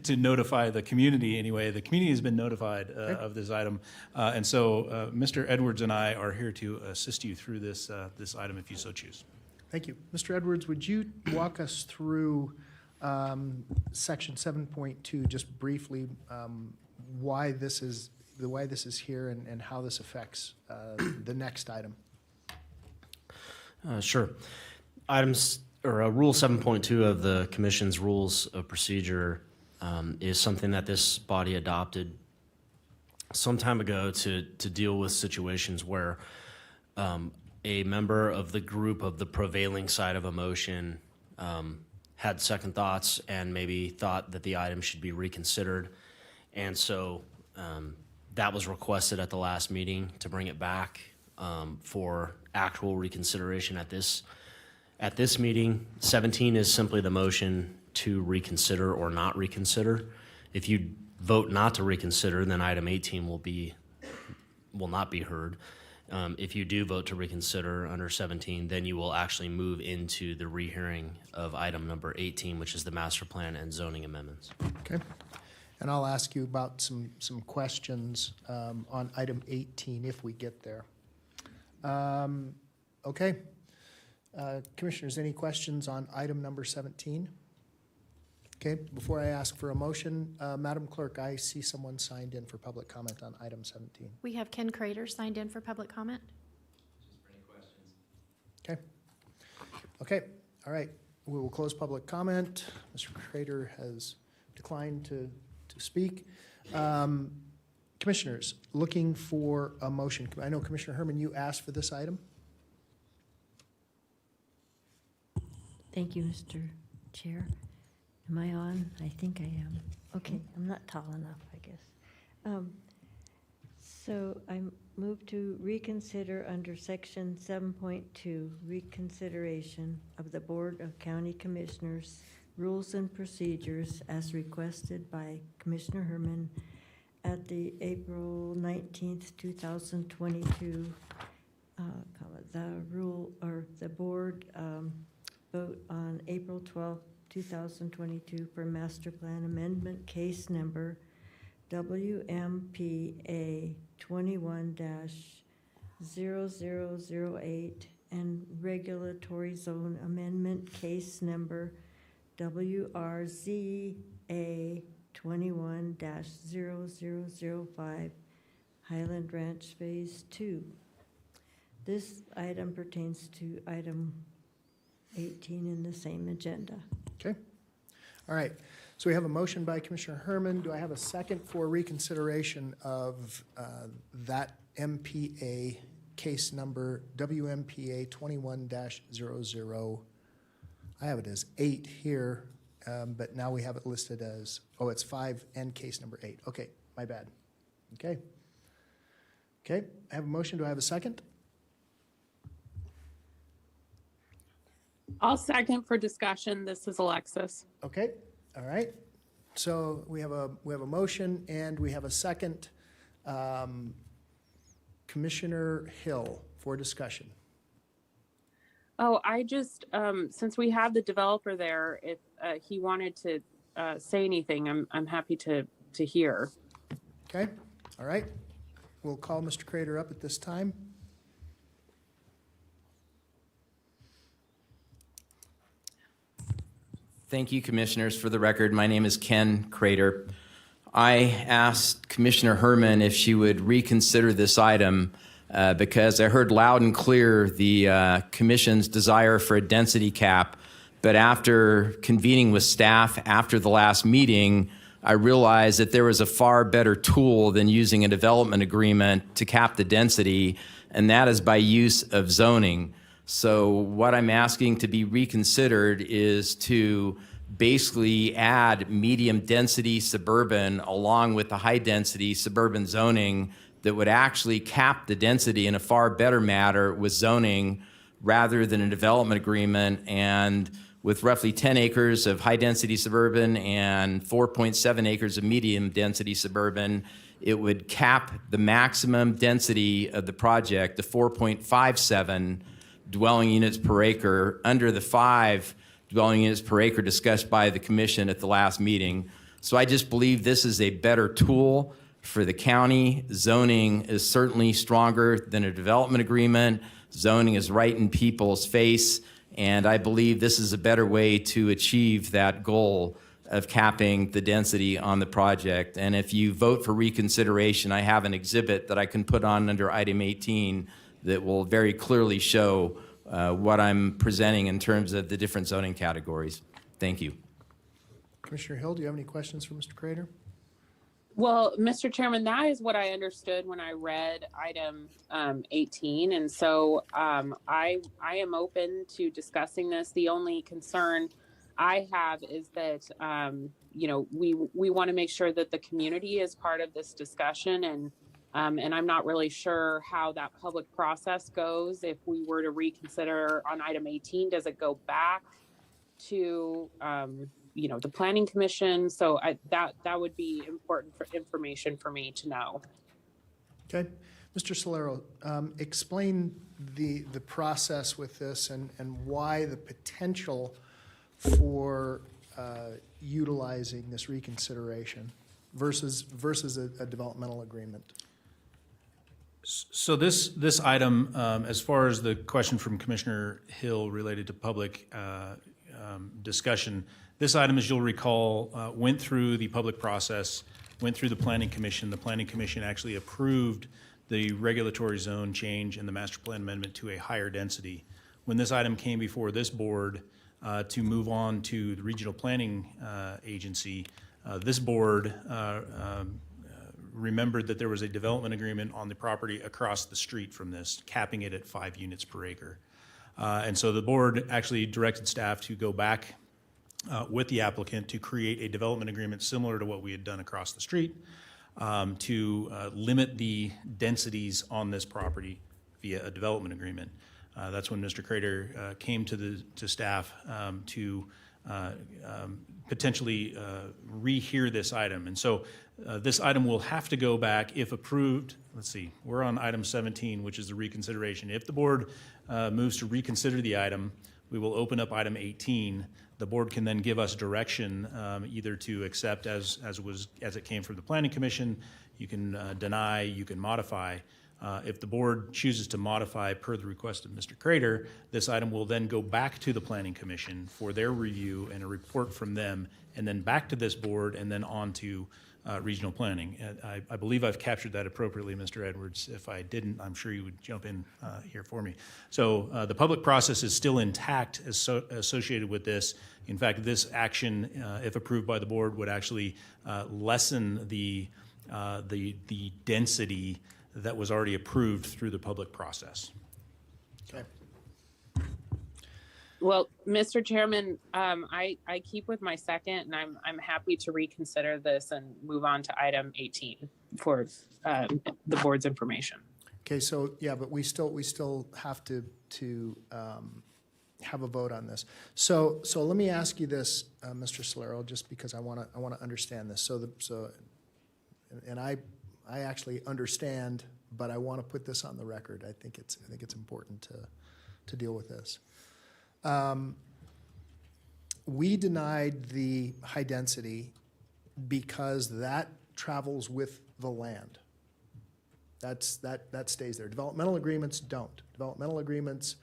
Speaker 4: to notify the community anyway. The community has been notified of this item. And so Mr. Edwards and I are here to assist you through this item if you so choose.
Speaker 1: Thank you. Mr. Edwards, would you walk us through section 7.2, just briefly, why this is here and how this affects the next item?
Speaker 15: Sure. Rule 7.2 of the Commission's Rules of Procedure is something that this body adopted some time ago to deal with situations where a member of the group of the prevailing side of a motion had second thoughts and maybe thought that the item should be reconsidered. And so that was requested at the last meeting to bring it back for actual reconsideration at this meeting. 17 is simply the motion to reconsider or not reconsider. If you vote not to reconsider, then item 18 will not be heard. If you do vote to reconsider under 17, then you will actually move into the rehearing of item number 18, which is the master plan and zoning amendments.
Speaker 1: Okay. And I'll ask you about some questions on item 18 if we get there. Okay. Commissioners, any questions on item number 17? Okay, before I ask for a motion, Madam Clerk, I see someone signed in for public comment on item 17.
Speaker 3: We have Ken Crater signed in for public comment.
Speaker 1: Okay. Okay, all right. We will close public comment. Mr. Crater has declined to speak. Commissioners, looking for a motion. I know Commissioner Herman, you asked for this item.
Speaker 8: Thank you, Mr. Chair. Am I on? I think I am. Okay, I'm not tall enough, I guess. So I move to reconsider under section 7.2, reconsideration of the Board of County Commissioners Rules and Procedures as requested by Commissioner Herman at the April 19th, 2022, the board vote on April 12th, 2022 for master plan amendment case number WMPA 21-0008 and regulatory zone amendment case number WRZA 21-0005 Highland Ranch Phase 2. This item pertains to item 18 in the same agenda.
Speaker 1: Okay. All right. So we have a motion by Commissioner Herman. Do I have a second for reconsideration of that MPA case number WMPA 21-00? I have it as 8 here, but now we have it listed as, it's 5 and case number 8. Okay, my bad. Okay. Okay, I have a motion. Do I have a second?
Speaker 16: I'll second for discussion. This is Alexis.
Speaker 1: Okay, all right. So we have a motion and we have a second. Commissioner Hill for discussion.
Speaker 16: Oh, I just, since we have the developer there, if he wanted to say anything, I'm happy to hear.
Speaker 1: Okay, all right. We'll call Mr. Crater up at this time.
Speaker 19: Thank you, Commissioners. For the record, my name is Ken Crater. I asked Commissioner Herman if she would reconsider this item because I heard loud and clear the Commission's desire for a density cap, but after convening with staff after the last meeting, I realized that there was a far better tool than using a development agreement to cap the density, and that is by use of zoning. So what I'm asking to be reconsidered is to basically add medium density suburban along with the high density suburban zoning that would actually cap the density in a far better manner with zoning rather than a development agreement. And with roughly 10 acres of high-density suburban and 4.7 acres of medium-density suburban, it would cap the maximum density of the project to 4.57 dwelling units per acre, under the 5 dwelling units per acre discussed by the commission at the last meeting. So I just believe this is a better tool for the county. Zoning is certainly stronger than a development agreement. Zoning is right in people's face, and I believe this is a better way to achieve that goal of capping the density on the project. And if you vote for reconsideration, I have an exhibit that I can put on under item 18 that will very clearly show what I'm presenting in terms of the different zoning categories. Thank you.
Speaker 1: Commissioner Hill, do you have any questions for Mr. Crater?
Speaker 16: Well, Mr. Chairman, that is what I understood when I read item 18. And so I am open to discussing this. The only concern I have is that, we want to make sure that the community is part of this discussion. And I'm not really sure how that public process goes. If we were to reconsider on item 18, does it go back to, the Planning Commission? So that would be important for information for me to know.
Speaker 1: Okay. Mr. Solero, explain the process with this and why the potential for utilizing this reconsideration versus a developmental agreement.
Speaker 4: So this item, as far as the question from Commissioner Hill related to public discussion, this item, as you'll recall, went through the public process, went through the Planning Commission. The Planning Commission actually approved the regulatory zone change and the master plan amendment to a higher density. When this item came before this board to move on to the regional planning agency, this board remembered that there was a development agreement on the property across the street from this, capping it at 5 units per acre. And so the board actually directed staff to go back with the applicant to create a development agreement similar to what we had done across the street to limit the densities on this property via a development agreement. That's when Mr. Crater came to staff to potentially rehear this item. And so this item will have to go back if approved. Let's see, we're on item 17, which is the reconsideration. If the board moves to reconsider the item, we will open up item 18. The board can then give us direction either to accept as it came from the Planning Commission. You can deny, you can modify. If the board chooses to modify per the request of Mr. Crater, this item will then go back to the Planning Commission for their review and a report from them, and then back to this board, and then on to regional planning. I believe I've captured that appropriately, Mr. Edwards. If I didn't, I'm sure you would jump in here for me. So the public process is still intact associated with this. In fact, this action, if approved by the board, would actually lessen the density that was already approved through the public process.
Speaker 1: Okay.
Speaker 16: Well, Mr. Chairman, I keep with my second, and I'm happy to reconsider this and move on to item 18 for the board's information.
Speaker 1: Okay, so yeah, but we still have to have a vote on this. So let me ask you this, Mr. Solero, just because I want to understand this. And I actually understand, but I want to put this on the record. I think it's important to deal with this. We denied the high density because that travels with the land. That stays there. Developmental agreements don't. Developmental agreements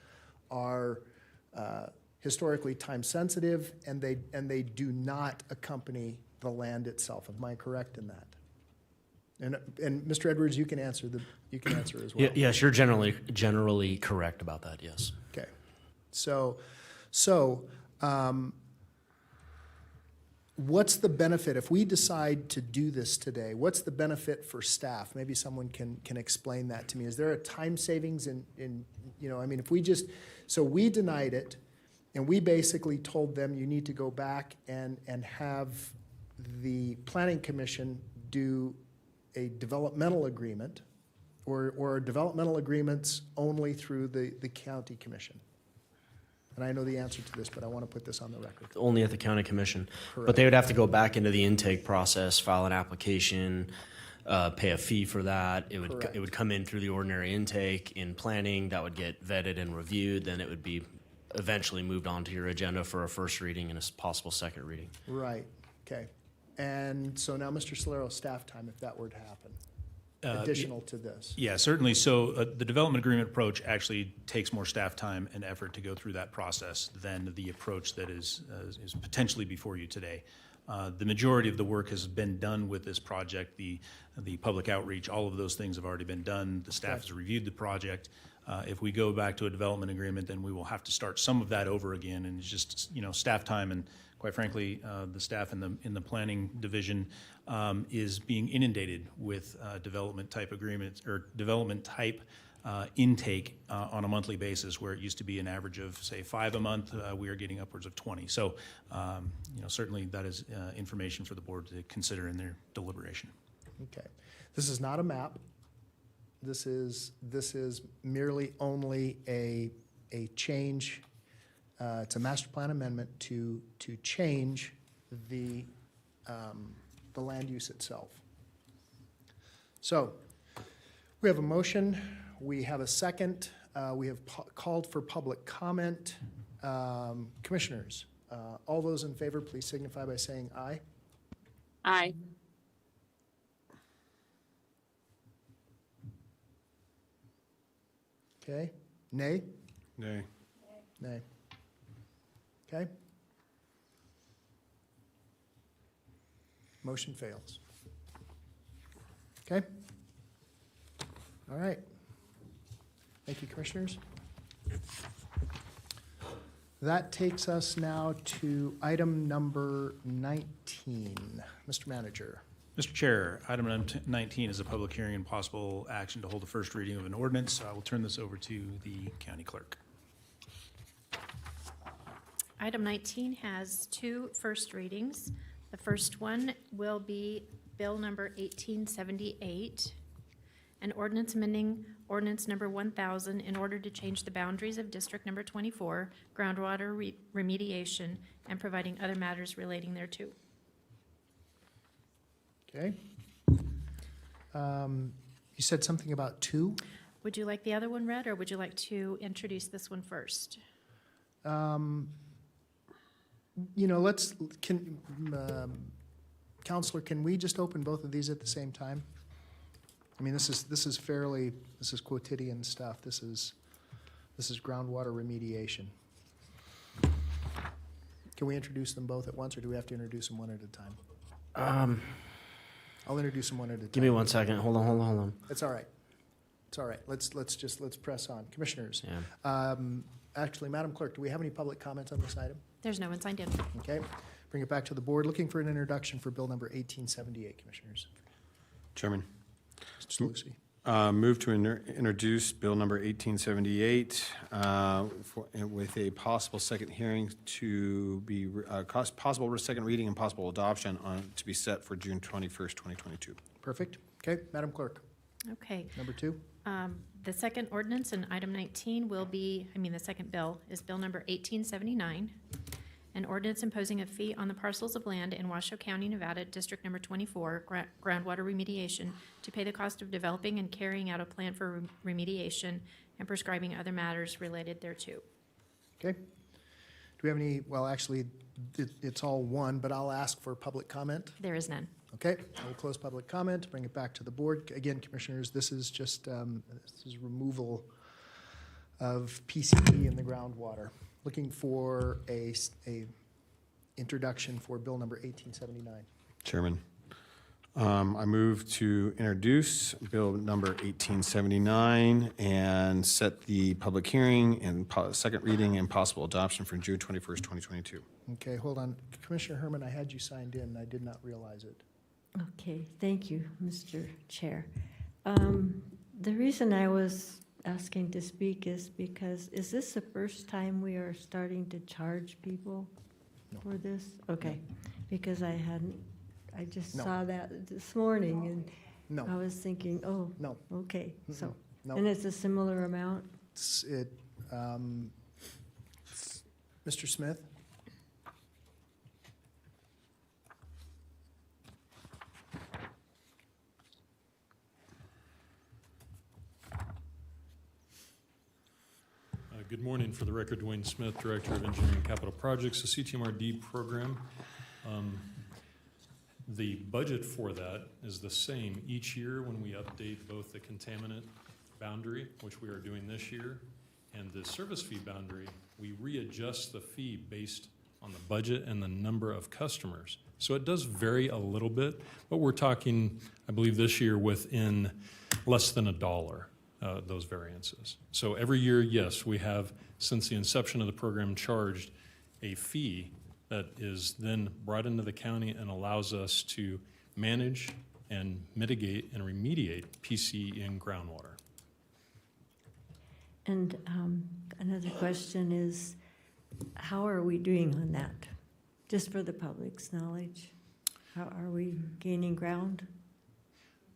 Speaker 1: are historically time sensitive, and they do not accompany the land itself. Am I correct in that? And Mr. Edwards, you can answer as well.
Speaker 15: Yes, you're generally correct about that. Yes.
Speaker 1: Okay. So what's the benefit if we decide to do this today? What's the benefit for staff? Maybe someone can explain that to me. Is there a time savings in if we denied it, and we basically told them you need to go back and have the Planning Commission do a developmental agreement or developmental agreements only through the county commission? And I know the answer to this, but I want to put this on the record.
Speaker 15: Only at the county commission.
Speaker 1: Correct.
Speaker 15: But they would have to go back into the intake process, file an application, pay a fee for that.
Speaker 1: Correct.
Speaker 15: It would come in through the ordinary intake in planning, that would get vetted and reviewed, then it would be eventually moved on to your agenda for a first reading and a possible second reading.
Speaker 1: Right, okay. And so now, Mr. Solero, staff time, if that were to happen, additional to this.
Speaker 4: Yeah, certainly. So the development agreement approach actually takes more staff time and effort to go through that process than the approach that is potentially before you today. The majority of the work has been done with this project. The public outreach, all of those things have already been done. The staff has reviewed the project. If we go back to a development agreement, then we will have to start some of that over again, and it's just, staff time, and quite frankly, the staff in the planning division is being inundated with development type agreements or development type intake on a monthly basis, where it used to be an average of, say, 5 a month. We are getting upwards of 20. So, certainly that is information for the board to consider in their deliberation.
Speaker 1: Okay. This is not a map. This is merely only a change. It's a master plan amendment to change the land use itself. So we have a motion. We have a second. We have called for public comment. Commissioners, all those in favor, please signify by saying aye.
Speaker 16: Aye.
Speaker 1: Okay. Nay?
Speaker 7: Nay.
Speaker 1: Nay. Okay. Motion fails. Okay. All right. Thank you, commissioners. That takes us now to item number 19. Mr. Manager.
Speaker 4: Mr. Chair, item number 19 is a public hearing and possible action to hold a first reading of an ordinance. I will turn this over to the county clerk.
Speaker 3: Item 19 has 2 first readings. The first one will be Bill number 1878, an ordinance amending ordinance number 1000 in order to change the boundaries of District Number 24, groundwater remediation, and providing other matters relating thereto.
Speaker 1: Okay. You said something about 2?
Speaker 3: Would you like the other one read, or would you like to introduce this one first?
Speaker 1: Counselor, can we just open both of these at the same time? I mean, this is quotidian stuff. This is groundwater remediation. Can we introduce them both at once, or do we have to introduce them one at a time? I'll introduce them one at a time.
Speaker 15: Give me 1 second. Hold on.
Speaker 1: It's all right. It's all right. Let's press on. Commissioners.
Speaker 15: Yeah.
Speaker 1: Actually, Madam Clerk, do we have any public comments on this item?
Speaker 3: There's no one signed in.
Speaker 1: Okay. Bring it back to the board. Looking for an introduction for Bill number 1878, Commissioners.
Speaker 7: Chairman.
Speaker 1: Mr. Lucy.
Speaker 7: Move to introduce Bill number 1878 with a possible second hearing to be, possible second reading and possible adoption to be set for June 21st, 2022.
Speaker 1: Perfect. Okay, Madam Clerk.
Speaker 3: Okay.
Speaker 1: Number 2.
Speaker 3: The second ordinance in item 19 will be, the second bill is Bill number 1879, an ordinance imposing a fee on the parcels of land in Washoe County, Nevada, District Number 24, groundwater remediation, to pay the cost of developing and carrying out a plan for remediation and prescribing other matters related thereto.
Speaker 1: Okay. Do we have any, well, actually, it's all one, but I'll ask for public comment.
Speaker 3: There is none.
Speaker 1: Okay, I will close public comment, bring it back to the board. Again, Commissioners, this is just, this is removal of PCE in the groundwater. Looking for a introduction for Bill number 1879.
Speaker 7: Chairman, I move to introduce Bill number 1879 and set the public hearing and second reading and possible adoption for June 21st, 2022.
Speaker 1: Okay, hold on. Commissioner Herman, I had you signed in. I did not realize it.
Speaker 8: Okay, thank you, Mr. Chair. The reason I was asking to speak is because, is this the first time we are starting to charge people for this? Okay, because I just
Speaker 1: No.
Speaker 8: saw that this morning,
Speaker 1: No.
Speaker 8: I was thinking, oh.
Speaker 1: No.
Speaker 8: Okay, so,
Speaker 1: No.
Speaker 8: and it's a similar amount?
Speaker 1: Mr. Smith?
Speaker 20: Good morning. For the record, Dwayne Smith, Director of Engineering and Capital Projects, the CTMRD program. The budget for that is the same each year when we update both the contaminant boundary, which we are doing this year, and the service fee boundary. We readjust the fee based on the budget and the number of customers. So it does vary a little bit, but we're talking, I believe this year, within less than $1. Those variances. So every year, yes, we have, since the inception of the program, charged a fee that is then brought into the county and allows us to manage and mitigate and remediate PC in groundwater.
Speaker 8: And another question is, how are we doing on that? Just for the public's knowledge, how are we gaining ground?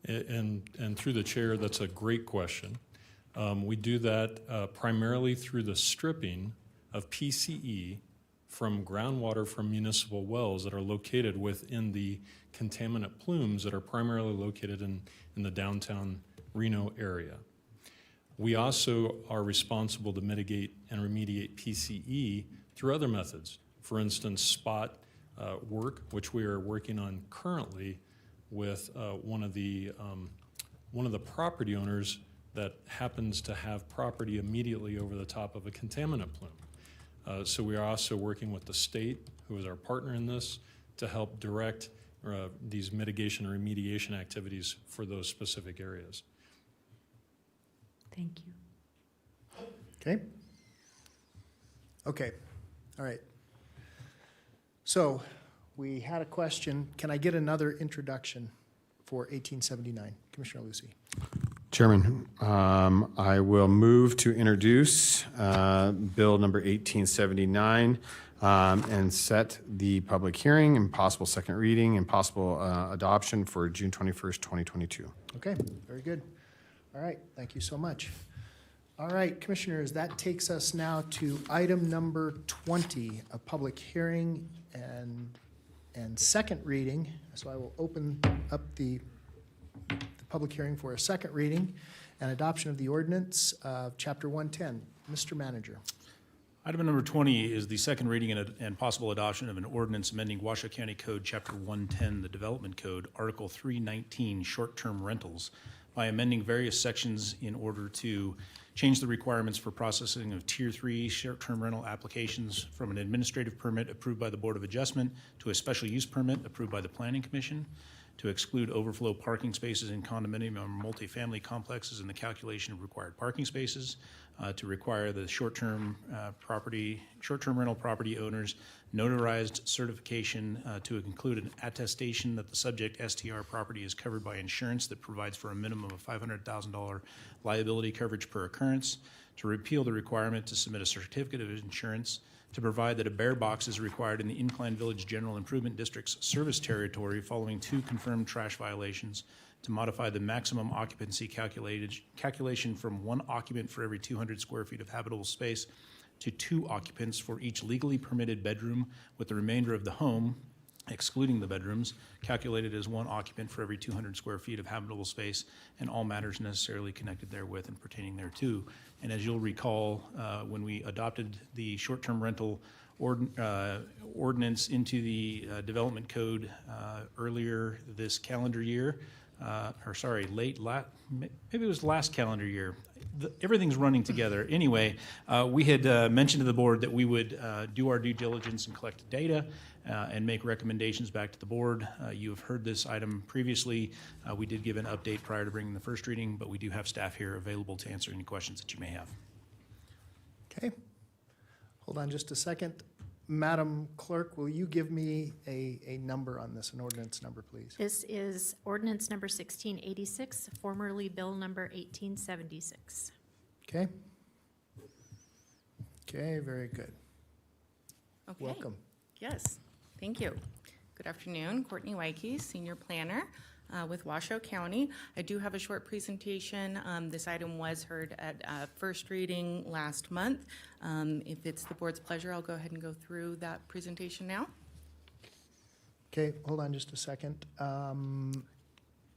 Speaker 20: And through the chair, that's a great question. We do that primarily through the stripping of PCE from groundwater from municipal wells that are located within the contaminant plumes that are primarily located in the downtown Reno area. We also are responsible to mitigate and remediate PCE through other methods. For instance, spot work, which we are working on currently with one of the property owners that happens to have property immediately over the top of a contaminant plume. So we are also working with the state, who is our partner in this, to help direct these mitigation and remediation activities for those specific areas.
Speaker 8: Thank you.
Speaker 1: Okay. Okay, all right. So we had a question. Can I get another introduction for 1879? Commissioner Lucy.
Speaker 7: Chairman, I will move to introduce Bill number 1879 and set the public hearing and possible second reading and possible adoption for June 21st, 2022.
Speaker 1: Okay, very good. All right, thank you so much. All right, Commissioners, that takes us now to item number 20, a public hearing and second reading. So I will open up the public hearing for a second reading and adoption of the ordinance of Chapter 110. Mr. Manager.
Speaker 4: Item number 20 is the second reading and possible adoption of an ordinance amending Washoe County Code, Chapter 110, the Development Code, Article 319, short-term rentals, by amending various sections in order to change the requirements for processing of Tier 3 short-term rental applications from an administrative permit approved by the Board of Adjustment to a special use permit approved by the Planning Commission, to exclude overflow parking spaces in condominium or multifamily complexes in the calculation of required parking spaces, to require the short-term rental property owners notarized certification to include an attestation that the subject STR property is covered by insurance that provides for a minimum of $500,000 liability coverage per occurrence, to repeal the requirement to submit a certificate of insurance, to provide that a bear box is required in the Incline Village General Improvement District's service territory following 2 confirmed trash violations, to modify the maximum occupancy calculation from 1 occupant for every 200 square feet of habitable space to 2 occupants for each legally permitted bedroom, with the remainder of the home, excluding the bedrooms, calculated as 1 occupant for every 200 square feet of habitable space, and all matters necessarily connected therewith and pertaining thereto. And as you'll recall, when we adopted the short-term rental ordinance into the Development Code earlier this calendar year, maybe it was last calendar year. Everything's running together. Anyway, we had mentioned to the board that we would do our due diligence and collect data and make recommendations back to the board. You have heard this item previously. We did give an update prior to bringing the first reading, but we do have staff here available to answer any questions that you may have.
Speaker 1: Okay. Hold on just a second. Madam Clerk, will you give me a number on this, an ordinance number, please?
Speaker 3: This is ordinance number 1686, formerly bill number 1876.
Speaker 1: Okay. Okay, very good.
Speaker 21: Okay.
Speaker 1: Welcome.
Speaker 21: Yes, thank you. Good afternoon, Courtney Wyke, Senior Planner. with Washoe County. I do have a short presentation. This item was heard at first reading last month. If it's the board's pleasure, I'll go ahead and go through that presentation now.
Speaker 1: Okay, hold on just a second.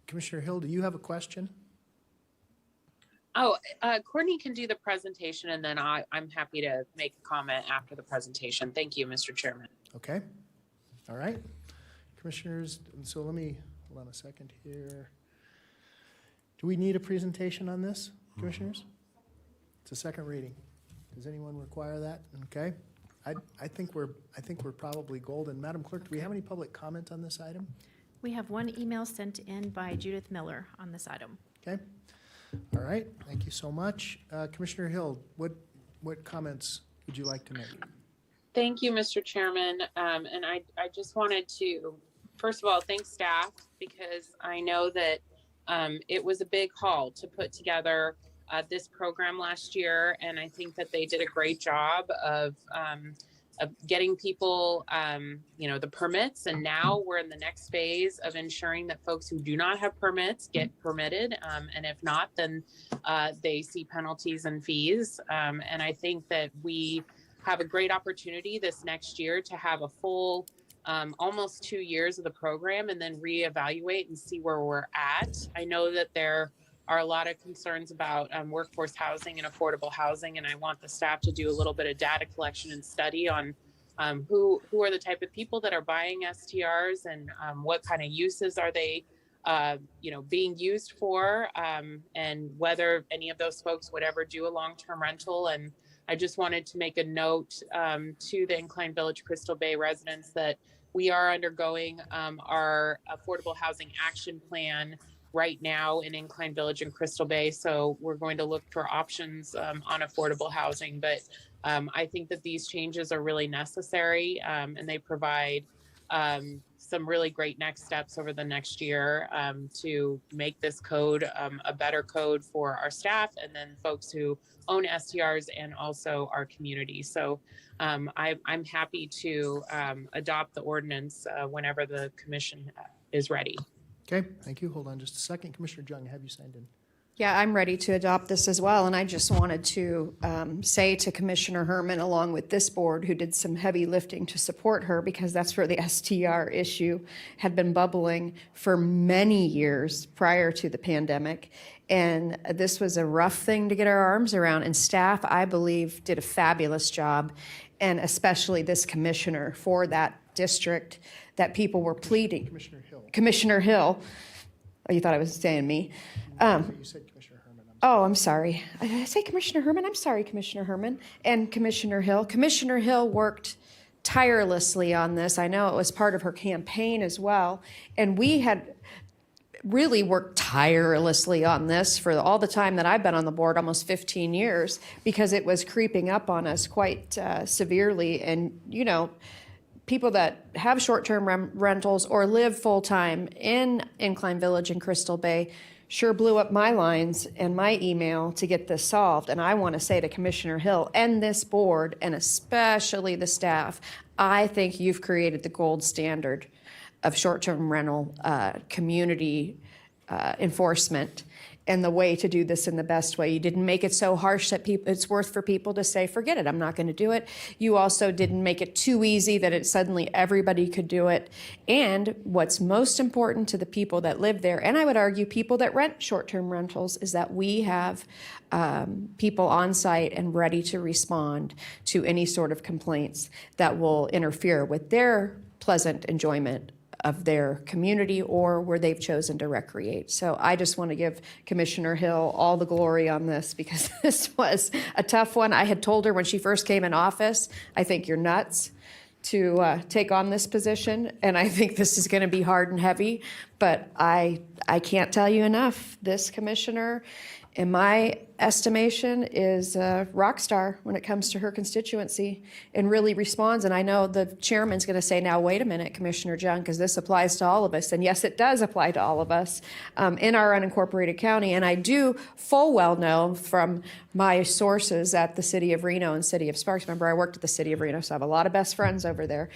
Speaker 1: Commissioner Hill, do you have a question?
Speaker 16: Oh, Courtney can do the presentation, and then I'm happy to make a comment after the presentation. Thank you, Mr. Chairman.
Speaker 1: Okay, all right. Commissioners, so let me, hold on a second here. Do we need a presentation on this, commissioners? It's a second reading. Does anyone require that? Okay. I think we're probably golden. Madam Clerk, do we have any public comment on this item?
Speaker 3: We have one email sent in by Judith Miller on this item.
Speaker 1: Okay. All right. Thank you so much. Commissioner Hill, what comments would you like to make?
Speaker 16: Thank you, Mr. Chairman. And I just wanted to, first of all, thank staff, because I know that it was a big haul to put together this program last year, and I think that they did a great job of getting people, the permits, and now we're in the next phase of ensuring that folks who do not have permits get permitted, and if not, then they see penalties and fees. And I think that we have a great opportunity this next year to have a full almost 2 years of the program and then reevaluate and see where we're at. I know that there are a lot of concerns about workforce housing and affordable housing, and I want the staff to do a little bit of data collection and study on who are the type of people that are buying STRs, and what kind of uses are they being used for, and whether any of those folks would ever do a long-term rental. And I just wanted to make a note to the Incline Village Crystal Bay residents that we are undergoing our affordable housing action plan right now in Incline Village and Crystal Bay. So we're going to look for options on affordable housing. But I think that these changes are really necessary, and they provide some really great next steps over the next year to make this code a better code for our staff and then folks who own STRs and also our community. So I'm happy to adopt the ordinance whenever the commission is ready.
Speaker 1: Okay, thank you. Hold on just a second. Commissioner Jung, have you signed in?
Speaker 9: Yeah, I'm ready to adopt this as well, and I just wanted to say to Commissioner Herman, along with this board, who did some heavy lifting to support her, because that's where the STR issue had been bubbling for many years prior to the pandemic, and this was a rough thing to get our arms around, and staff, I believe, did a fabulous job, and especially this commissioner for that district that people were pleading. Commissioner Hill. Oh, you thought I was saying me.
Speaker 1: You said Commissioner Herman.
Speaker 9: Oh, I'm sorry. Did I say Commissioner Herman? I'm sorry, Commissioner Herman. And Commissioner Hill. Commissioner Hill worked tirelessly on this. I know it was part of her campaign as well. And we had really worked tirelessly on this for all the time that I've been on the board, almost 15 years, because it was creeping up on us quite severely. And, people that have short-term rentals or live full-time in Incline Village and Crystal Bay sure blew up my lines and my email to get this solved. And I want to say to Commissioner Hill and this board, and especially the staff, I think you've created the gold standard of short-term rental community enforcement, and the way to do this in the best way. You didn't make it so harsh that it's worth for people to say, forget it, I'm not going to do it. You also didn't make it too easy that it suddenly everybody could do it. And what's most important to the people that live there, and I would argue people that rent short-term rentals, is that we have people on site and ready to respond to any sort of complaints that will interfere with their pleasant enjoyment of their community or where they've chosen to recreate. So I just want to give Commissioner Hill all the glory on this, because this was a tough one. I had told her when she first came in office, I think you're nuts to take on this position, and I think this is going to be hard and heavy, but I can't tell you enough. This commissioner, in my estimation, is a rock star when it comes to her constituency and really responds. And I know the chairman's going to say, now, wait a minute, Commissioner Jung, because this applies to all of us. And yes, it does apply to all of us in our unincorporated county. And I do full well know from my sources at the City of Reno and City of Sparks. Remember, I worked at the City of Reno, so I have a lot of best friends over there.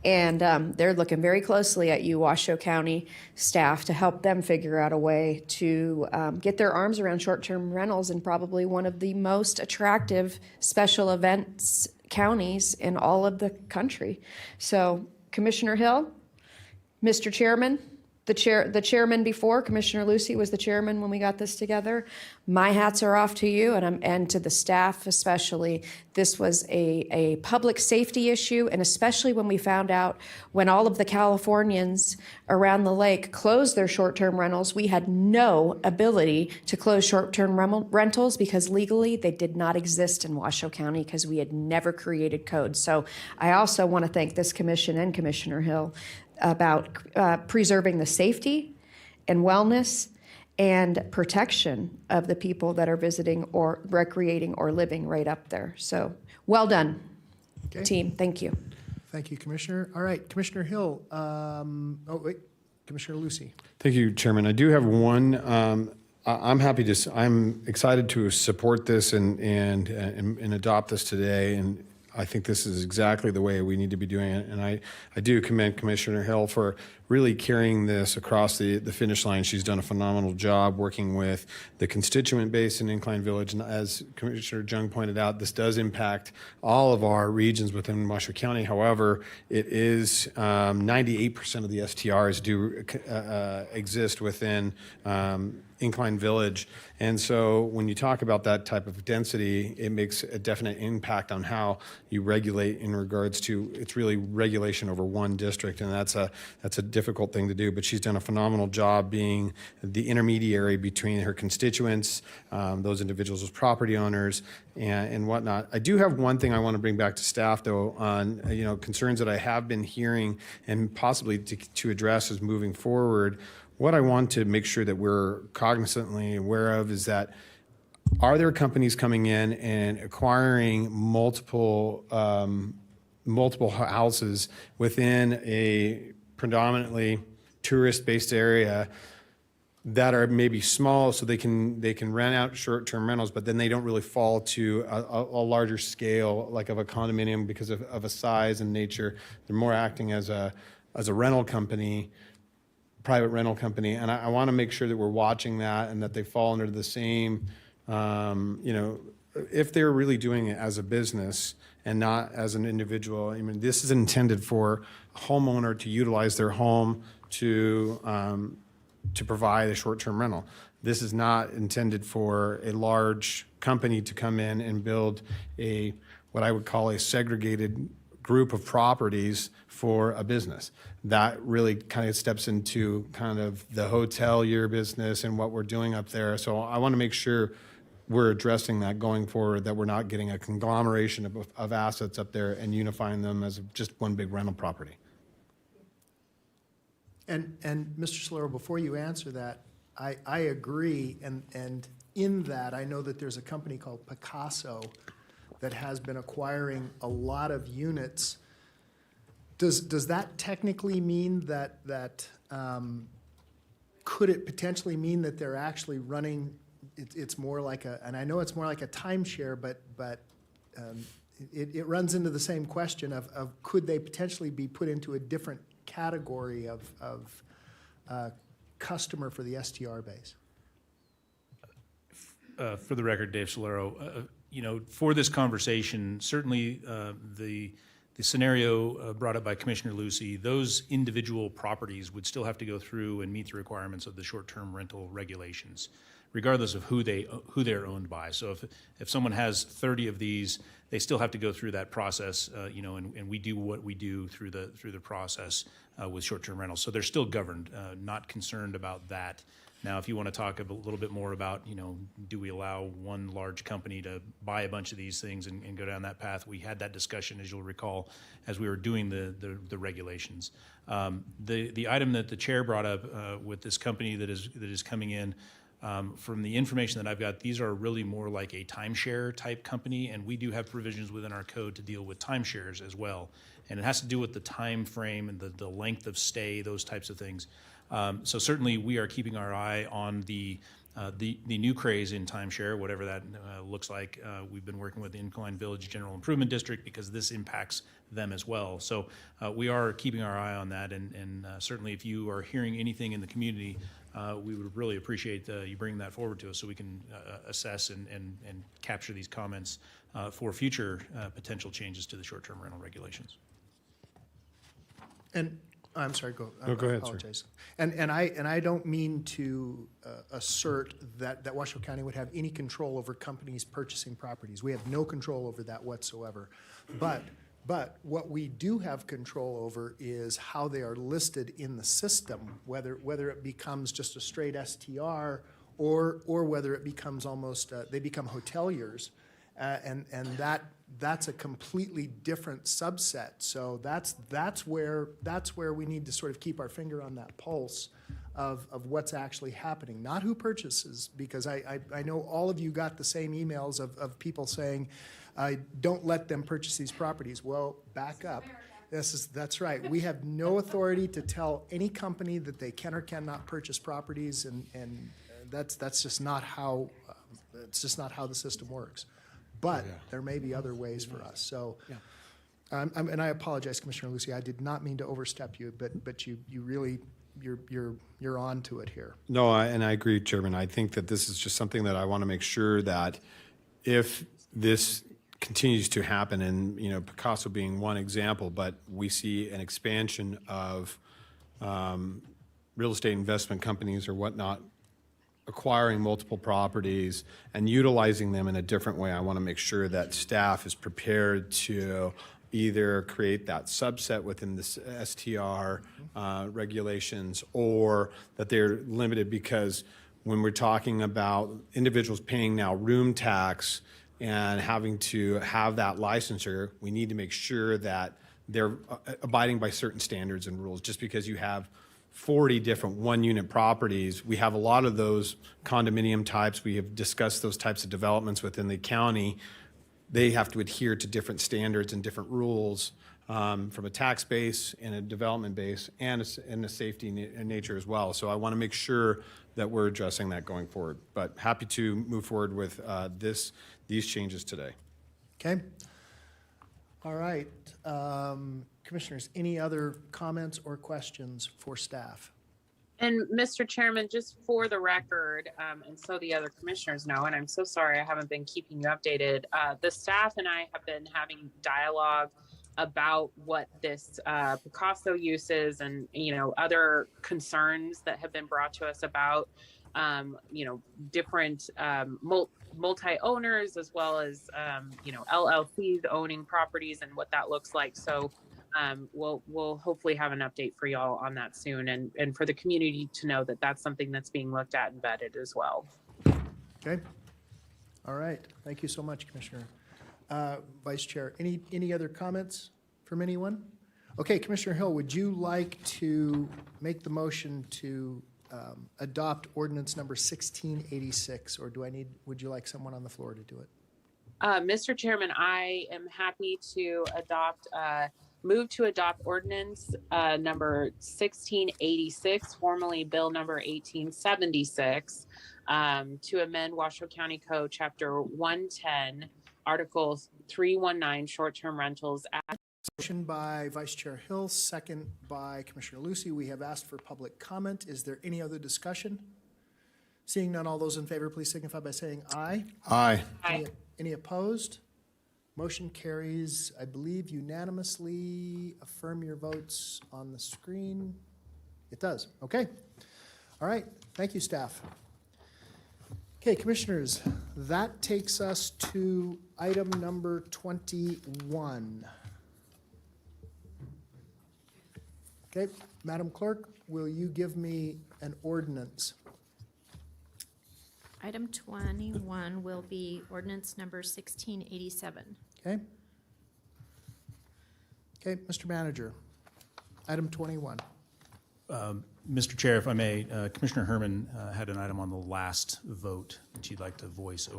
Speaker 9: And they're looking very closely at you, Washoe County staff, to help them figure out a way to get their arms around short-term rentals in probably one of the most attractive special events counties in all of the country. So Commissioner Hill, Mr. Chairman, the chairman before, Commissioner Lucy was the chairman when we got this together. My hats are off to you and to the staff especially. This was a public safety issue, and especially when we found out when all of the Californians around the lake closed their short-term rentals, we had no ability to close short-term rentals because legally they did not exist in Washoe County because we had never created codes. So I also want to thank this commission and Commissioner Hill about preserving the safety and wellness and protection of the people that are visiting or recreating or living right up there. So well done, team. Thank you.
Speaker 1: Thank you, Commissioner. All right, Commissioner Hill. Commissioner Lucy.
Speaker 7: Thank you, Chairman. I do have one. I'm excited to support this and adopt this today. And I think this is exactly the way we need to be doing it. And I do commend Commissioner Hill for really carrying this across the finish line. She's done a phenomenal job working with the constituent base in Incline Village. And as Commissioner Jung pointed out, this does impact all of our regions within Washoe County. However, it is 98% of the STRs do exist within Incline Village. And so when you talk about that type of density, it makes a definite impact on how you regulate in regards to, it's really regulation over one district, and that's a difficult thing to do. But she's done a phenomenal job being the intermediary between her constituents, those individuals as property owners, and whatnot. I do have one thing I want to bring back to staff, though, on concerns that I have been hearing and possibly to address as moving forward. What I want to make sure that we're cognizantly aware of is that, are there companies coming in and acquiring multiple houses within a predominantly tourist-based area that are maybe small, so they can rent out short-term rentals, but then they don't really fall to a larger scale, like of a condominium, because of a size and nature. They're more acting as a rental company, private rental company, and I want to make sure that we're watching that and that they fall under the same, if they're really doing it as a business and not as an individual. I mean, this is intended for a homeowner to utilize their home to provide a short-term rental. This is not intended for a large company to come in and build what I would call a segregated group of properties for a business. That really kind of steps into kind of the hotelier business and what we're doing up there. So I want to make sure we're addressing that going forward, that we're not getting a conglomeration of assets up there and unifying them as just one big rental property.
Speaker 1: And Mr. Solero, before you answer that, I agree. And in that, I know that there's a company called Picasso that has been acquiring a lot of units. Does that technically mean that could it potentially mean that they're actually running? It's more like and I know it's more like a timeshare, but it runs into the same question of could they potentially be put into a different category of customer for the STR base?
Speaker 4: For the record, Dave Solero, for this conversation, certainly the scenario brought up by Commissioner Lucy, those individual properties would still have to go through and meet the requirements of the short-term rental regulations, regardless of who they're owned by. So if someone has 30 of these, they still have to go through that process, and we do what we do through the process with short-term rentals. So they're still governed, not concerned about that. Now, if you want to talk a little bit more about, do we allow one large company to buy a bunch of these things and go down that path? We had that discussion, as you'll recall, as we were doing the regulations. The item that the chair brought up with this company that is coming in, from the information that I've got, these are really more like a timeshare type company, and we do have provisions within our code to deal with timeshares as well. And it has to do with the time frame and the length of stay, those types of things. So certainly we are keeping our eye on the The new craze in timeshare, whatever that looks like, we've been working with the Incline Village General Improvement District because this impacts them as well. So we are keeping our eye on that, and certainly if you are hearing anything in the community, we would really appreciate you bringing that forward to us so we can assess and capture these comments for future potential changes to the short-term rental regulations.
Speaker 1: And, I'm sorry, go.
Speaker 7: No, go
Speaker 1: I
Speaker 7: ahead, sir.
Speaker 1: apologize. And I don't mean to assert that Washoe County would have any control over companies purchasing properties. We have no control over that whatsoever. But what we do have control over is how they are listed in the system, whether it becomes just a straight STR or whether it becomes almost, they become hoteliers. And that's a completely different subset. So that's where we need to sort of keep our finger on that pulse of what's actually happening, not who purchases, because I know all of you got the same emails of people saying, don't let them purchase these properties. Well, back up. That's right. We have no authority to tell any company that they can or cannot purchase properties, and that's just not how it's just not how the system works. But there may be other ways for us. So, and I apologize, Commissioner Lucy. I did not mean to overstep you, but you really you're on to it here.
Speaker 7: No, and I agree, Chairman. I think that this is just something that I want to make sure that if this continues to happen, and Picasso being one example, but we see an expansion of real estate investment companies or whatnot acquiring multiple properties and utilizing them in a different way. I want to make sure that staff is prepared to either create that subset within the STR regulations, or that they're limited, because when we're talking about individuals paying now room tax and having to have that licensure, we need to make sure that they're abiding by certain standards and rules. Just because you have 40 different one-unit properties, we have a lot of those condominium types. We have discussed those types of developments within the county. They have to adhere to different standards and different rules from a tax base and a development base and a safety nature as well. So I want to make sure that we're addressing that going forward. But happy to move forward with these changes today.
Speaker 1: Okay. All right. Commissioners, any other comments or questions for staff?
Speaker 16: And Mr. Chairman, just for the record, and so the other commissioners know, and I'm so sorry I haven't been keeping you updated, the staff and I have been having dialogue about what this Picasso use is, and other concerns that have been brought to us about different multi-owners, as well as LLCs owning properties and what that looks like. So we'll hopefully have an update for y'all on that soon, and for the community to know that that's something that's being looked at and vetted as well.
Speaker 1: Okay. All right. Thank you so much, Commissioner. Vice Chair, any other comments from anyone? Okay, Commissioner Hill, would you like to make the motion to adopt ordinance number 1686, or would you like someone on the floor to do it?
Speaker 16: Mr. Chairman, I am happy to move to adopt ordinance number 1686, formerly bill number 1876, to amend Washoe County Code Chapter 110, Article 319, short-term rentals.
Speaker 1: Motion by Vice Chair Hill, second by Commissioner Lucy. We have asked for public comment. Is there any other discussion? Seeing none, all those in favor, please signify by saying aye.
Speaker 7: Aye.
Speaker 16: Aye.
Speaker 1: Any opposed? Motion carries, I believe, unanimously. Affirm your votes on the screen. It does. Okay. All right. Thank you, staff. Okay, Commissioners, that takes us to item number 21. Okay, Madam Clerk, will you give me an ordinance?
Speaker 3: Item 21 will be ordinance number 1687.
Speaker 1: Okay. Okay, Mr. Manager, item 21.
Speaker 4: Mr. Chair, if I may, Commissioner Herman had an item on the last vote that you'd like to voice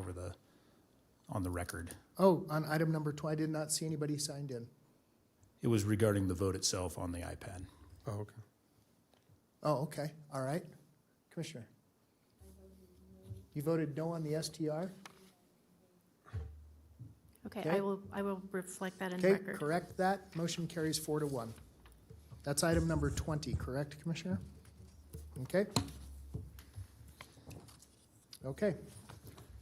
Speaker 4: on the record.
Speaker 1: Oh, on item number 20, I did not see anybody signed in.
Speaker 4: It was regarding the vote itself on the iPad.
Speaker 7: Oh, okay.
Speaker 1: Oh, okay, all right. Commissioner. You voted no on the STR?
Speaker 3: Okay,
Speaker 1: Okay.
Speaker 3: I will reflect that in the
Speaker 1: Okay,
Speaker 3: record.
Speaker 1: correct that. Motion carries 4-1. That's item number 20, correct, Commissioner? Okay. Okay.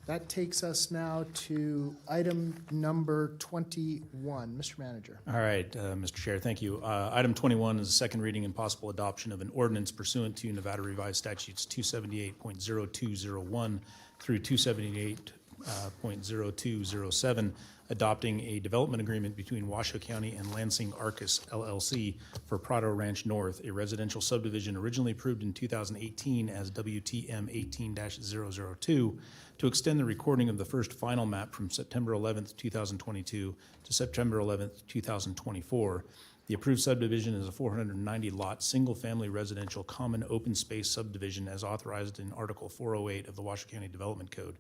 Speaker 1: That takes us now to item number 21. Mr. Manager.
Speaker 4: All right, Mr. Chair, thank you. Item 21 is a second reading and possible adoption of an ordinance pursuant to Nevada Revised Statutes 278.0201 through 278.0207, adopting a development agreement between Washoe County and Lansing Arcus LLC for Prado Ranch North, a residential subdivision originally approved in 2018 as WTM 18-002, to extend the recording of the first final map from September 11th, 2022 to September 11th, 2024. The approved subdivision is a 490-lot, single-family residential common open space subdivision as authorized in Article 408 of the Washoe County Development Code.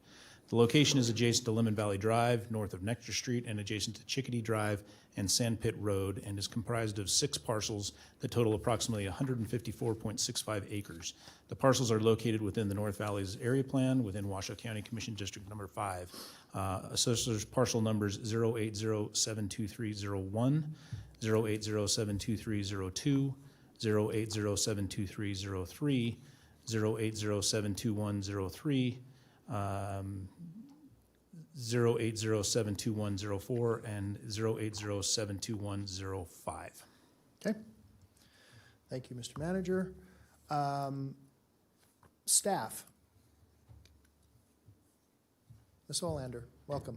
Speaker 4: The location is adjacent to Lemon Valley Drive, north of Nectar Street, and adjacent to Chickadee Drive and Sandpit Road, and is comprised of 6 parcels that total approximately 154.65 acres. The parcels are located within the North Valleys Area Plan within Washoe County Commission District Number 5. Assessors parcel numbers 080-72301, 080-72302, 080-72303, 080-72103, 080-72104, and 080-72105.
Speaker 1: Okay. Thank you, Mr. Manager. Staff. Ms. Olander, welcome.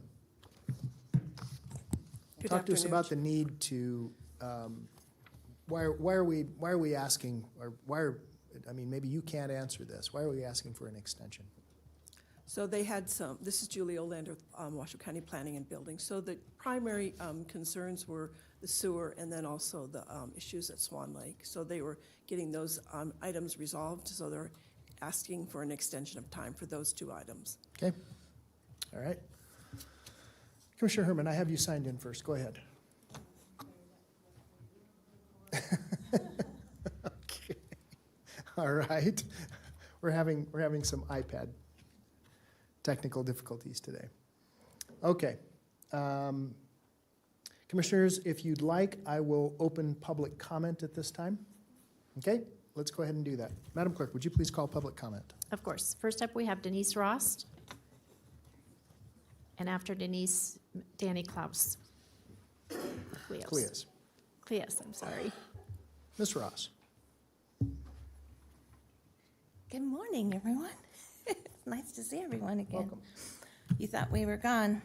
Speaker 1: Talk to us about the need to, why are we asking, or maybe you can't answer this. Why are we asking for an extension?
Speaker 5: So they had this is Julie Olander, Washoe County Planning and Building. So the primary concerns were the sewer and then also the issues at Swan Lake. So they were getting those items resolved, so they're asking for an extension of time for those 2 items.
Speaker 1: Okay. All right. Commissioner Herman, I have you signed in first. Go ahead. Okay. All right. We're having some iPad technical difficulties today. Okay. Commissioners, if you'd like, I will open public comment at this time. Okay, let's go ahead and do that. Madam Clerk, would you please call public comment?
Speaker 3: Of course. First up, we have Denise Rost. And after Denise, Danny Klaus.
Speaker 1: Cleas.
Speaker 3: Cleas, I'm sorry.
Speaker 1: Ms. Ross.
Speaker 22: Good morning, everyone. It's nice to see everyone again.
Speaker 1: Welcome.
Speaker 22: You thought we were gone.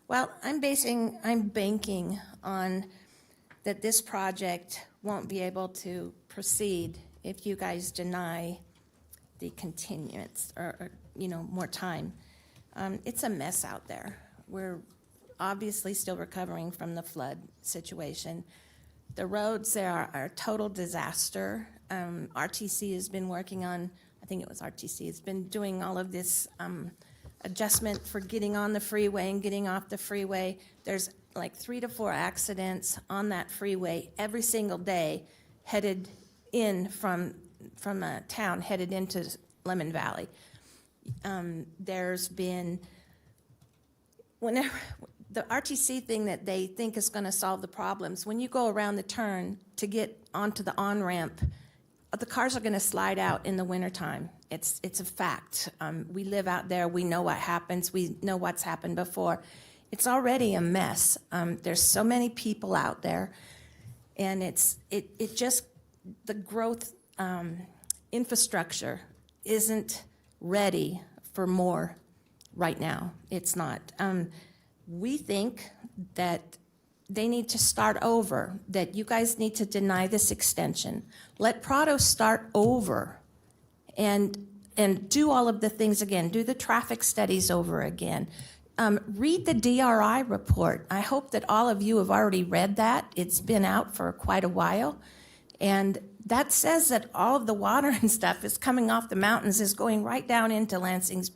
Speaker 22: Well, I'm banking on that this project won't be able to proceed if you guys deny the continuance or more time. It's a mess out there. We're obviously still recovering from the flood situation. The roads there are a total disaster. RTC has been working on, I think it was RTC, has been doing all of this adjustment for getting on the freeway and getting off the freeway. There's like 3 to 4 accidents on that freeway every single day headed in from a town headed into Lemon Valley. There's been, whenever, the RTC thing that they think is going to solve the problems, when you go around the turn to get onto the on-ramp, the cars are going to slide out in the wintertime. It's a fact. We live out there. We know what happens. We know what's happened before. It's already a mess. There's so many people out there, and it just, the growth infrastructure isn't ready for more right now. It's not. We think that they need to start over, that you guys need to deny this extension. Let Prado start over and do all of the things again, do the traffic studies over again. Read the DRI report. I hope that all of you have already read that. It's been out for quite a while. And that says that all of the water and stuff is coming off the mountains, is going right down into Lansing's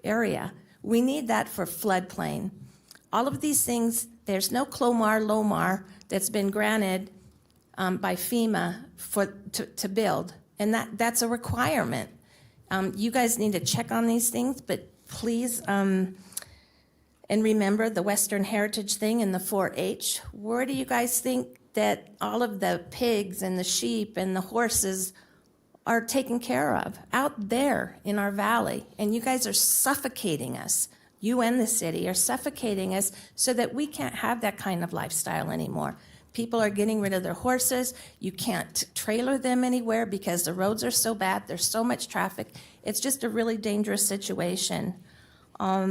Speaker 22: area. We need that for floodplain. All of these things, there's no Clomar, Lomar that's been granted by FEMA to build, and that's a requirement. You guys need to check on these things, but please, and remember the Western Heritage thing and the 4-H. Where do you guys think that all of the pigs and the sheep and the horses are taken care of? Out there in our valley. And you guys are suffocating us. You and the city are suffocating us so that we can't have that kind of lifestyle anymore. People are getting rid of their horses. You can't trailer them anywhere because the roads are so bad. There's so much traffic. It's just a really dangerous situation. All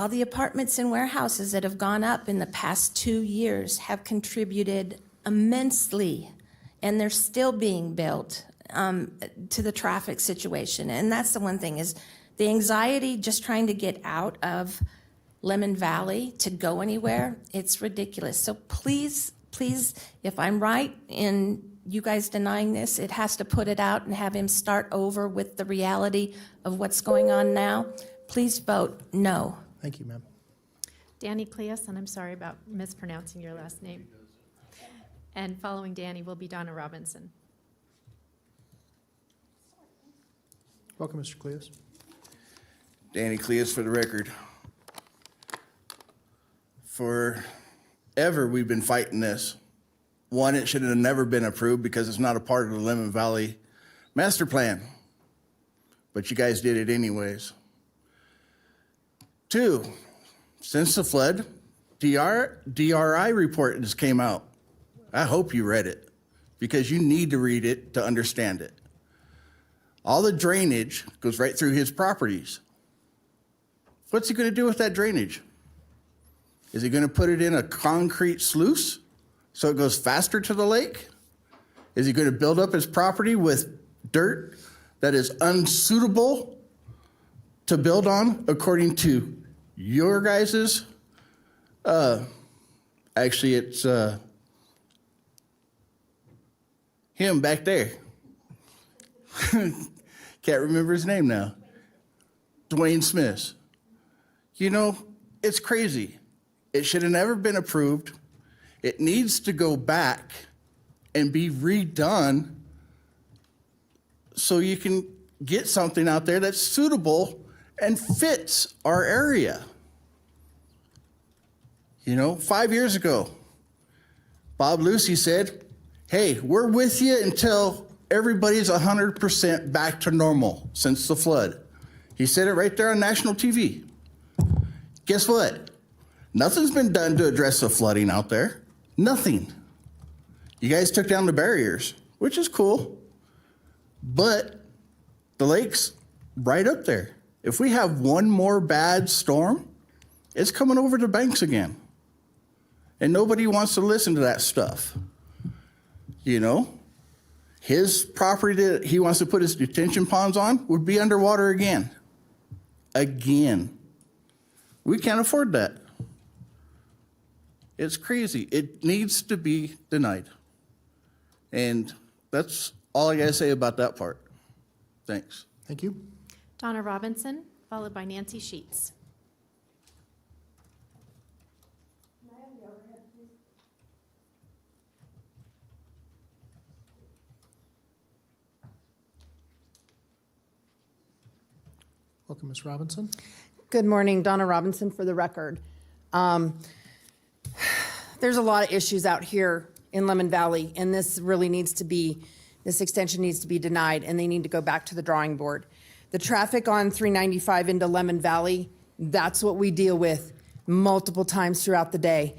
Speaker 22: the apartments and warehouses that have gone up in the past 2 years have contributed immensely, and they're still being built to the traffic situation. And that's the one thing, is the anxiety just trying to get out of Lemon Valley to go anywhere. It's ridiculous. So please, please, if I'm right in you guys denying this, it has to put it out and have him start over with the reality of what's going on now. Please vote no.
Speaker 1: Thank you, ma'am.
Speaker 3: Danny Cleus, and I'm sorry about mispronouncing your last name. And following Danny will be Donna Robinson.
Speaker 1: Welcome, Mr. Cleus.
Speaker 10: Danny Cleus for the record. Forever we've been fighting this. One, it should have never been approved because it's not a part of the Lemon Valley master plan. But you guys did it anyways. Two, since the flood, DRI report just came out. I hope you read it because you need to read it to understand it. All the drainage goes right through his properties. What's he going to do with that drainage? Is he going to put it in a concrete sluice so it goes faster to the lake? Is he going to build up his property with dirt that is unsuitable to build on according to your guys's? Actually, it's him back there. Can't remember his name now. Dwayne Smith. You know, it's crazy. It should have never been approved. It needs to go back and be redone so you can get something out there that's suitable and fits our area. You know, 5 years ago, Bob Lucy said, hey, we're with you until everybody's 100% back to normal since the flood. He said it right there on national TV. Guess what? Nothing's been done to address the flooding out there. Nothing. You guys took down the barriers, which is cool, but the lake's right up there. If we have one more bad storm, it's coming over the banks again. And nobody wants to listen to that stuff. You know, his property that he wants to put his detention ponds on would be underwater again. Again. We can't afford that. It's crazy. It needs to be denied. And that's all I got to say about that part. Thanks.
Speaker 1: Thank you.
Speaker 3: Donna Robinson, followed by Nancy Sheets.
Speaker 1: Welcome, Ms. Robinson.
Speaker 12: Good morning, Donna Robinson for the record. There's a lot of issues out here in Lemon Valley, and this extension needs to be denied, and they need to go back to the drawing board. The traffic on 395 into Lemon Valley, that's what we deal with multiple times throughout the day.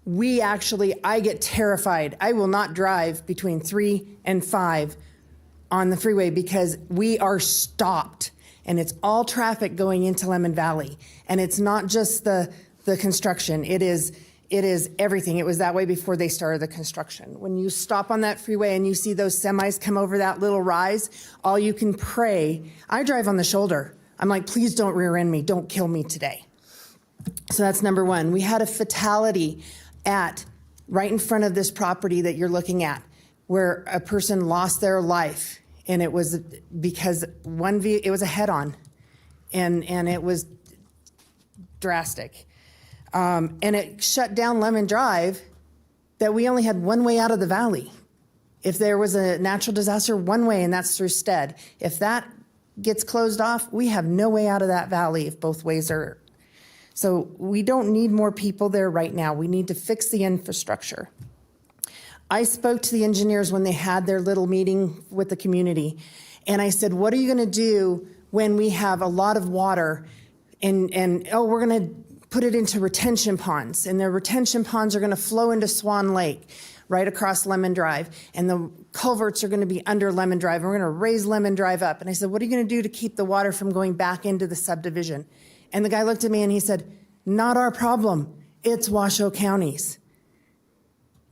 Speaker 12: I get terrified. I will not drive between 3 and 5 on the freeway because we are stopped. And it's all traffic going into Lemon Valley. And it's not just the construction. It is everything. It was that way before they started the construction. When you stop on that freeway and you see those semis come over that little rise, all you can pray. I drive on the shoulder. I'm like, please don't rear end me. Don't kill me today. So that's number one. We had a fatality right in front of this property that you're looking at, where a person lost their life. And it was because it was a head-on, and it was drastic. And it shut down Lemon Drive, that we only had one way out of the valley. If there was a natural disaster, one way, and that's through Stead. If that gets closed off, we have no way out of that valley if both ways are. So we don't need more people there right now. We need to fix the infrastructure. I spoke to the engineers when they had their little meeting with the community, and I said, what are you going to do when we have a lot of water and we're going to put it into retention ponds, and the retention ponds are going to flow into Swan Lake right across Lemon Drive, and the culverts are going to be under Lemon Drive, and we're going to raise Lemon Drive up. And I said, what are you going to do to keep the water from going back into the subdivision? And the guy looked at me and he said, not our problem. It's Washoe County's.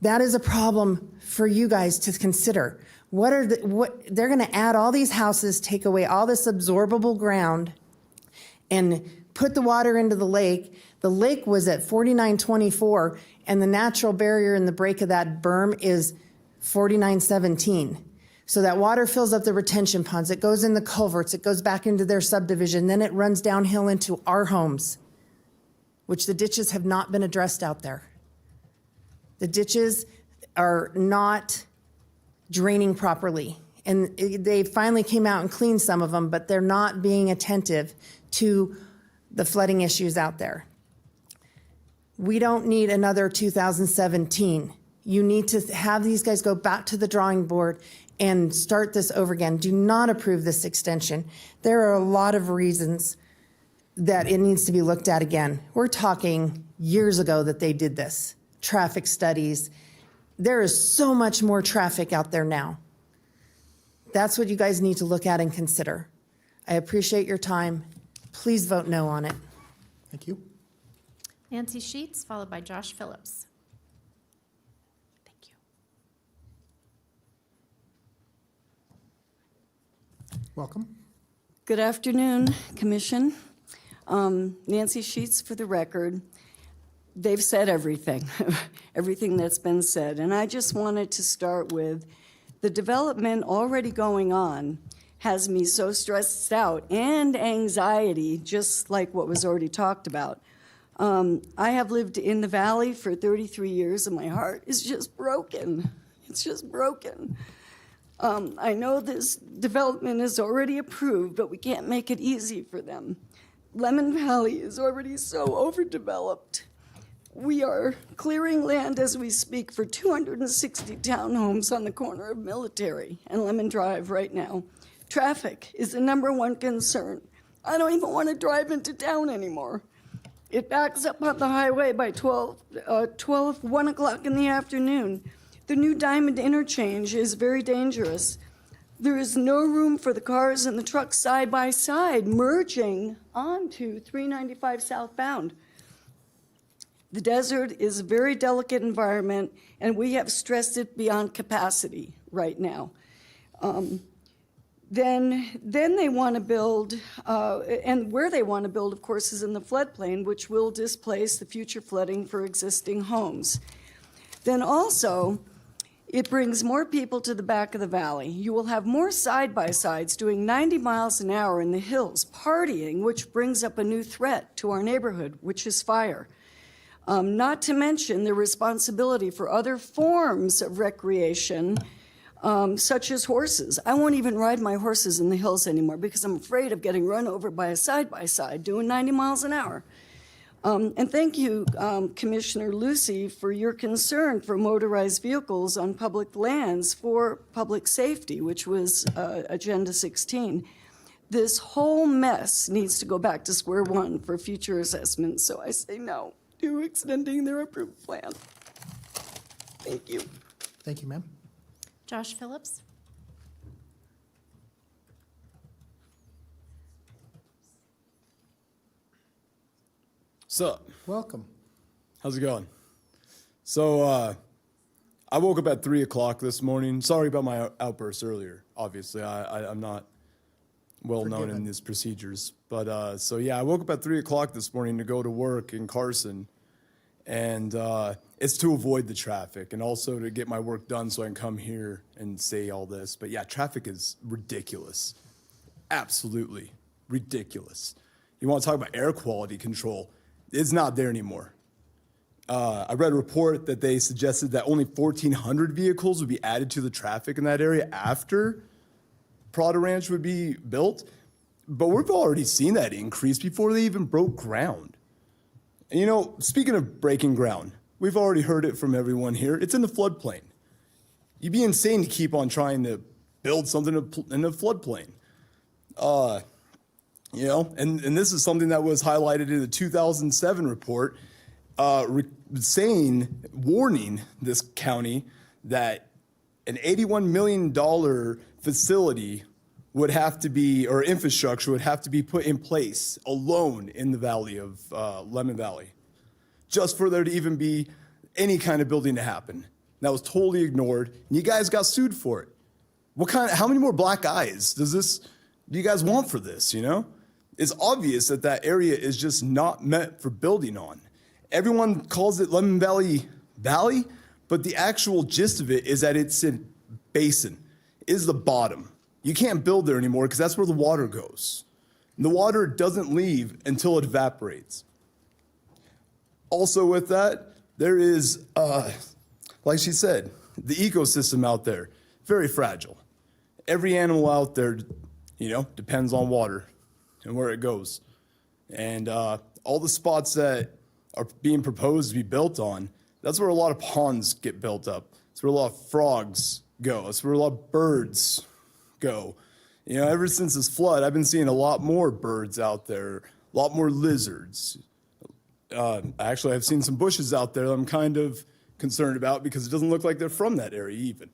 Speaker 12: That is a problem for you guys to consider. They're going to add all these houses, take away all this absorbable ground, and put the water into the lake. The lake was at 4924, and the natural barrier in the break of that berm is 4917. So that water fills up the retention ponds, it goes in the culverts, it goes back into their subdivision, then it runs downhill into our homes, which the ditches have not been addressed out there. The ditches are not draining properly. And they finally came out and cleaned some of them, but they're not being attentive to the flooding issues out there. We don't need another 2017. You need to have these guys go back to the drawing board and start this over again. Do not approve this extension. There are a lot of reasons that it needs to be looked at again. We're talking years ago that they did this. Traffic studies. There is so much more traffic out there now. That's what you guys need to look at and consider. I appreciate your time. Please vote no on it.
Speaker 1: Thank you.
Speaker 3: Nancy Sheets, followed by Josh Phillips. Thank you.
Speaker 1: Welcome.
Speaker 2: Good afternoon, Commission. Nancy Sheets for the record. They've said everything, everything that's been said. And I just wanted to start with the development already going on has me so stressed out and anxiety, just like what was already talked about. I have lived in the valley for 33 years and my heart is just broken. It's just broken. I know this development is already approved, but we can't make it easy for them. Lemon Valley is already so overdeveloped. We are clearing land as we speak for 260 townhomes on the corner of Military and Lemon Drive right now. Traffic is the #1 concern. I don't even want to drive into town anymore. It backs up on the highway by 1 o'clock in the afternoon. The new Diamond interchange is very dangerous. There is no room for the cars and the trucks side by side merging onto 395 southbound. The desert is a very delicate environment, and we have stressed it beyond capacity right now. Then they want to build, and where they want to build, of course, is in the floodplain, which will displace the future flooding for existing homes. Then also, it brings more people to the back of the valley. You will have more side-by-sides doing 90 miles an hour in the hills, partying, which brings up a new threat to our neighborhood, which is fire. Not to mention the responsibility for other forms of recreation, such as horses. I won't even ride my horses in the hills anymore because I'm afraid of getting run over by a side-by-side doing 90 miles an hour. And thank you, Commissioner Lucy, for your concern for motorized vehicles on public lands for public safety, which was Agenda 16. This whole mess needs to go back to square one for future assessments, so I say no to extending their approved plan. Thank you.
Speaker 1: Thank you, ma'am.
Speaker 3: Josh Phillips.
Speaker 11: Sup?
Speaker 1: Welcome.
Speaker 11: How's it going? So, I woke up at 3 o'clock this morning. Sorry about my outburst earlier. Obviously, I'm not well known in these procedures. But, so yeah, I woke up at 3 o'clock this morning to go to work in Carson. And it's to avoid the traffic and also to get my work done so I can come here and say all this. But yeah, traffic is ridiculous. Absolutely ridiculous. You want to talk about air quality control? It's not there anymore. I read a report that they suggested that only 1,400 vehicles would be added to the traffic in that area after Prada Ranch would be built. But we've already seen that increase before they even broke ground. And you know, speaking of breaking ground, we've already heard it from everyone here. It's in the floodplain. You'd be insane to keep on trying to build something in the floodplain. You know, and this is something that was highlighted in the 2007 report, warning this county that an $81 million facility would have to be, or infrastructure would have to be put in place alone in the valley of Lemon Valley, just for there to even be any kind of building to happen. That was totally ignored, and you guys got sued for it. How many more black eyes do you guys want for this, you know? It's obvious that that area is just not meant for building on. Everyone calls it Lemon Valley, but the actual gist of it is that it's a basin, is the bottom. You can't build there anymore because that's where the water goes. And the water doesn't leave until it evaporates. Also with that, there is, like she said, the ecosystem out there, very fragile. Every animal out there, you know, depends on water and where it goes. And all the spots that are being proposed to be built on, that's where a lot of ponds get built up. It's where a lot of frogs go. It's where a lot of birds go. You know, ever since this flood, I've been seeing a lot more birds out there, a lot more lizards. Actually, I've seen some bushes out there that I'm kind of concerned about because it doesn't look like they're from that area even.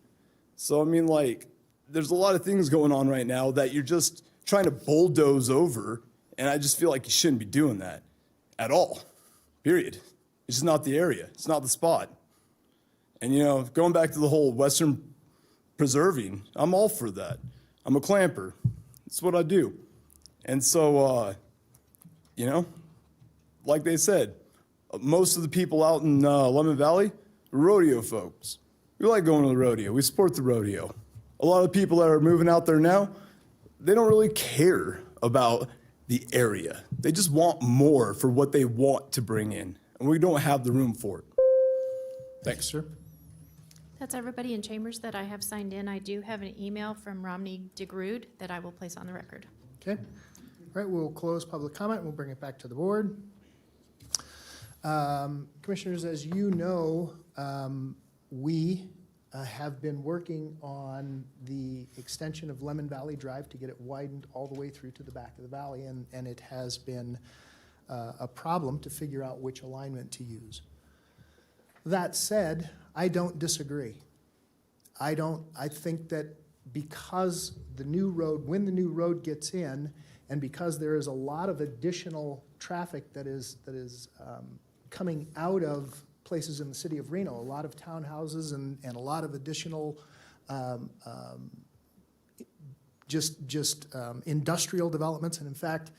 Speaker 11: So, I mean, like, there's a lot of things going on right now that you're just trying to bulldoze over, and I just feel like you shouldn't be doing that at all, period. It's just not the area. It's not the spot. And, you know, going back to the whole Western preserving, I'm all for that. I'm a clamper. That's what I do. And so, you know, like they said, most of the people out in Lemon Valley, rodeo folks. We like going to the rodeo. We support the rodeo. A lot of people that are moving out there now, they don't really care about the area. They just want more for what they want to bring in, and we don't have the room for it. Thanks, sir.
Speaker 3: That's everybody in chambers that I have signed in. I do have an email from Romney DeGrood that I will place on the record.
Speaker 1: Okay. All right, we'll close public comment. We'll bring it back to the board. Commissioners, as you know, we have been working on the extension of Lemon Valley Drive to get it widened all the way through to the back of the valley, and it has been a problem to figure out which alignment to use. That said, I don't disagree. I think that because the new road, when the new road gets in, and because there is a lot of additional traffic that is coming out of places in the city of Reno, a lot of townhouses and a lot of additional industrial developments. And in fact,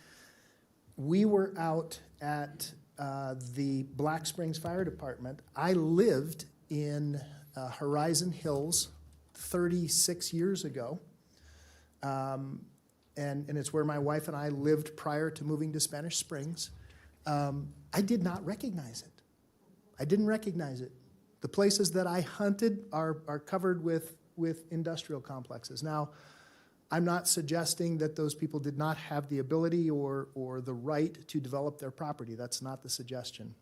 Speaker 1: we were out at the Black Springs Fire Department. I lived in Horizon Hills 36 years ago. And it's where my wife and I lived prior to moving to Spanish Springs. I did not recognize it. I didn't recognize it. The places that I hunted are covered with industrial complexes. Now, I'm not suggesting that those people did not have the ability or the right to develop their property. That's not the suggestion.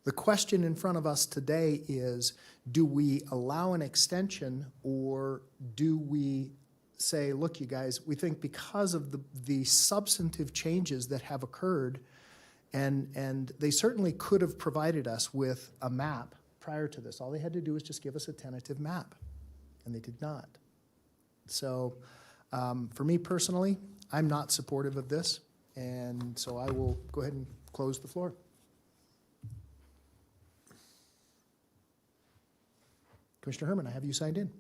Speaker 1: The question in front of us today is, do we allow an extension, or do we say, look, you guys, we think because of the substantive changes that have occurred, and they certainly could have provided us with a map prior to this. All they had to do was just give us a tentative map, and they did not. So for me personally, I'm not supportive of this, and so I will go ahead and close the floor. Commissioner Herman, I have you signed in.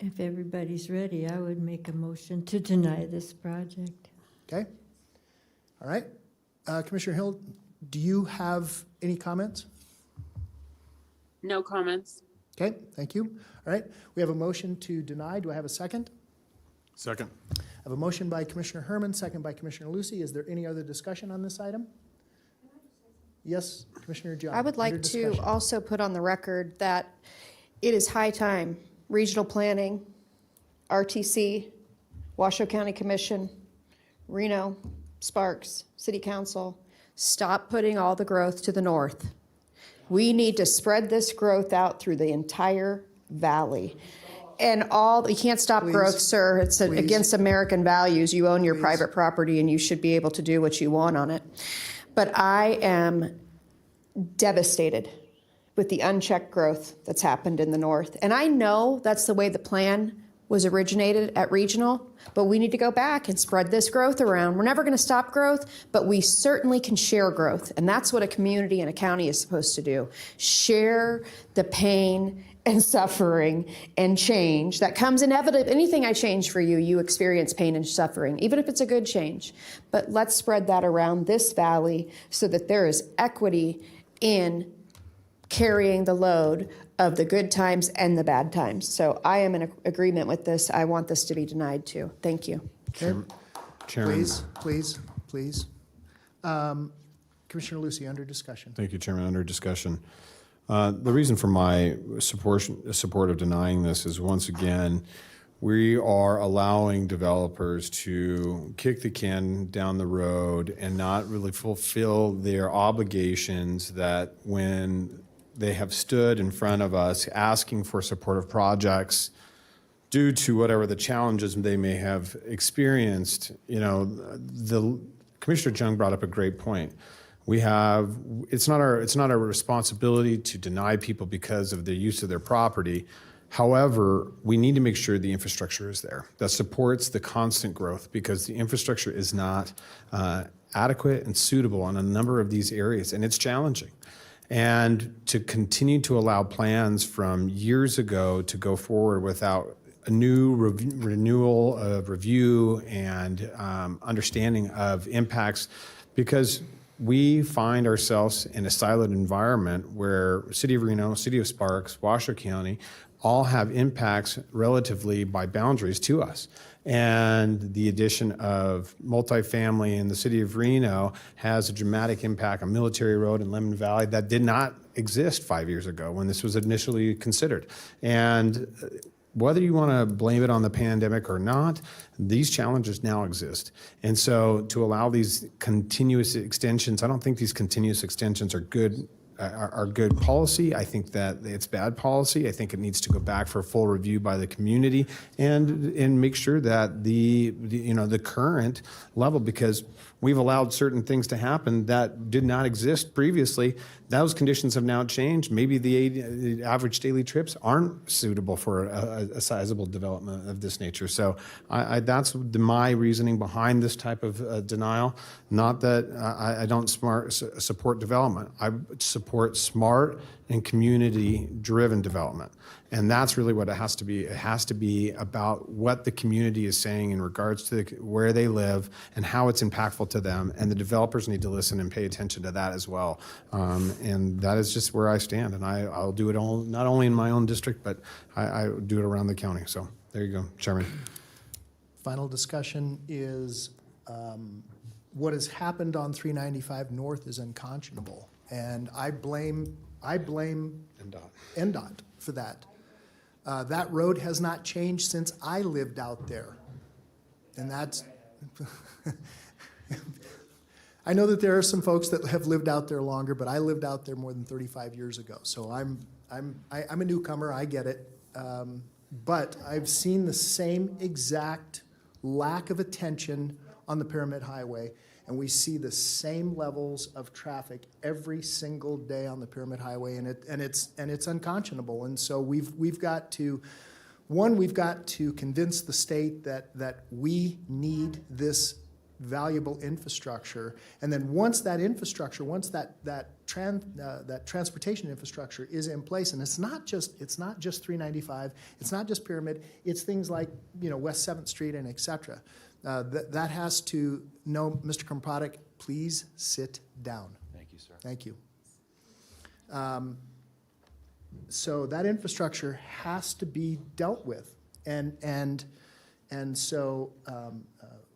Speaker 8: If everybody's ready, I would make a motion to deny this project.
Speaker 1: Okay. All right. Commissioner Hill, do you have any comments?
Speaker 16: No comments.
Speaker 1: Okay, thank you. All right, we have a motion to deny. Do I have a second?
Speaker 7: Second.
Speaker 1: I have a motion by Commissioner Herman, second by Commissioner Lucy. Is there any other discussion on this item? Yes, Commissioner John.
Speaker 9: I would
Speaker 1: under
Speaker 9: like to
Speaker 1: discussion.
Speaker 9: also put on the record that it is high time, regional planning, RTC, Washoe County Commission, Reno, Sparks, City Council, stop putting all the growth to the north. We need to spread this growth out through the entire valley. And you can't stop growth, sir. It's against American values. You own your private property and you should be able to do what you want on it. But I am devastated with the unchecked growth that's happened in the north. And I know that's the way the plan was originated at regional, but we need to go back and spread this growth around. We're never going to stop growth, but we certainly can share growth. And that's what a community and a county is supposed to do. Share the pain and suffering and change that comes inevitably. Anything I change for you, you experience pain and suffering, even if it's a good change. But let's spread that around this valley so that there is equity in carrying the load of the good times and the bad times. So I am in agreement with this. I want this to be denied too. Thank you.
Speaker 1: Okay.
Speaker 7: Chairman.
Speaker 1: Please. Commissioner Lucy, under discussion.
Speaker 7: Thank you, Chairman. Under discussion. The reason for my support of denying this is, once again, we are allowing developers to kick the can down the road and not really fulfill their obligations that when they have stood in front of us asking for supportive projects due to whatever the challenges they may have experienced. The Commissioner Jung brought up a great point. It's not our responsibility to deny people because of the use of their property. However, we need to make sure the infrastructure is there that supports the constant growth, because the infrastructure is not adequate and suitable in a number of these areas, and it's challenging. And to continue to allow plans from years ago to go forward without a new renewal of review and understanding of impacts, because we find ourselves in a siloed environment where City of Reno, City of Sparks, Washoe County all have impacts relatively by boundaries to us. And the addition of multifamily in the City of Reno has a dramatic impact on Military Road and Lemon Valley that did not exist 5 years ago when this was initially considered. And whether you want to blame it on the pandemic or not, these challenges now exist. And so to allow these continuous extensions, I don't think these continuous extensions are good policy. I think that it's bad policy. I think it needs to go back for full review by the community and make sure that the current level, because we've allowed certain things to happen that did not exist previously. Those conditions have now changed. Maybe the average daily trips aren't suitable for a sizable development of this nature. So that's my reasoning behind this type of denial. Not that I don't support development. I support smart and community-driven development. And that's really what it has to be. It has to be about what the community is saying in regards to where they live and how it's impactful to them. And the developers need to listen and pay attention to that as well. And that is just where I stand. And I'll do it all, not only in my own district, but I do it around the county. So there you go, Chairman.
Speaker 1: Final discussion is what has happened on 395 North is unconscionable. And I blame NDOT for that. That road has not changed since I lived out there. And that's, I know that there are some folks that have lived out there longer, but I lived out there more than 35 years ago. So I'm a newcomer, I get it. But I've seen the same exact lack of attention on the Pyramid Highway, and we see the same levels of traffic every single day on the Pyramid Highway, and it's unconscionable. And so we've got to convince the state that we need this valuable infrastructure, and then once that transportation infrastructure is in place, and it's not just 395, it's not just Pyramid, it's things like West 7th Street and et cetera. That has to know, Mr. Kromprodik, please sit down.
Speaker 4: Thank you, sir.
Speaker 1: Thank you. So that infrastructure has to be dealt with, and And so,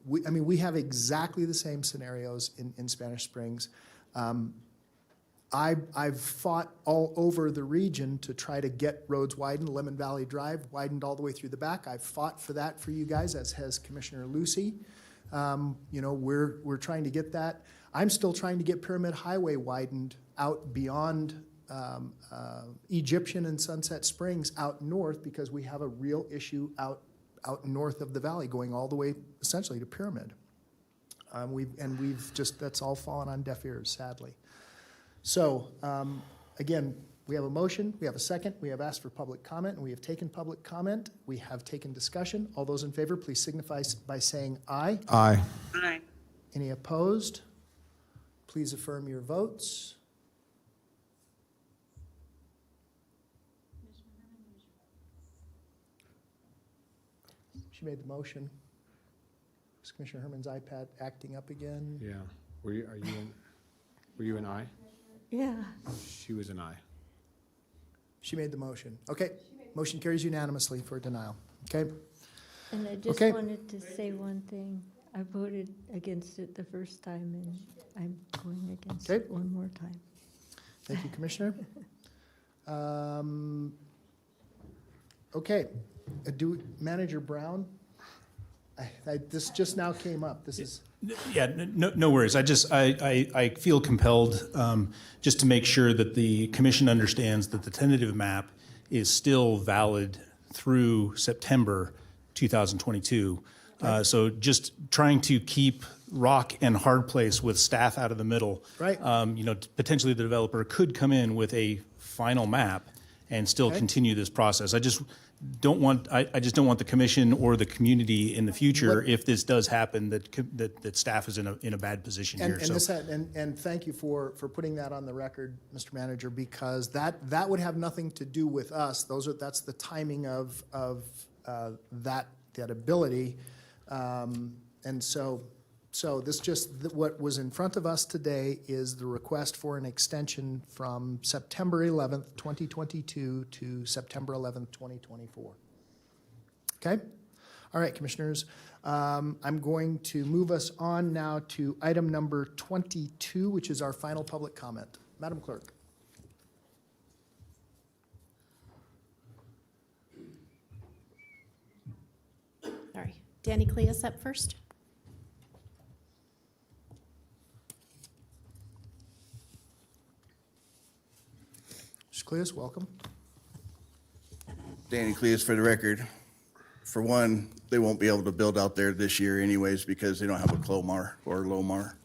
Speaker 1: we have exactly the same scenarios in Spanish Springs. I've fought all over the region to try to get roads widened, Lemon Valley Drive widened all the way through the back. I've fought for that for you guys, as has Commissioner Lucy. We're trying to get that. I'm still trying to get Pyramid Highway widened out beyond Egyptian and Sunset Springs out north, because we have a real issue out north of the valley going all the way essentially to Pyramid. That's all fallen on deaf ears, sadly. So, again, we have a motion, we have a second, we have asked for public comment, and we have taken public comment. We have taken discussion. All those in favor, please signify by saying aye.
Speaker 7: Aye.
Speaker 16: Aye.
Speaker 1: Any opposed? Please affirm your votes. She made the motion. Is Commissioner Herman's iPad acting up again?
Speaker 7: Yeah. Were you an aye?
Speaker 8: Yeah.
Speaker 7: She was an aye.
Speaker 1: She made the motion. Okay. Motion carries unanimously for denial. Okay.
Speaker 8: And I just
Speaker 1: Okay.
Speaker 8: wanted to say one thing. I voted against it the first time, and I'm going against
Speaker 1: Okay.
Speaker 8: it one more time.
Speaker 1: Thank you, Commissioner. Okay. Manager Brown, this just now came up. This is.
Speaker 4: Yeah, no worries. I feel compelled just to make sure that the commission understands that the tentative map is still valid through September 2022. So just trying to keep rock and hard place with staff out of the middle.
Speaker 1: Right.
Speaker 4: Potentially the developer could come in with a final map and still continue this process. I just don't want the commission or the community in the future, if this does happen, that staff is in a bad position here.
Speaker 1: And thank you for putting that on the record, Mr. Manager, because that would have nothing to do with us. That's the timing of that ability. And so this what was in front of us today is the request for an extension from September 11th, 2022 to September 11th, 2024. Okay? All right, Commissioners. I'm going to move us on now to item number 22, which is our final public comment. Madam Clerk.
Speaker 3: Sorry. Danny Cleus up first.
Speaker 1: Mr. Cleus, welcome.
Speaker 10: Danny Cleus for the record. For one, they won't be able to build out there this year anyways because they don't have a Clomar or Lomar.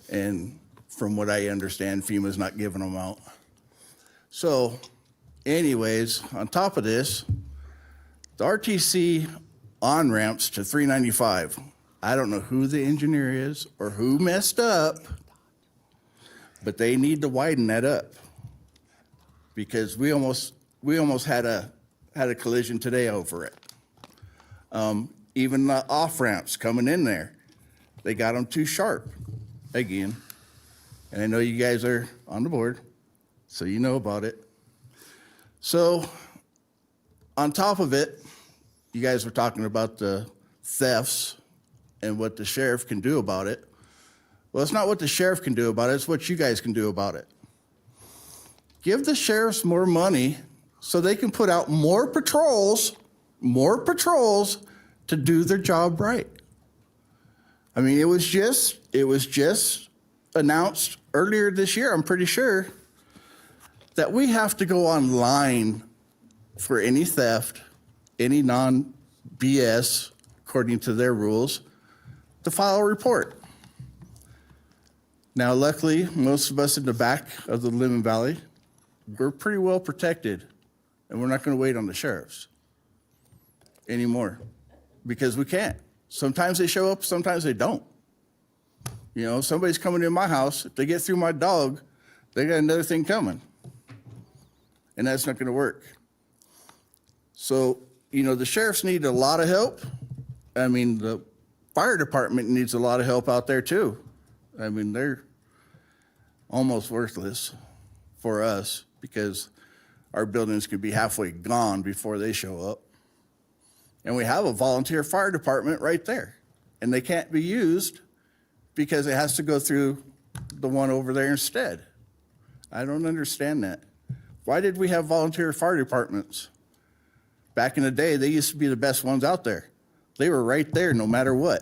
Speaker 10: And from what I understand, FEMA's not giving them out. So anyways, on top of this, the RTC on-ramps to 395. I don't know who the engineer is or who messed up, but they need to widen that up because we almost had a collision today over it. Even the off-ramps coming in there, they got them too sharp again. And I know you guys are on the board, so you know about it. So on top of it, you guys were talking about the thefts and what the sheriff can do about it. Well, it's not what the sheriff can do about it, it's what you guys can do about it. Give the sheriffs more money so they can put out more patrols to do their job right. I mean, it was just announced earlier this year, I'm pretty sure, that we have to go online for any theft, any non-BS, according to their rules, to file a report. Now, luckily, most of us in the back of the Lemon Valley, we're pretty well protected, and we're not going to wait on the sheriffs anymore because we can't. Sometimes they show up, sometimes they don't. You know, somebody's coming in my house, if they get through my dog, they got another thing coming. And that's not going to work. So, you know, the sheriffs need a lot of help. I mean, the fire department needs a lot of help out there too. I mean, they're almost worthless for us because our buildings could be halfway gone before they show up. And we have a volunteer fire department right there. And they can't be used because it has to go through the one over there instead. I don't understand that. Why did we have volunteer fire departments? Back in the day, they used to be the best ones out there. They were right there no matter what,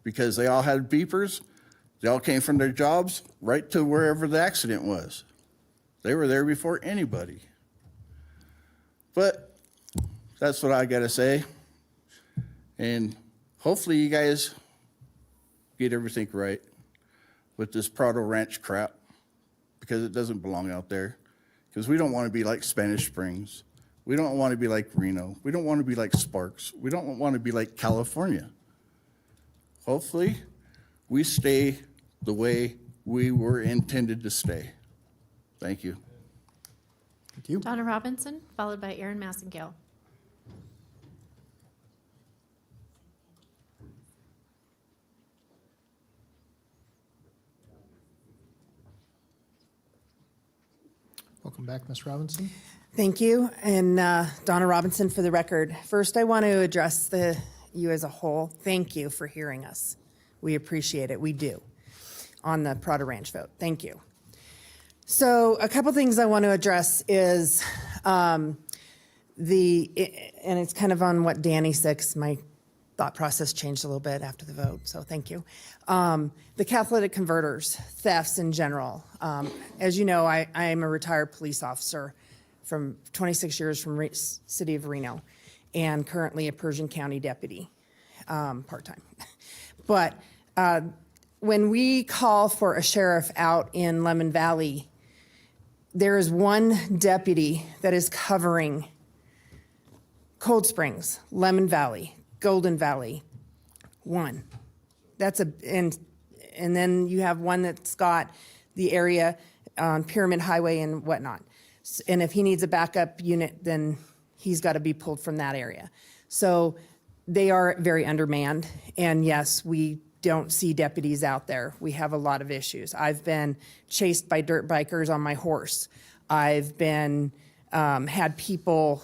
Speaker 10: because they all had beepers. They all came from their jobs right to wherever the accident was. They were there before anybody. But that's what I gotta say. And hopefully you guys get everything right with this Prado Ranch crap, because it doesn't belong out there. Because we don't want to be like Spanish Springs. We don't want to be like Reno. We don't want to be like Sparks. We don't want to be like California. Hopefully, we stay the way we were intended to stay. Thank you.
Speaker 1: Thank you.
Speaker 3: Donna Robinson, followed by Aaron Massengale.
Speaker 1: Welcome back, Ms. Robinson.
Speaker 12: Thank you, and Donna Robinson for the record. First, I want to address you as a whole. Thank you for hearing us. We appreciate it, we do, on the Prado Ranch vote. Thank you. So a couple things I want to address is and it's kind of on what Danny said, 'cause my thought process changed a little bit after the vote, so thank you. The catalytic converters, thefts in general. As you know, I am a retired police officer from 26 years from City of Reno, and currently a Persian County deputy, part-time. But when we call for a sheriff out in Lemon Valley, there is one deputy that is covering Cold Springs, Lemon Valley, Golden Valley, one. And then you have one that's got the area on Pyramid Highway and whatnot. And if he needs a backup unit, then he's got to be pulled from that area. So they are very undermanned. And yes, we don't see deputies out there. We have a lot of issues. I've been chased by dirt bikers on my horse. I've been, had people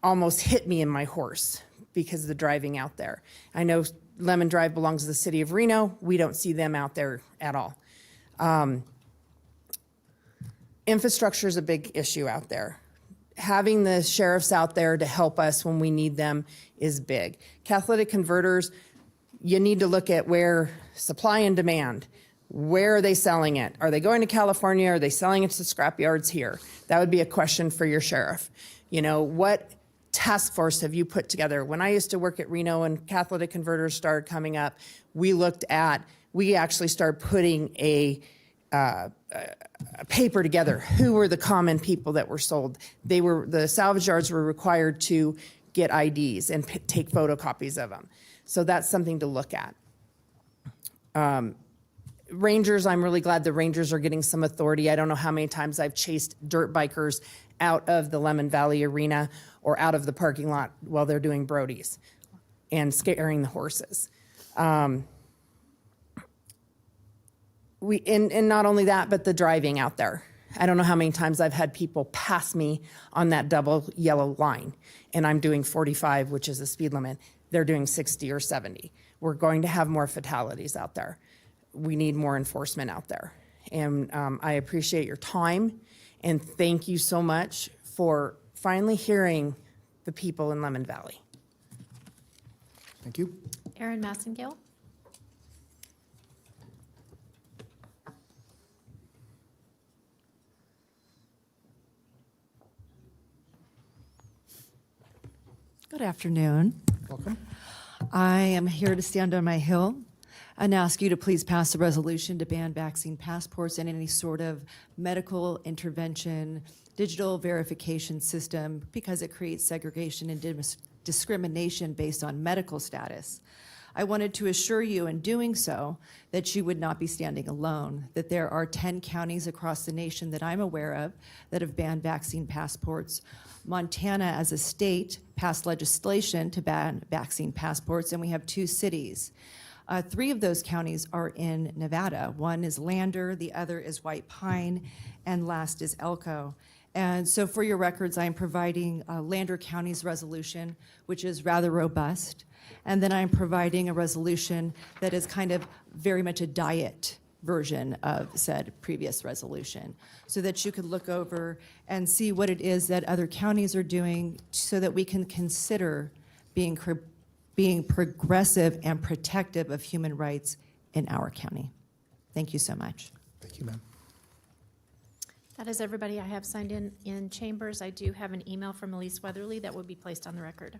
Speaker 12: almost hit me in my horse because of the driving out there. I know Lemon Drive belongs to the City of Reno. We don't see them out there at all. Infrastructure is a big issue out there. Having the sheriffs out there to help us when we need them is big. Catalytic converters, you need to look at where supply and demand, where are they selling it? Are they going to California? Are they selling it to scrap yards here? That would be a question for your sheriff. You know, what task force have you put together? When I used to work at Reno and catalytic converters started coming up, we actually started putting a paper together. Who were the common people that were sold? The salvage yards were required to get IDs and take photocopies of them. So that's something to look at. Rangers, I'm really glad the Rangers are getting some authority. I don't know how many times I've chased dirt bikers out of the Lemon Valley Arena or out of the parking lot while they're doing Brodies and scaring the horses. And not only that, but the driving out there. I don't know how many times I've had people pass me on that double yellow line, and I'm doing 45, which is the speed limit. They're doing 60 or 70. We're going to have more fatalities out there. We need more enforcement out there. And I appreciate your time, and thank you so much for finally hearing the people in Lemon Valley.
Speaker 1: Thank you.
Speaker 3: Aaron Massengale.
Speaker 13: Good afternoon.
Speaker 1: Welcome.
Speaker 13: I am here to stand on my hill and ask you to please pass a resolution to ban vaccine passports and any sort of medical intervention, digital verification system, because it creates segregation and discrimination based on medical status. I wanted to assure you in doing so that you would not be standing alone, that there are 10 counties across the nation that I'm aware of that have banned vaccine passports. Montana, as a state, passed legislation to ban vaccine passports, and we have 2 cities. 3 of those counties are in Nevada. One is Lander, the other is White Pine, and last is Elko. And so for your records, I'm providing Lander County's resolution, which is rather robust. And then I'm providing a resolution that is kind of very much a diet version of said previous resolution, so that you could look over and see what it is that other counties are doing so that we can consider being progressive and protective of human rights in our county. Thank you so much.
Speaker 1: Thank you, ma'am.
Speaker 3: That is everybody I have signed in chambers. I do have an email from Elise Weatherly that will be placed on the record.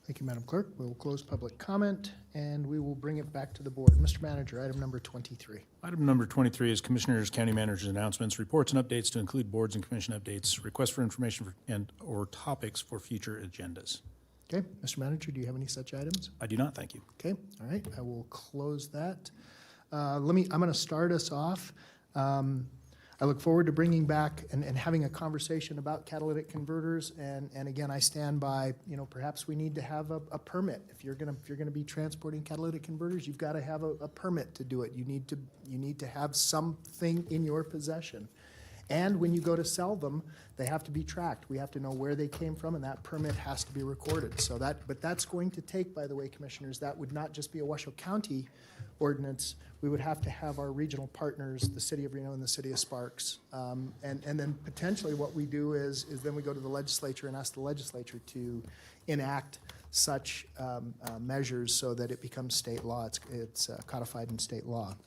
Speaker 1: Thank you, Madam Clerk. We will close public comment, and we will bring it back to the board. Mr. Manager, item number 23.
Speaker 4: Item number 23 is Commissioners, County Managers' announcements, reports, and updates to include boards and commission updates, requests for information and/or topics for future agendas.
Speaker 1: Okay, Mr. Manager, do you have any such items?
Speaker 4: I do not, thank you.
Speaker 1: Okay, all right, I will close that. I'm going to start us off. I look forward to bringing back and having a conversation about catalytic converters. And again, I stand by, perhaps we need to have a permit. If you're going to be transporting catalytic converters, you've got to have a permit to do it. You need to have something in your possession. And when you go to sell them, they have to be tracked. We have to know where they came from, and that permit has to be recorded. But that's going to take, by the way, Commissioners, that would not just be a Washoe County ordinance. We would have to have our regional partners, the City of Reno and the City of Sparks. And then potentially what we do is then we go to the legislature and ask the legislature to enact such measures so that it becomes state law. It's codified in state law.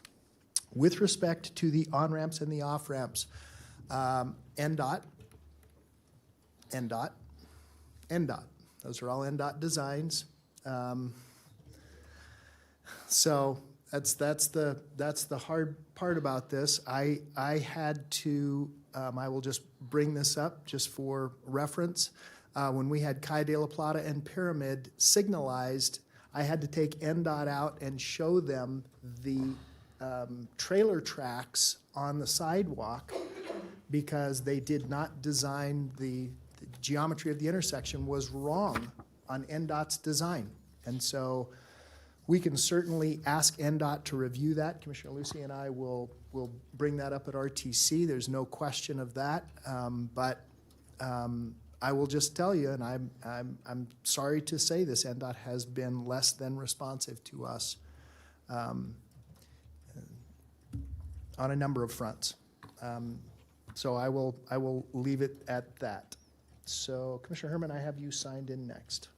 Speaker 1: With respect to the on-ramps and the off-ramps, NDOT. Those are all NDOT designs. So that's the hard part about this. I had to, I will just bring this up just for reference. When we had Kai de la Plata and Pyramid signalized, I had to take NDOT out and show them the trailer tracks on the sidewalk because they did not design the geometry of the intersection was wrong on NDOT's design. And so we can certainly ask NDOT to review that. Commissioner Lucy and I will bring that up at RTC. There's no question of that. But I will just tell you, and I'm sorry to say this, NDOT has been less than responsive to us on a number of fronts. So I will leave it at that. So Commissioner Herman, I have you signed in next.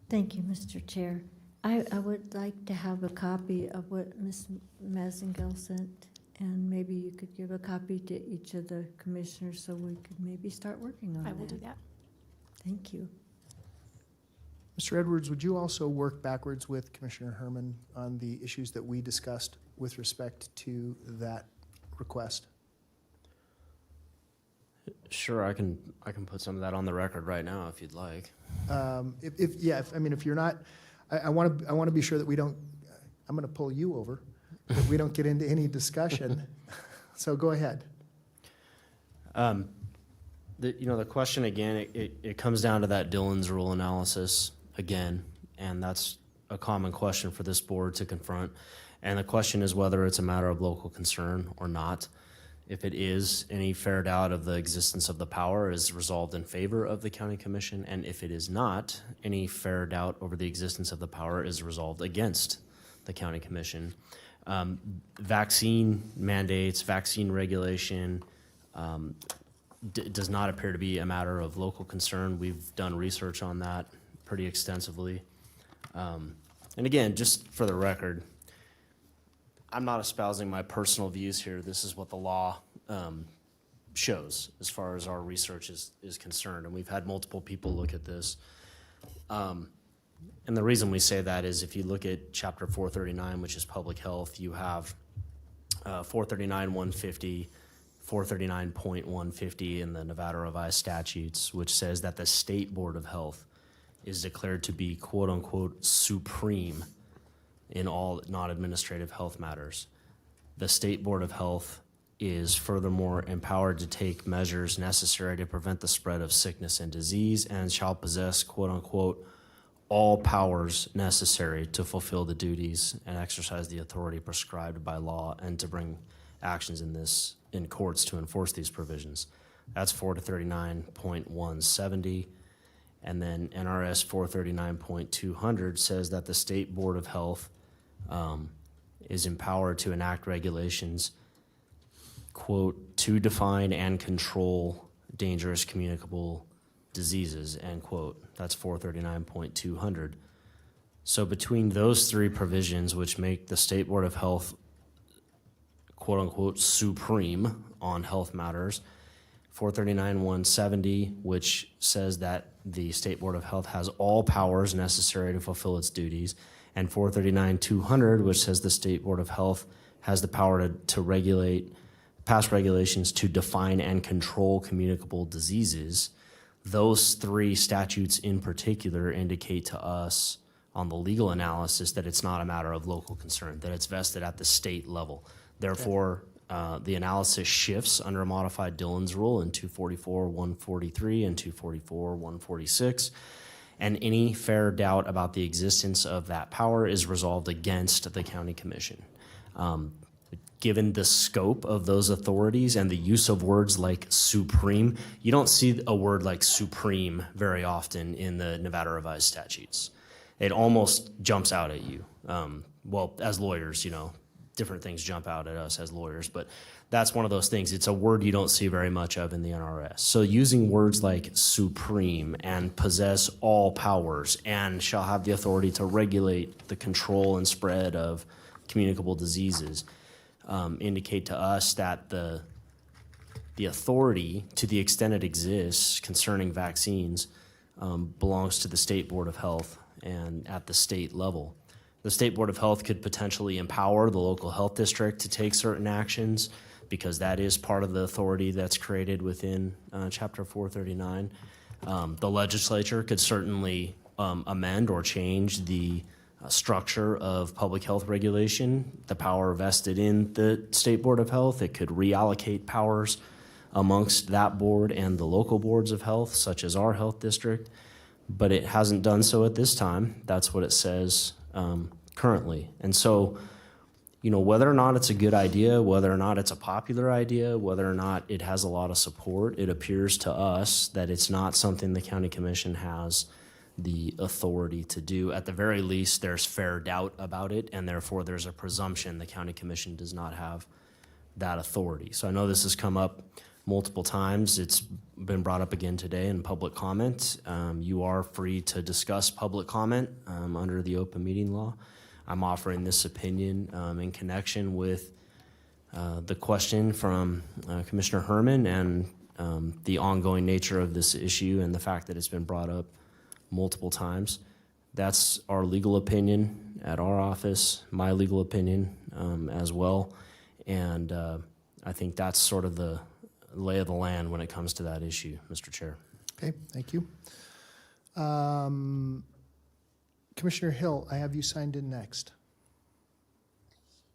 Speaker 8: Thank you, Mr. Chair. I would like to have a copy of what Ms. Mazengel sent, and maybe you could give a copy to each of the commissioners so we could maybe start working on that.
Speaker 3: I will do that.
Speaker 8: Thank you.
Speaker 1: Mr. Edwards, would you also work backwards with Commissioner Herman on the issues that we discussed with respect to that request?
Speaker 15: Sure, I can put some of that on the record right now if you'd like.
Speaker 1: If you're not, I want to be sure that we don't. I'm going to pull you over, that we don't get into any discussion. So go ahead.
Speaker 15: The question again, it comes down to that Dillon's rule analysis again, and that's a common question for this board to confront. And the question is whether it's a matter of local concern or not. If it is, any fair doubt of the existence of the power is resolved in favor of the county commission, and if it is not, any fair doubt over the existence of the power is resolved against the county commission. Vaccine mandates, vaccine regulation does not appear to be a matter of local concern. We've done research on that pretty extensively. And again, just for the record, I'm not espousing my personal views here. This is what the law shows as far as our research is concerned. And we've had multiple people look at this. And the reason we say that is if you look at Chapter 439, which is public health, you have 439.150, 439.150 in the Nevada revised statutes, which says that the State Board of Health is declared to be quote unquote supreme in all non-administrative health matters. The State Board of Health is furthermore empowered to take measures necessary to prevent the spread of sickness and disease and shall possess, quote unquote, all powers necessary to fulfill the duties and exercise the authority prescribed by law and to bring actions in courts to enforce these provisions. That's 439.170. And then NRS 439.200 says that the State Board of Health is empowered to enact regulations, quote, to define and control dangerous communicable diseases, end quote. That's 439.200. So between those three provisions, which make the State Board of Health, quote unquote, supreme on health matters, 439.170, which says that the State Board of Health has all powers necessary to fulfill its duties, and 439.200, which says the State Board of Health has the power to pass regulations to define and control communicable diseases. Those three statutes in particular indicate to us on the legal analysis that it's not a matter of local concern, that it's vested at the state level. Therefore, the analysis shifts under a modified Dillon's rule in 244-143 and 244-146, and any fair doubt about the existence of that power is resolved against the county commission. Given the scope of those authorities and the use of words like supreme, you don't see a word like supreme very often in the Nevada revised statutes. It almost jumps out at you. Well, as lawyers, you know, different things jump out at us as lawyers, but that's one of those things. It's a word you don't see very much of in the NRS. So using words like supreme and possess all powers and shall have the authority to regulate the control and spread of communicable diseases indicate to us that the authority, to the extent it exists concerning vaccines, belongs to the State Board of Health and at the state level. The State Board of Health could potentially empower the local health district to take certain actions because that is part of the authority that's created within Chapter 439. The legislature could certainly amend or change the structure of public health regulation, the power vested in the State Board of Health. It could reallocate powers amongst that board and the local boards of health, such as our health district, but it hasn't done so at this time. That's what it says currently. And so, you know, whether or not it's a good idea, whether or not it's a popular idea, whether or not it has a lot of support, it appears to us that it's not something the county commission has the authority to do. At the very least, there's fair doubt about it, and therefore there's a presumption the county commission does not have that authority. So I know this has come up multiple times. It's been brought up again today in public comment. You are free to discuss public comment under the open meeting law. I'm offering this opinion in connection with the question from Commissioner Herman and the ongoing nature of this issue and the fact that it's been brought up multiple times. That's our legal opinion at our office, my legal opinion as well. And I think that's sort of the lay of the land when it comes to that issue, Mr. Chair.
Speaker 1: Okay, thank you. Commissioner Hill, I have you signed in next.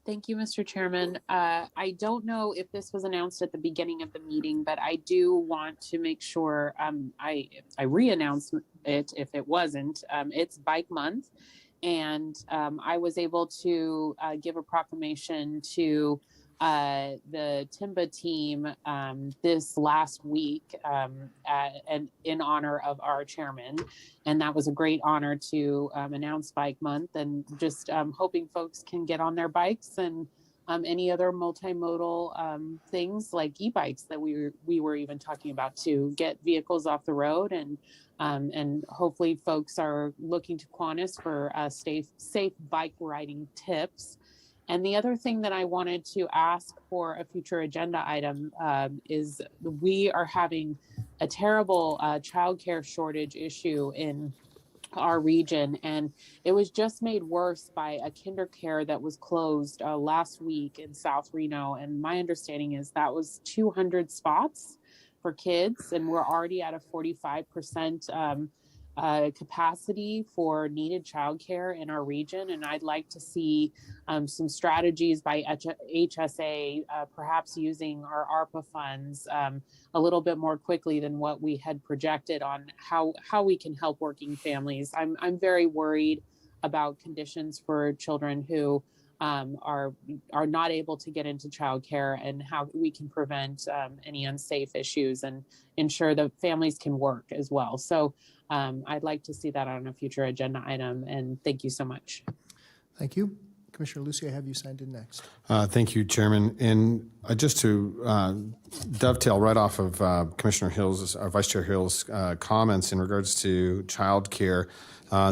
Speaker 16: Thank you, Mr. Chairman. I don't know if this was announced at the beginning of the meeting, but I do want to make sure I re-announce it if it wasn't. It's Bike Month, and I was able to give a proclamation to the Timba team this last week and in honor of our chairman. And that was a great honor to announce Bike Month, and just hoping folks can get on their bikes and any other multimodal things like e-bikes that we were even talking about, to get vehicles off the road. And hopefully folks are looking to Kiwanis for safe bike riding tips. And the other thing that I wanted to ask for a future agenda item is we are having a terrible childcare shortage issue in our region, and it was just made worse by a kinder care that was closed last week in South Reno. And my understanding is that was 200 spots for kids, and we're already at a 45% capacity for needed childcare in our region. And I'd like to see some strategies by HSA, perhaps using our ARPA funds a little bit more quickly than what we had projected on how we can help working families. I'm very worried about conditions for children who are not able to get into childcare, and how we can prevent any unsafe issues and ensure that families can work as well. So I'd like to see that on a future agenda item, and thank you so much.
Speaker 1: Thank you. Commissioner Lucy, I have you signed in next.
Speaker 7: Thank you, Chairman. And just to dovetail right off of Commissioner Hill's, Vice Chair Hill's comments in regards to childcare,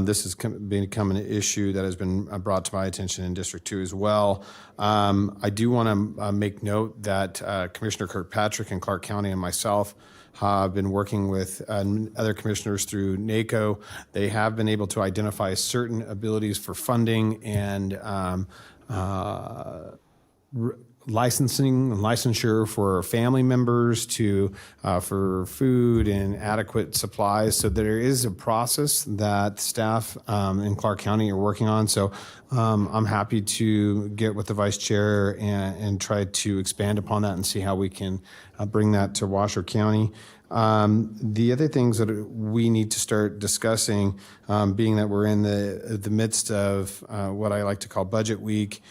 Speaker 7: this has become an issue that has been brought to my attention in District 2 as well. I do want to make note that Commissioner Kirkpatrick in Clark County and myself have been working with other commissioners through NACO. They have been able to identify certain abilities for funding and licensing and licensure for family members to for food and adequate supplies. So there is a process that staff in Clark County are working on. So I'm happy to get with the vice chair and try to expand upon that and see how we can bring that to Washoe County. The other things that we need to start discussing, being that we're in the midst of what I like to call budget week,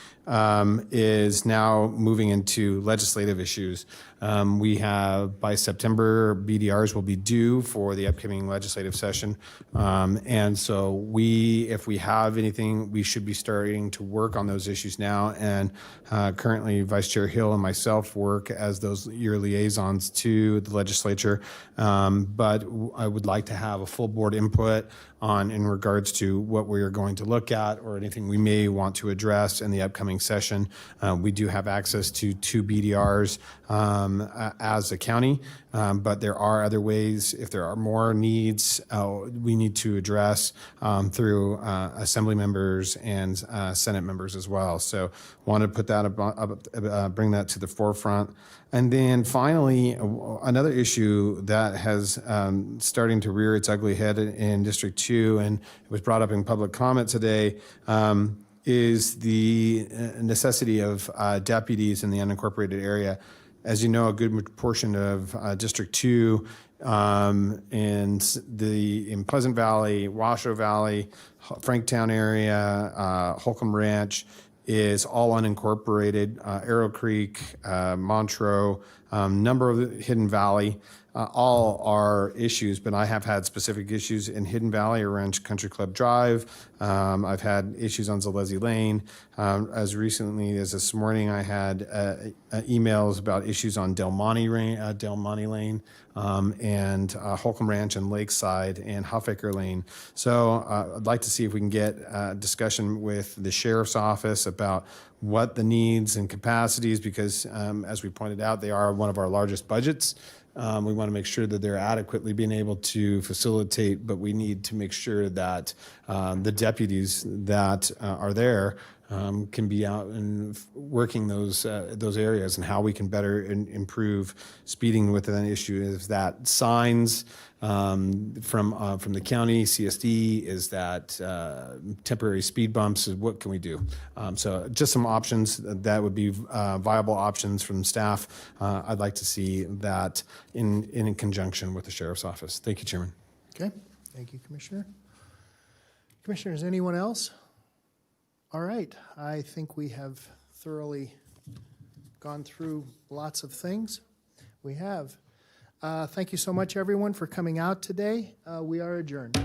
Speaker 7: is now moving into legislative issues. We have, by September, BDRs will be due for the upcoming legislative session. And so if we have anything, we should be starting to work on those issues now. And currently, Vice Chair Hill and myself work as those your liaisons to the legislature. But I would like to have a full board input in regards to what we are going to look at or anything we may want to address in the upcoming session. We do have access to 2 BDRs as a county, but there are other ways, if there are more needs, we need to address through assembly members and Senate members as well. So want to put that bring that to the forefront. And then finally, another issue that has starting to rear its ugly head in District 2, and it was brought up in public comment today, is the necessity of deputies in the unincorporated area. As you know, a good portion of District 2 in Pleasant Valley, Washoe Valley, Franktown area, Holcomb Ranch, is all unincorporated. Arrow Creek, Montreux, number of Hidden Valley, all are issues, but I have had specific issues in Hidden Valley around Country Club Drive. I've had issues on Zalesi Lane. As recently as this morning, I had emails about issues on Del Monte Lane, and Holcomb Ranch and Lakeside and Huffacre Lane. So I'd like to see if we can get a discussion with the sheriff's office about what the needs and capacities, because as we pointed out, they are one of our largest budgets. We want to make sure that they're adequately being able to facilitate, but we need to make sure that the deputies that are there can be out and working those areas, and how we can better improve speeding with an issue. Is that signs from the county, CSD? Is that temporary speed bumps? What can we do? So just some options that would be viable options from staff. I'd like to see that in conjunction with the sheriff's office. Thank you, Chairman.
Speaker 1: Okay, thank you, Commissioner. Commissioners, anyone else? All right, I think we have thoroughly gone through lots of things. We have. Thank you so much, everyone, for coming out today. We are adjourned.